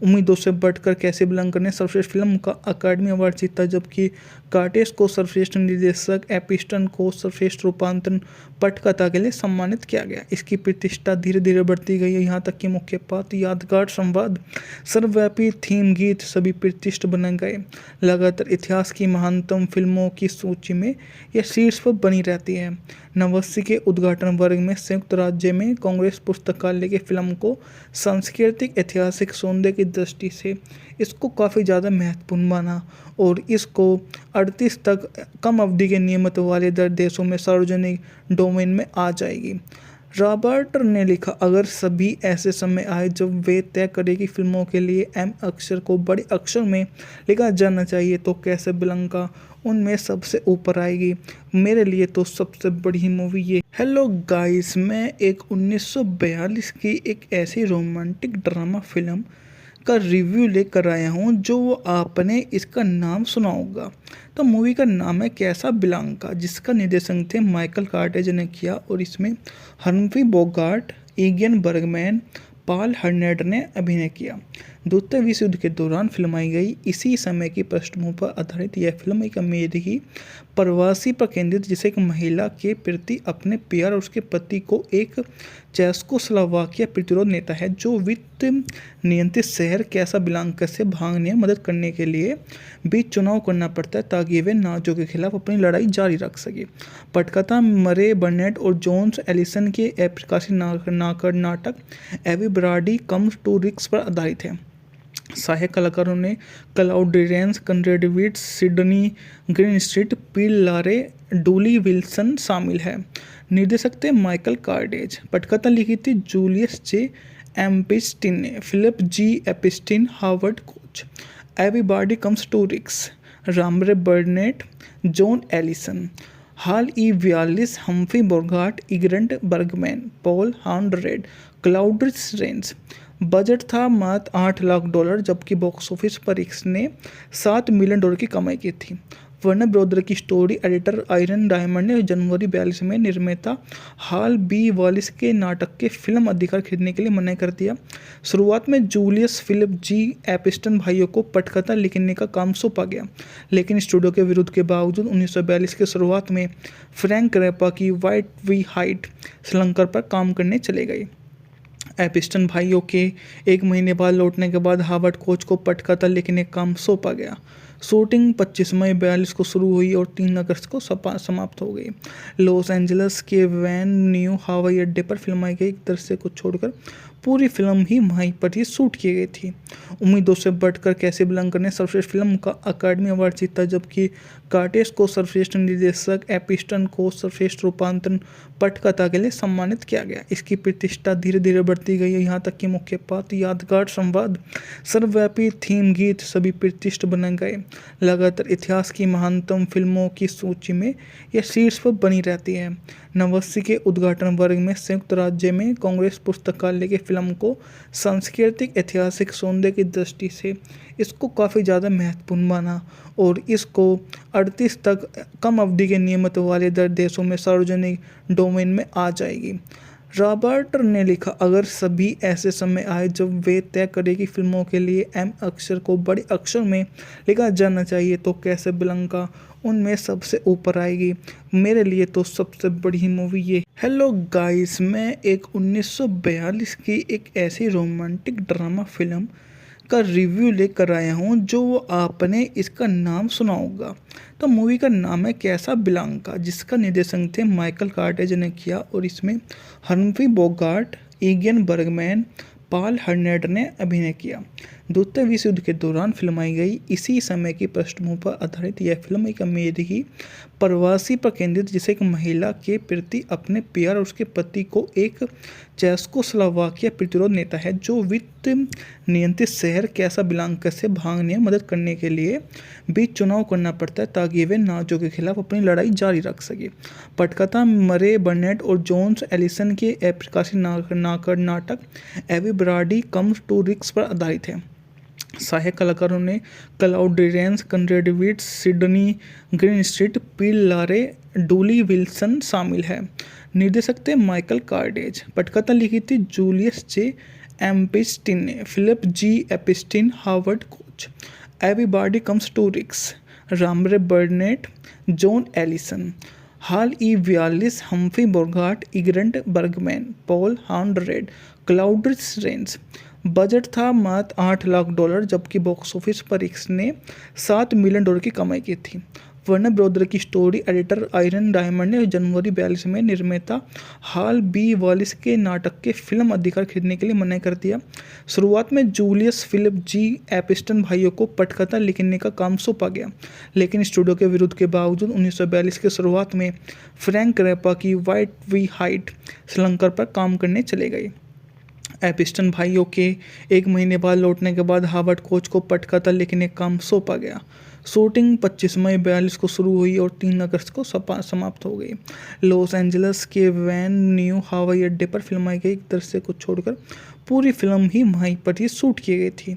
उम्मीदों से बढ़कर कैसाब्लांका ने सर्वश्रेष्ठ फिल्म का अकादमी अवार्ड जीता, जबकि कार्टेज को सर्वश्रेष्ठ निर्देशक, एपिस्टन को सर्वश्रेष्ठ रूपांतरण पटकथा के लिए सम्मानित किया गया। इसकी प्रतिष्ठा धीरे धीरे बढ़ती गई, यहाँ तक कि मुख्य पात्र, यादगार संवाद, सर्वव्यापी थीम गीत सभी प्रतिष्ठित बन गए। लगातार इतिहास की महानतम फिल्मों की सूची में यह शीर्ष पर बनी रहती है। 89 के उद्घाटन वर्ग में संयुक्त राज्य में कांग्रेस पुस्तकालय की फिल्म को सांस्कृतिक ऐतिहासिक सौंदर्य की दृष्टि से इसको काफ़ी ज़्यादा महत्वपूर्ण माना और इसको 38 तक कम अवधि के नियमित वाले देशों में सार्वजनिक डोमेन में आ जाएगी। रॉबर्ट ने लिखा, अगर सभी ऐसे समय आए जब वे तय करें कि फिल्मों के लिए एम अक्षर को बड़े अक्षर में लिखा जाना चाहिए तो कैसाब्लांका उनमें सबसे ऊपर आएगी। मेरे लिए तो सबसे बड़ी मूवी ये। हेलो गाइस, मैं एक 1942 की एक ऐसी रोमांटिक ड्रामा फिल्म का रिव्यू लेकर आया हूँ जो आपने इसका नाम सुना होगा। तो मूवी का नाम है कैसाब्लांका, जिसका निर्देशन थे माइकल कार्टेज ने किया और इसमें हम्फ्री बोगार्ट, इगियन बर्गमैन, पॉल हर्नेट ने अभिनय किया। द्वितीय विश्व युद्ध के दौरान फिल्माई गई इसी समय की पृष्ठभूमि पर आधारित यह फिल्म एक अमेरिकी प्रवासी पर केंद्रित, जिसे एक महिला के प्रति अपने प्यार और उसके पति को एक चेकोस्लोवाकिया प्रतिरोध नेता है जो वित्त नियंत्रित शहर कैसाब्लांका से भागने में मदद करने के लिए बीच चुनाव करना पड़ता है ताकि वे नाज़ियों के खिलाफ अपनी लड़ाई जारी रख सके। पटकथा मरे बर्नेट और जोन्स एलिसन के अप्रकाशित नाटक एवरीबॉडी कम्स टू रिक्स पर आधारित है। सहायक कलाकारों ने Claude Reigns, कंरेड wits, Sydney Greenstreet, Peter Lorre, Dooley Wilson शामिल है। निर्देशक थे माइकल कार्टेज। पटकथा लिखी थी जूलियस जे एम्पिस्टिन ने, Philip G Epstein, Howard Koch. Everybody comes to Rick's, Murray Burnett, Joan Alison. Hal E 42, Humphrey Bogart, Ingrid Bergman, Paul हॉर्नेट, Claude Rains. Budget था मात्र $8 लाख, जबकि बॉक्स ऑफिस पर इसने $7 मिलियन की कमाई की थी। वर्नर ब्रदर की स्टोरी एडिटर आयरन डायमंड ने जनवरी 42 में निर्माता हाल बी वॉलिस के नाटक के फिल्म अधिकार खरीदने के लिए मना कर दिया। शुरुआत में जूलियस फिलिप जी एपिस्टन भाइयों को पटकथा लिखने का काम सौंपा गया, लेकिन स्टूडियो के विरोध के बावजूद 1942 की शुरुआत में फ्रैंक रैपा की व्हाइट वी हाइट श्रृंखला पर काम करने चले गए। एपिस्टन भाइयों के एक महीने बाद लौटने के बाद हावर्ड कोच को पटकथा लिखने का काम सौंपा गया। शूटिंग 25 मई 42 को शुरू हुई और 3 अगस्त को समाप्त हो गई। लॉस एंजल्स के वैन न्यू हवाई अड्डे पर फिल्माई गई एक दृश्य को छोड़कर पूरी फिल्म ही वहीं पर ही शूट की गई थी। उम्मीदों से बढ़कर कैसाब्लांका ने सर्वश्रेष्ठ फिल्म का अकादमी अवार्ड जीता, जबकि कार्टेस को सर्वश्रेष्ठ निर्देशक, एपिस्टन को सर्वश्रेष्ठ रूपांतरण पटकथा के लिए सम्मानित किया गया। इसकी प्रतिष्ठा धीरे धीरे बढ़ती गई, यहाँ तक कि मुख्य पात्र, यादगार संवाद, सर्वव्यापी थीम गीत सभी प्रतिष्ठित बन गए। लगातार इतिहास की महानतम फिल्मों की सूची में यह शीर्ष पर बनी रहती है। 89 के उद्घाटन वर्ग में संयुक्त राज्य में कांग्रेस पुस्तकालय की फिल्म को सांस्कृतिक ऐतिहासिक सौंदर्य की दृष्टि से इसको काफ़ी ज़्यादा महत्वपूर्ण माना और इसको 38 तक कम अवधि के नियमित वाले देशों में सार्वजनिक डोमेन में आ जाएगी। रॉबर्ट ने लिखा, अगर सभी ऐसे समय आए जब वे तय करें कि फिल्मों के लिए एम अक्षर को बड़े अक्षर में लिखा जाना चाहिए तो कैसाब्लांका उनमें सबसे ऊपर आएगी। मेरे लिए तो सबसे बड़ी मूवी ये। हेलो गाइस, मैं एक 1942 की एक ऐसी रोमांटिक ड्रामा फिल्म का रिव्यू लेकर आया हूँ जो आपने इसका नाम सुना होगा। तो मूवी का नाम है कैसाब्लांका, जिसका निर्देशन थे माइकल कार्टेज ने किया और इसमें हम्फ्री बोगार्ट, इगियन बर्गमैन, पॉल हर्नेट ने अभिनय किया। द्वितीय विश्व युद्ध के दौरान फिल्माई गई इसी समय की पृष्ठभूमि पर आधारित यह फिल्म एक अमेरिकी प्रवासी पर केंद्रित, जिसे एक महिला के प्रति अपने प्यार और उसके पति को एक चेकोस्लोवाकिया प्रतिरोध नेता है जो वित्त नियंत्रित शहर कैसाब्लांका से भागने में मदद करने के लिए बीच चुनाव करना पड़ता है ताकि वे नाजियों के खिलाफ अपनी लड़ाई जारी रख सके। पटकथा मरे बर्नेट और जॉन्स एलिसन के अप्रकाशित नाटक एवरीबॉडी कम्स टू रिक्स पर आधारित है। सहायक कलाकारों ने Claude Reigns, कंरेड wits, Sydney Greenstreet, Peter Lorre, Dooley Wilson शामिल है। निर्देशक थे माइकल कार्टेज। पटकथा लिखी थी जूलियस जे एपिस्टिन ने, Philip G Epstein, Howard Koch. Everybody comes to Rick's, Murray Burnett, Joan Alison. Hal E 42, Humphrey Bogart, Ingrid Bergman, Paul हॉर्नेट, Claude Rains. Budget था मात्र $8 लाख, जबकि बॉक्स ऑफिस पर इसने $7 मिलियन की कमाई की थी। वर्नर ब्रदर की स्टोरी एडिटर आयरन डायमंड ने जनवरी 42 में निर्माता हाल बी वॉलिस के नाटक के फिल्म अधिकार खरीदने के लिए मना कर दिया। शुरुआत में जूलियस फिलिप जी एपिस्टन भाइयों को पटकथा लिखने का काम सौंपा गया, लेकिन स्टूडियो के विरोध के बावजूद 1942 की शुरुआत में फ्रैंक रैपा की व्हाइट वी हाइट श्रृंखला पर काम करने चले गए। एपिस्टन भाइयों के एक महीने बाद लौटने के बाद हावर्ड कोच को पटकथा लिखने का काम सौंपा गया। शूटिंग 25 मई 42 को शुरू हुई और 3 अगस्त को समाप्त हो गई। लॉस एंजल्स के वैन न्यू हवाई अड्डे पर फिल्माई गई एक दृश्य को छोड़कर पूरी फिल्म ही वहीं पर ही शूट की गई थी।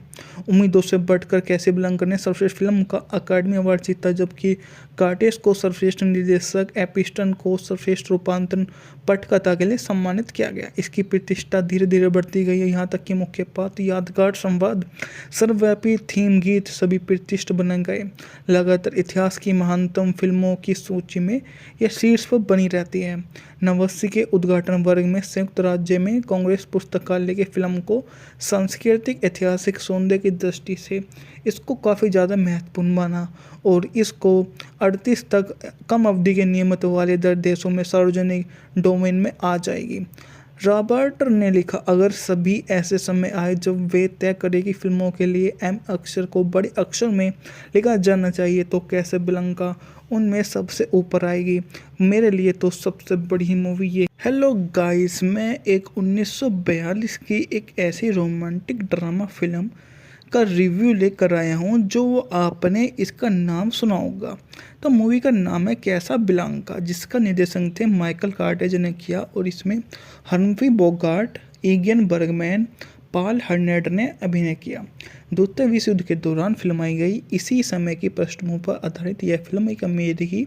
उम्मीदों से बढ़कर कैसाब्लांका ने सर्वश्रेष्ठ फिल्म का अकादमी अवार्ड जीता, जबकि कार्टेस को सर्वश्रेष्ठ निर्देशक, एपिस्टन को सर्वश्रेष्ठ रूपांतरण पटकथा के लिए सम्मानित किया गया। इसकी प्रतिष्ठा धीरे धीरे बढ़ती गई, यहाँ तक कि मुख्य पात्र, यादगार संवाद, सर्वव्यापी थीम गीत सभी प्रतिष्ठित बन गए। लगातार इतिहास की महानतम फिल्मों की सूची में यह शीर्ष पर बनी रहती है। 89 के उद्घाटन वर्ग में संयुक्त राज्य में कांग्रेस पुस्तकालय की फिल्म को सांस्कृतिक ऐतिहासिक सौंदर्य की दृष्टि से इसको काफ़ी ज़्यादा महत्वपूर्ण माना और इसको 38 तक कम अवधि के नियमित वाले देशों में सार्वजनिक डोमेन में आ जाएगी। रॉबर्ट ने लिखा, अगर सभी ऐसे समय आए जब वे तय करें कि फिल्मों के लिए एम अक्षर को बड़े अक्षर में लिखा जाना चाहिए तो कैसाब्लांका उनमें सबसे ऊपर आएगी। मेरे लिए तो सबसे बड़ी मूवी ये। हेलो गाइस, मैं एक 1942 की एक ऐसी रोमांटिक ड्रामा फिल्म का रिव्यू लेकर आया हूँ जो आपने इसका नाम सुना होगा। तो मूवी का नाम है कैसाब्लांका, जिसका निर्देशन थे माइकल कार्टेज ने किया और इसमें हम्फ्री बोगार्ट, इगियन बर्गमैन, पॉल हर्नेट ने अभिनय किया। द्वितीय विश्व युद्ध के दौरान फिल्माई गई इसी समय की पृष्ठभूमि पर आधारित यह फिल्म एक अमेरिकी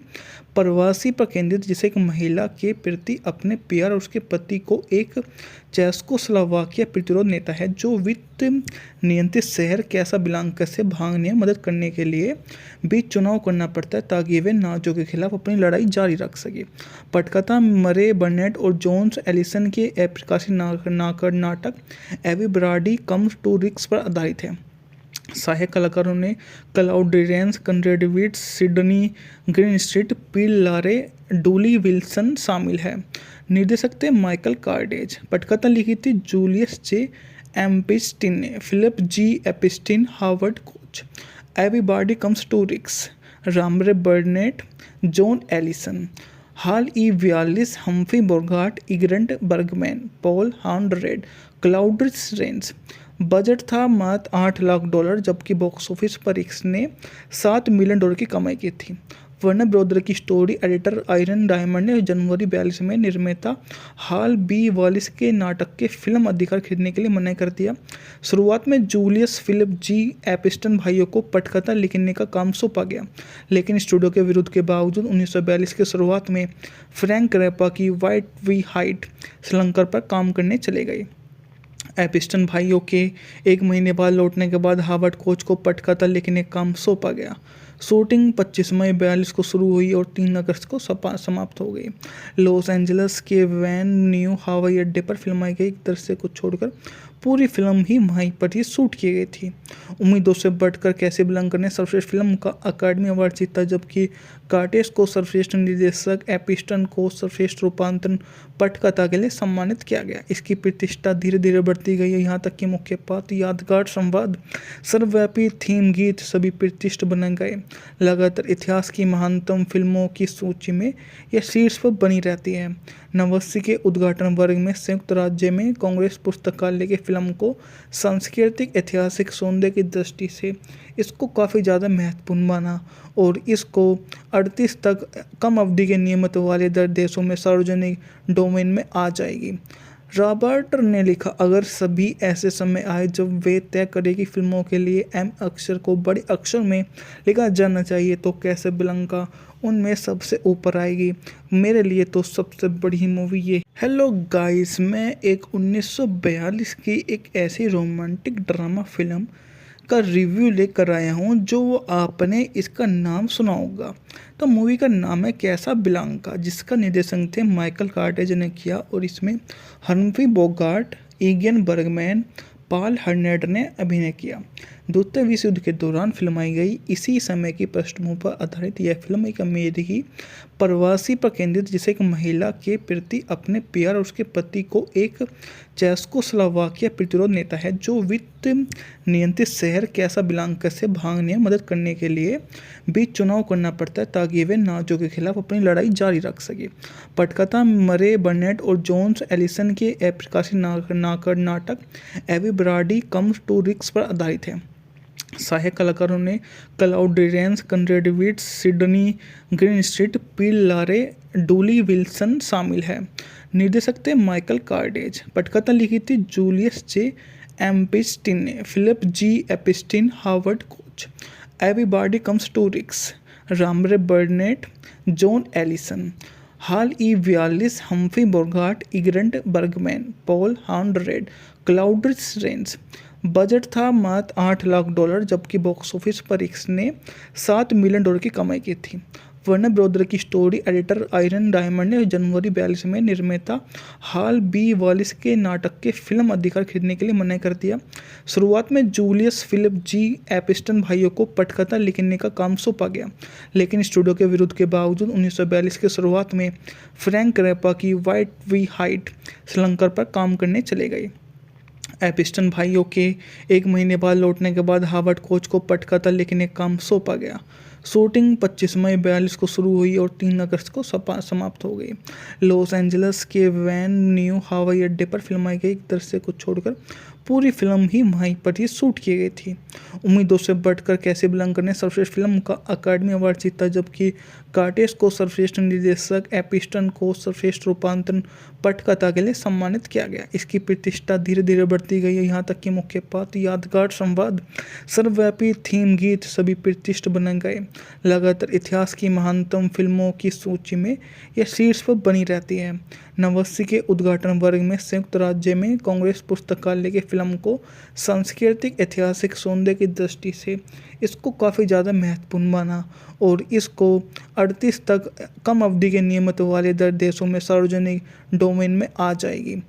प्रवासी पर केंद्रित जिसे एक महिला के प्रति अपने प्यार और उसके पति को एक चेकोस्लोवाकिया प्रतिरोध नेता है जो वित्त नियंत्रित शहर कैसाब्लांका से भागने में मदद करने के लिए बीच चुनाव करना पड़ता है ताकि वे नाज़ियों के खिलाफ अपनी लड़ाई जारी रख सके। पटकथा मरे बर्नेट और जॉन्स एलिसन के अप्रकाशित नाटक एवरीबॉडी कम्स टू रिस्क पर आधारित है। सहायक कलाकारों ने Claude Reigns, कंरेड wits, Sydney Greenstreet, Peter Lorre, Dooley Wilson शामिल है। निर्देशक थे माइकल कार्डेज। पटकथा लिखी थी जूलियस जे एम्पिस्टिन ने, Philip G Epstein, Howard Koch. Everybody comes to रिस्क, Murray Burnett, Joan Alison. Hal ई 42, Humphrey Bogart, Ingrid Bergman, Paul Henreid, Claude Rains. Budget था मात्र $8 लाख जबकि बॉक्स ऑफिस पर इसने $7 मिलियन की कमाई की थी। वर्नर ब्रदर की स्टोरी एडिटर आयरन डायमंड ने जनवरी 42 में निर्माता हाल बी वॉलिस के नाटक के फिल्म अधिकार खरीदने के लिए मना कर दिया। शुरुआत में जूलियस फिलिप जी एपिस्टन भाइयों को पटकथा लिखने का काम सौंपा गया, लेकिन स्टूडियो के विरोध के बावजूद 1942 के शुरुआत में फ्रैंक रैपा की वाइट वी हाइट श्रृंखला पर काम करने चले गए। एपिस्टन भाइयों के एक महीने बाद लौटने के बाद हार्वर्ड कोच को पटकथा लिखने का काम सौंपा गया। शूटिंग 25 मई 42 को शुरू हुई और 3 अगस्त को समाप्त हो गई। लॉस एंजल्स के वैन न्यू हवाई अड्डे पर फिल्माई गई एक दृश्य को छोड़कर पूरी फिल्म ही वहीं पर ही शूट की गई थी। उम्मीदों से बढ़कर कैसाब्लांका ने सर्वश्रेष्ठ फिल्म का अकादमी अवार्ड जीता, जबकि कार्टेज को सर्वश्रेष्ठ निर्देशक, एपिस्टन को सर्वश्रेष्ठ रूपांतरण पटकथा के लिए सम्मानित किया गया। इसकी प्रतिष्ठा धीरे धीरे बढ़ती गई, यहाँ तक कि मुख्य पात्र, यादगार संवाद, सर्वव्यापी थीम गीत सभी प्रतिष्ठित बन गए। लगातार इतिहास की महानतम फिल्मों की सूची में यह शीर्ष पर बनी रहती है। 89 के उद्घाटन वर्ग में संयुक्त राज्य में कांग्रेस पुस्तकालय की फिल्म को सांस्कृतिक ऐतिहासिक सौंदर्य की दृष्टि से इसको काफ़ी ज़्यादा महत्वपूर्ण माना और इसको 38 तक कम अवधि के नियमित वाले देशों में सार्वजनिक डोमेन में आ जाएगी। रॉबर्ट ने लिखा, अगर सभी ऐसे समय आए जब वे तय करें कि फिल्मों के लिए एम अक्षर को बड़े अक्षर में लिखा जाना चाहिए तो कैसाब्लांका उनमें सबसे ऊपर आएगी। मेरे लिए तो सबसे बड़ी मूवी ये। हेलो गाइस, मैं एक 1942 की एक ऐसी रोमांटिक ड्रामा फिल्म का रिव्यू लेकर आया हूँ जो आपने इसका नाम सुना होगा। तो मूवी का नाम है कैसाब्लांका, जिसका निर्देशन थे माइकल कार्डेज ने किया और इसमें हम्फ्री बोगार्ट, इगियन बर्गमैन, पॉल हाउंडरेड ने अभिनय किया। द्वितीय विश्व युद्ध के दौरान फिल्माई गई इसी समय की पृष्ठभूमि पर आधारित यह फिल्म एक अमेरिकी प्रवासी पर केंद्रित जिसे एक महिला के प्रति अपने प्यार और उसके पति को एक चेकोस्लोवाकिया प्रतिरोध नेता है जो वित्त नियंत्रित शहर कैसाब्लांका से भागने में मदद करने के लिए बीच चुनाव करना पड़ता है ताकि वे नाज़ियों के खिलाफ अपनी लड़ाई जारी रख सके। पटकथा मरे बर्नेट और जॉन्स एलिसन के अप्रकाशित नाटक एवरीबॉडी कम्स टू रिस्क पर आधारित है। सहायक कलाकारों ने Claude Reigns, कंरेड wits, Sydney Greenstreet, Peter Lorre, Dooley Wilson शामिल है। निर्देशक थे माइकल कार्डेज। पटकथा लिखी थी जूलियस जे एम्पिस्टिन ने, Philip G Epstein, Howard Koch. Everybody comes to रिस्क, Murray Burnett, Joan Alison. Hal ई 42, Humphrey Bogart, Ingrid Bergman, Paul Henreid, Claude Rains. Budget था मात्र $8 लाख जबकि बॉक्स ऑफिस पर इसने $7 मिलियन की कमाई की थी। वर्नर ब्रदर की स्टोरी एडिटर आयरन डायमंड ने जनवरी 42 में निर्माता हाल बी वॉलिस के नाटक के फिल्म अधिकार खरीदने के लिए मना कर दिया। शुरुआत में जूलियस फिलिप जी एपिस्टन भाइयों को पटकथा लिखने का काम सौंपा गया, लेकिन स्टूडियो के विरोध के बावजूद 1942 के शुरुआत में फ्रैंक रैपा की वाइट वी हाइट श्रृंखला पर काम करने चले गए। एपिस्टन भाइयों के एक महीने बाद लौटने के बाद हार्वर्ड कोच को पटकथा लिखने का काम सौंपा गया। शूटिंग 25 मई 42 को शुरू हुई और 3 अगस्त को समाप्त हो गई। लॉस एंजल्स के वैन न्यू हवाई अड्डे पर फिल्माई गई एक दृश्य को छोड़कर पूरी फिल्म ही वहीं पर ही शूट की गई थी। उम्मीदों से बढ़कर कैसाब्लांका ने सर्वश्रेष्ठ फिल्म का अकादमी अवार्ड जीता, जबकि कार्टेज को सर्वश्रेष्ठ निर्देशक, एपिस्टन को सर्वश्रेष्ठ रूपांतरण पटकथा के लिए सम्मानित किया गया। इसकी प्रतिष्ठा धीरे धीरे बढ़ती गई, यहाँ तक कि मुख्य पात्र, यादगार संवाद, सर्वव्यापी थीम गीत सभी प्रतिष्ठित बन गए। लगातार इतिहास की महानतम फिल्मों की सूची में यह शीर्ष पर बनी रहती है। 89 के उद्घाटन वर्ग में संयुक्त राज्य में कांग्रेस पुस्तकालय की फिल्म को सांस्कृतिक ऐतिहासिक सौंदर्य की दृष्टि से इसको काफ़ी ज़्यादा महत्वपूर्ण माना और इसको 38 तक कम अवधि के नियमित वाले दर देशों में सार्वजनिक डोमेन में आ जाएगी।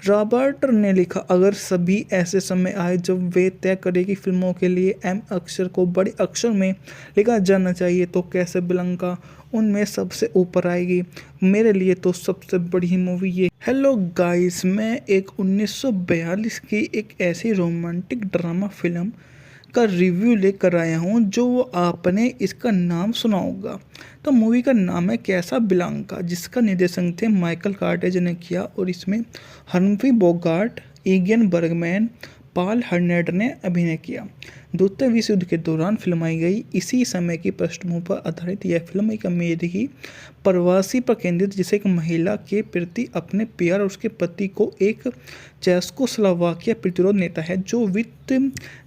रॉबर्ट ने लिखा, अगर सभी ऐसे समय आए जब वे तय करें कि फिल्मों के लिए एम अक्षर को बड़े अक्षर में लिखा जाना चाहिए तो कैसाब्लांका उनमें सबसे ऊपर आएगी। मेरे लिए तो सबसे बड़ी मूवी ये। हेलो गाइस, मैं एक 1942 की एक ऐसी रोमांटिक ड्रामा फिल्म का रिव्यू लेकर आया हूँ जो आपने इसका नाम सुना होगा। तो मूवी का नाम है कैसाब्लांका, जिसका निर्देशन थे माइकल कार्टेज ने किया और इसमें हम्फ्री बोगार्ट, इगियन बर्गमैन, पॉल हर्नेट ने अभिनय किया। द्वितीय विश्व युद्ध के दौरान फिल्माई गई इसी समय की पृष्ठभूमि पर आधारित यह फिल्म एक अमेरिकी प्रवासी पर केंद्रित, जिसे एक महिला के प्रति अपने प्यार और उसके पति को एक चेकोस्लोवाकिया प्रतिरोध नेता है जो वित्त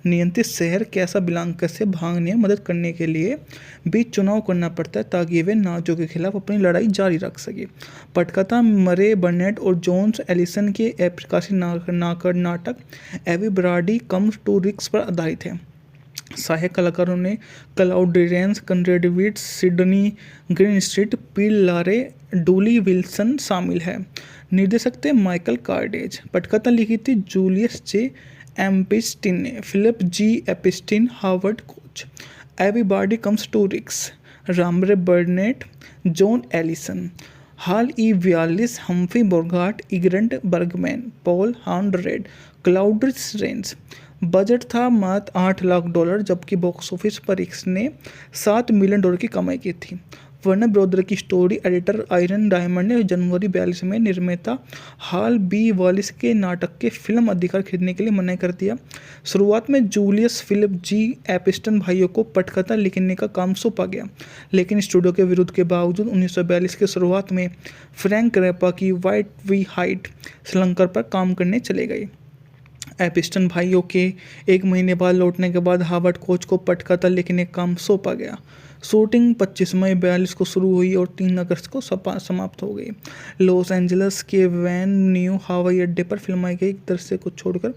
नियंत्रित शहर कैसाब्लांका से भागने में मदद करने के लिए बीच चुनाव करना पड़ता है ताकि वे नाज़ियों के खिलाफ अपनी लड़ाई जारी रख सके। पटकथा मरे बर्नेट और जॉन्स एलिसन के प्रकाशित नाटक एवरीबॉडी कम्स टू रिस्क पर आधारित है। सहायक कलाकारों ने Claude Rains, Conrad Veidt, Sydney Greenstreet, Peter Lorre, Dooley Wilson शामिल है। निर्देशक थे माइकल कार्टेज। पटकथा लिखी थी जूलियस जे एम्पिस्टिन ने, Philip G Epstein, Howard Koch. Everybody comes to रिस्क, Murray Burnett, Joan Alison. Hal ई 42, Humphrey Bogart, Ingrid Bergman, Paul हॉर्नेट, क्लाउड रेंस। बजट था मात्र $8 लाख, जबकि बॉक्स ऑफिस पर इसने $7 मिलियन की कमाई की थी। वर्नर ब्रदर की स्टोरी एडिटर आयरन डायमंड ने जनवरी 42 में निर्माता हाल बी वालिस के नाटक के फिल्म अधिकार खरीदने के लिए मना कर दिया। शुरुआत में जूलियस फिलिप जी एपिस्टन भाइयों को पटकथा लिखने का काम सौंपा गया, लेकिन स्टूडियो के विरोध के बावजूद 1942 के शुरुआत में फ्रैंक रैपा की वाइट वी हाइट श्रृंखला पर काम करने चले गए। एपिस्टन भाइयों के एक महीने बाद लौटने के बाद हार्वर्ड कोच को पटकथा लिखने का काम सौंपा गया। शूटिंग 25 मई 42 को शुरू हुई और 3 अगस्त को समाप्त हो गई। लॉस एंजल्स के वैन न्यू हवाई अड्डे पर फिल्माई गई दृश्य को छोड़कर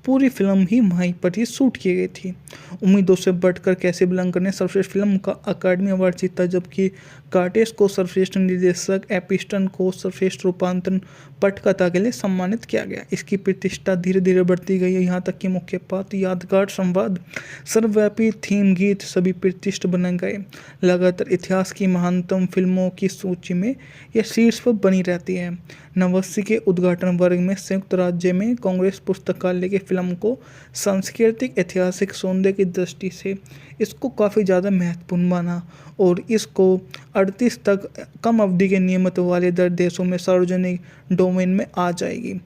पूरी फिल्म ही वहीं पर ही शूट की गई थी। उम्मीदों से बढ़कर कैसाब्लांका ने सर्वश्रेष्ठ फिल्म का अकादमी अवार्ड जीता, जबकि कार्टेज को सर्वश्रेष्ठ निर्देशक, एपिस्टन को सर्वश्रेष्ठ रूपांतरण पटकथा के लिए सम्मानित किया गया। इसकी प्रतिष्ठा धीरे धीरे बढ़ती गई, यहाँ तक कि मुख्य पात्र, यादगार संवाद, सर्वव्यापी थीम गीत सभी प्रतिष्ठित बन गए। लगातार इतिहास की महानतम फिल्मों की सूची में यह शीर्ष पर बनी रहती है। 89 के उद्घाटन वर्ग में संयुक्त राज्य में कांग्रेस पुस्तकालय की फिल्म को सांस्कृतिक ऐतिहासिक सौंदर्य की दृष्टि से इसको काफ़ी ज़्यादा महत्वपूर्ण माना और इसको 38 तक कम अवधि के नियमित वाले दर देशों में सार्वजनिक डोमेन में आ जाएगी।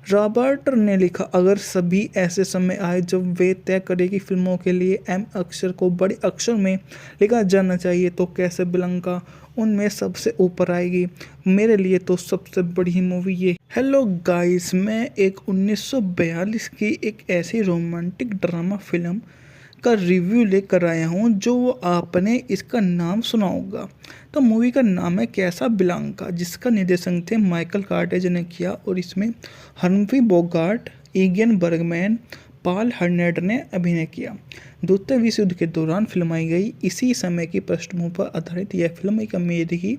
रॉबर्ट ने लिखा, अगर सभी ऐसे समय आए जब वे तय करें कि फिल्मों के लिए एम अक्षर को बड़े अक्षर में लिखा जाना चाहिए तो कैसाब्लांका उनमें सबसे ऊपर आएगी। मेरे लिए तो सबसे बड़ी मूवी ये। हेलो गाइस, मैं एक 1942 की एक ऐसी रोमांटिक ड्रामा फिल्म का रिव्यू लेकर आया हूँ जो आपने इसका नाम सुना होगा। तो मूवी का नाम है कैसाब्लांका, जिसका निर्देशन थे माइकल कार्टेज ने किया और इसमें हम्फ्री बोगार्ट, इगियन बर्गमैन, पॉल हर्नेट ने अभिनय किया। द्वितीय विश्व युद्ध के दौरान फिल्माई गई इसी समय की पृष्ठभूमि पर आधारित यह फिल्म एक अमेरिकी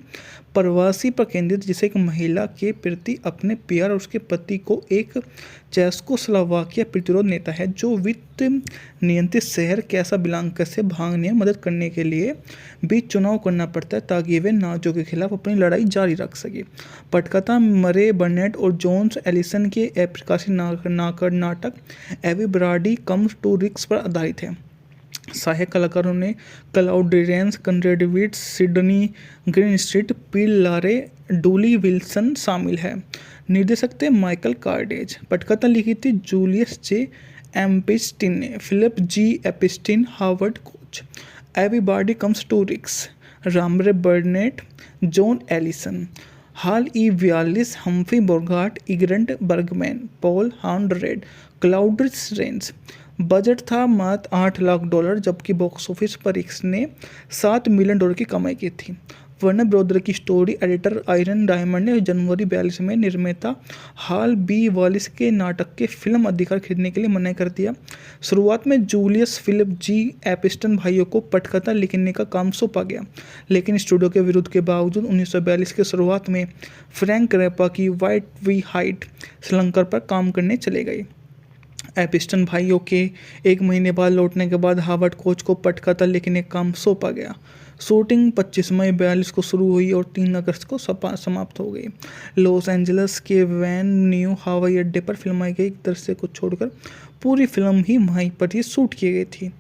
प्रवासी पर केंद्रित, जिसे एक महिला के प्रति अपने प्यार और उसके पति को एक चेकोस्लोवाकिया प्रतिरोध नेता है जो वित्त नियंत्रित शहर कैसाब्लांका से भागने में मदद करने के लिए बीच चुनाव करना पड़ता है ताकि वे नाज़ियों के खिलाफ अपनी लड़ाई जारी रख सके। पटकथा मरे बर्नेट और जॉन्स एलिसन के प्रकाशित नाटक एवरीबॉडी कम्स टू रिस्क पर आधारित है। सहायक कलाकारों ने Claude Rains, Conrad Veidt, Sydney Greenstreet, Peter Lorre, Dooley Wilson शामिल है। निर्देशक थे माइकल कार्डेज। पटकथा लिखी थी जूलियस जे एम्पिस्टिन ने, Philip G Epstein, Howard Koch. Everybody comes to Rick's, Murray Burnett, Joan Alison. Hal E 42, Humphrey Bogart, Ingrid Bergman, Paul Henreid, Claude Rains. Budget था मात्र $8 लाख, जबकि बॉक्स ऑफिस पर इसने $7 मिलियन की कमाई की थी। वर्नर ब्रदर की स्टोरी एडिटर आयरन डायमंड ने जनवरी 42 में निर्माता हाल बी वॉलिस के नाटक के फिल्म अधिकार खरीदने के लिए मना कर दिया। शुरुआत में जूलियस फिलिप जी एपिस्टन भाइयों को पटकथा लिखने का काम सौंपा गया, लेकिन स्टूडियो के विरोध के बावजूद 1942 की शुरुआत में फ्रैंक रैपा की वाइट वी हाइट श्रीलंका पर काम करने चले गए। एपिस्टन भाइयों के 1 महीने बाद लौटने के बाद हार्वर्ड कोच को पटकथा लिखने का काम सौंपा गया। शूटिंग 25 मई 42 को शुरू हुई और 3 अगस्त को समाप्त हो गई। लॉस एंजल्स के वैन न्यू हवाई अड्डे पर फिल्माई गई एक दृश्य को छोड़कर पूरी फिल्म ही वहीं पर ही शूट की गई थी।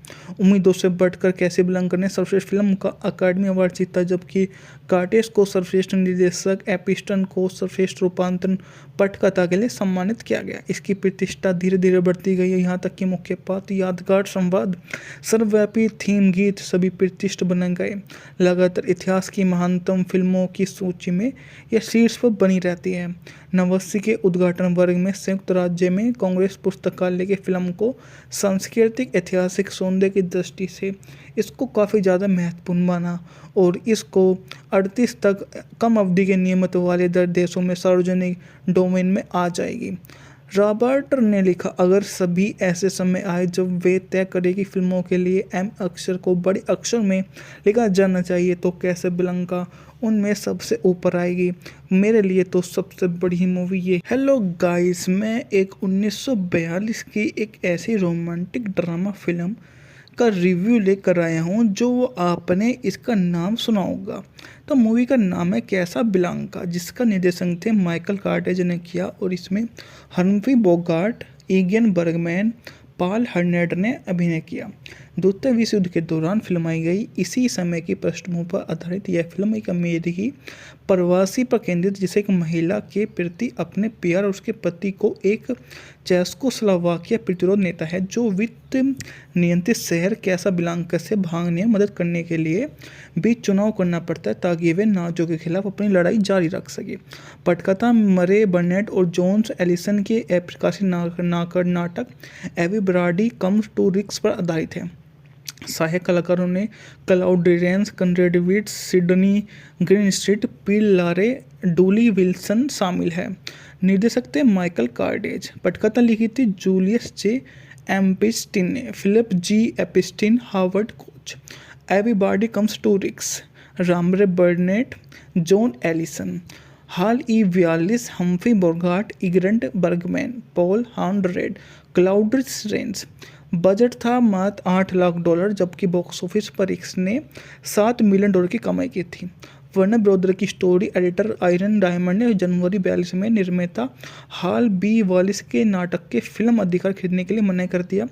उम्मीदों से बढ़कर कैसाब्लांका ने सर्वश्रेष्ठ फिल्म का अकादमी अवार्ड जीता, जबकि कार्टेज को सर्वश्रेष्ठ निर्देशक, एपिस्टन को सर्वश्रेष्ठ रूपांतरण पटकथा के लिए सम्मानित किया गया। इसकी प्रतिष्ठा धीरे धीरे बढ़ती गई, यहाँ तक कि मुख्य पात्र, यादगार संवाद, सर्वव्यापी थीम गीत सभी प्रतिष्ठित बन गए। लगातार इतिहास की महानतम फिल्मों की सूची में यह शीर्ष पर बनी रहती है। 89 के उद्घाटन वर्ग में संयुक्त राज्य में कांग्रेस पुस्तकालय की फिल्म को सांस्कृतिक ऐतिहासिक सौंदर्य की दृष्टि से इसको काफ़ी ज़्यादा महत्वपूर्ण माना और इसको 38 तक कम अवधि के नियमित वाले देशों में सार्वजनिक डोमेन में आ जाएगी। रॉबर्ट ने लिखा, अगर सभी ऐसे समय आए जब वे तय करें कि फिल्मों के लिए एम अक्षर को बड़े अक्षर में लिखा जाना चाहिए तो कैसाब्लांका उनमें सबसे ऊपर आएगी। मेरे लिए तो सबसे बड़ी मूवी ये। हेलो गाइस, मैं एक 1942 की एक ऐसी रोमांटिक ड्रामा फिल्म का रिव्यू लेकर आया हूँ जो आपने इसका नाम सुना होगा। तो मूवी का नाम है कैसाब्लांका, जिसका निर्देशन थे माइकल कार्टेज ने किया और इसमें हम्फ्री बोगार्ट, इगियन बर्गमैन, पॉल हाउंडरेड ने अभिनय किया। द्वितीय विश्व युद्ध के दौरान फिल्माई गई इसी समय की पृष्ठभूमि पर आधारित यह फिल्म एक अमेरिकी प्रवासी पर केंद्रित, जिसे एक महिला के प्रति अपने प्यार और उसके पति को एक चेकोस्लोवाकिया प्रतिरोध नेता है जो वित्त नियंत्रित शहर कैसाब्लांका से भागने में मदद करने के लिए भी चुनाव करना पड़ता है ताकि वे नाजियों के खिलाफ अपनी लड़ाई जारी रख सके। पटकथा मरे बर्नेट और जॉन एलिसन के अप्रकाशित नाटक एवरीबॉडी कम्स टू रिक्स पर आधारित है। सहायक कलाकारों ने क्लाउडिस Reigns, Sydney Greenstreet, Peter Lorre, Dooley Wilson शामिल है। निर्देशक थे माइकल कार्डेज। पटकथा लिखी थी जूलियस जे एम्पिस्टिन ने, Philip G Epstein, Howard Koch. Everybody comes to Rick's, Murray Burnett, Joan Alison. Hal E 42, Humphrey Bogart, Ingrid Bergman, Paul Henreid, Claude Rains. Budget था मात्र $8 लाख, जबकि बॉक्स ऑफिस पर इसने $7 मिलियन की कमाई की थी। वर्नर ब्रदर की स्टोरी एडिटर आयरन डायमंड ने जनवरी 42 में निर्माता हाल बी वॉलिस के नाटक के फिल्म अधिकार खरीदने के लिए मना कर दिया।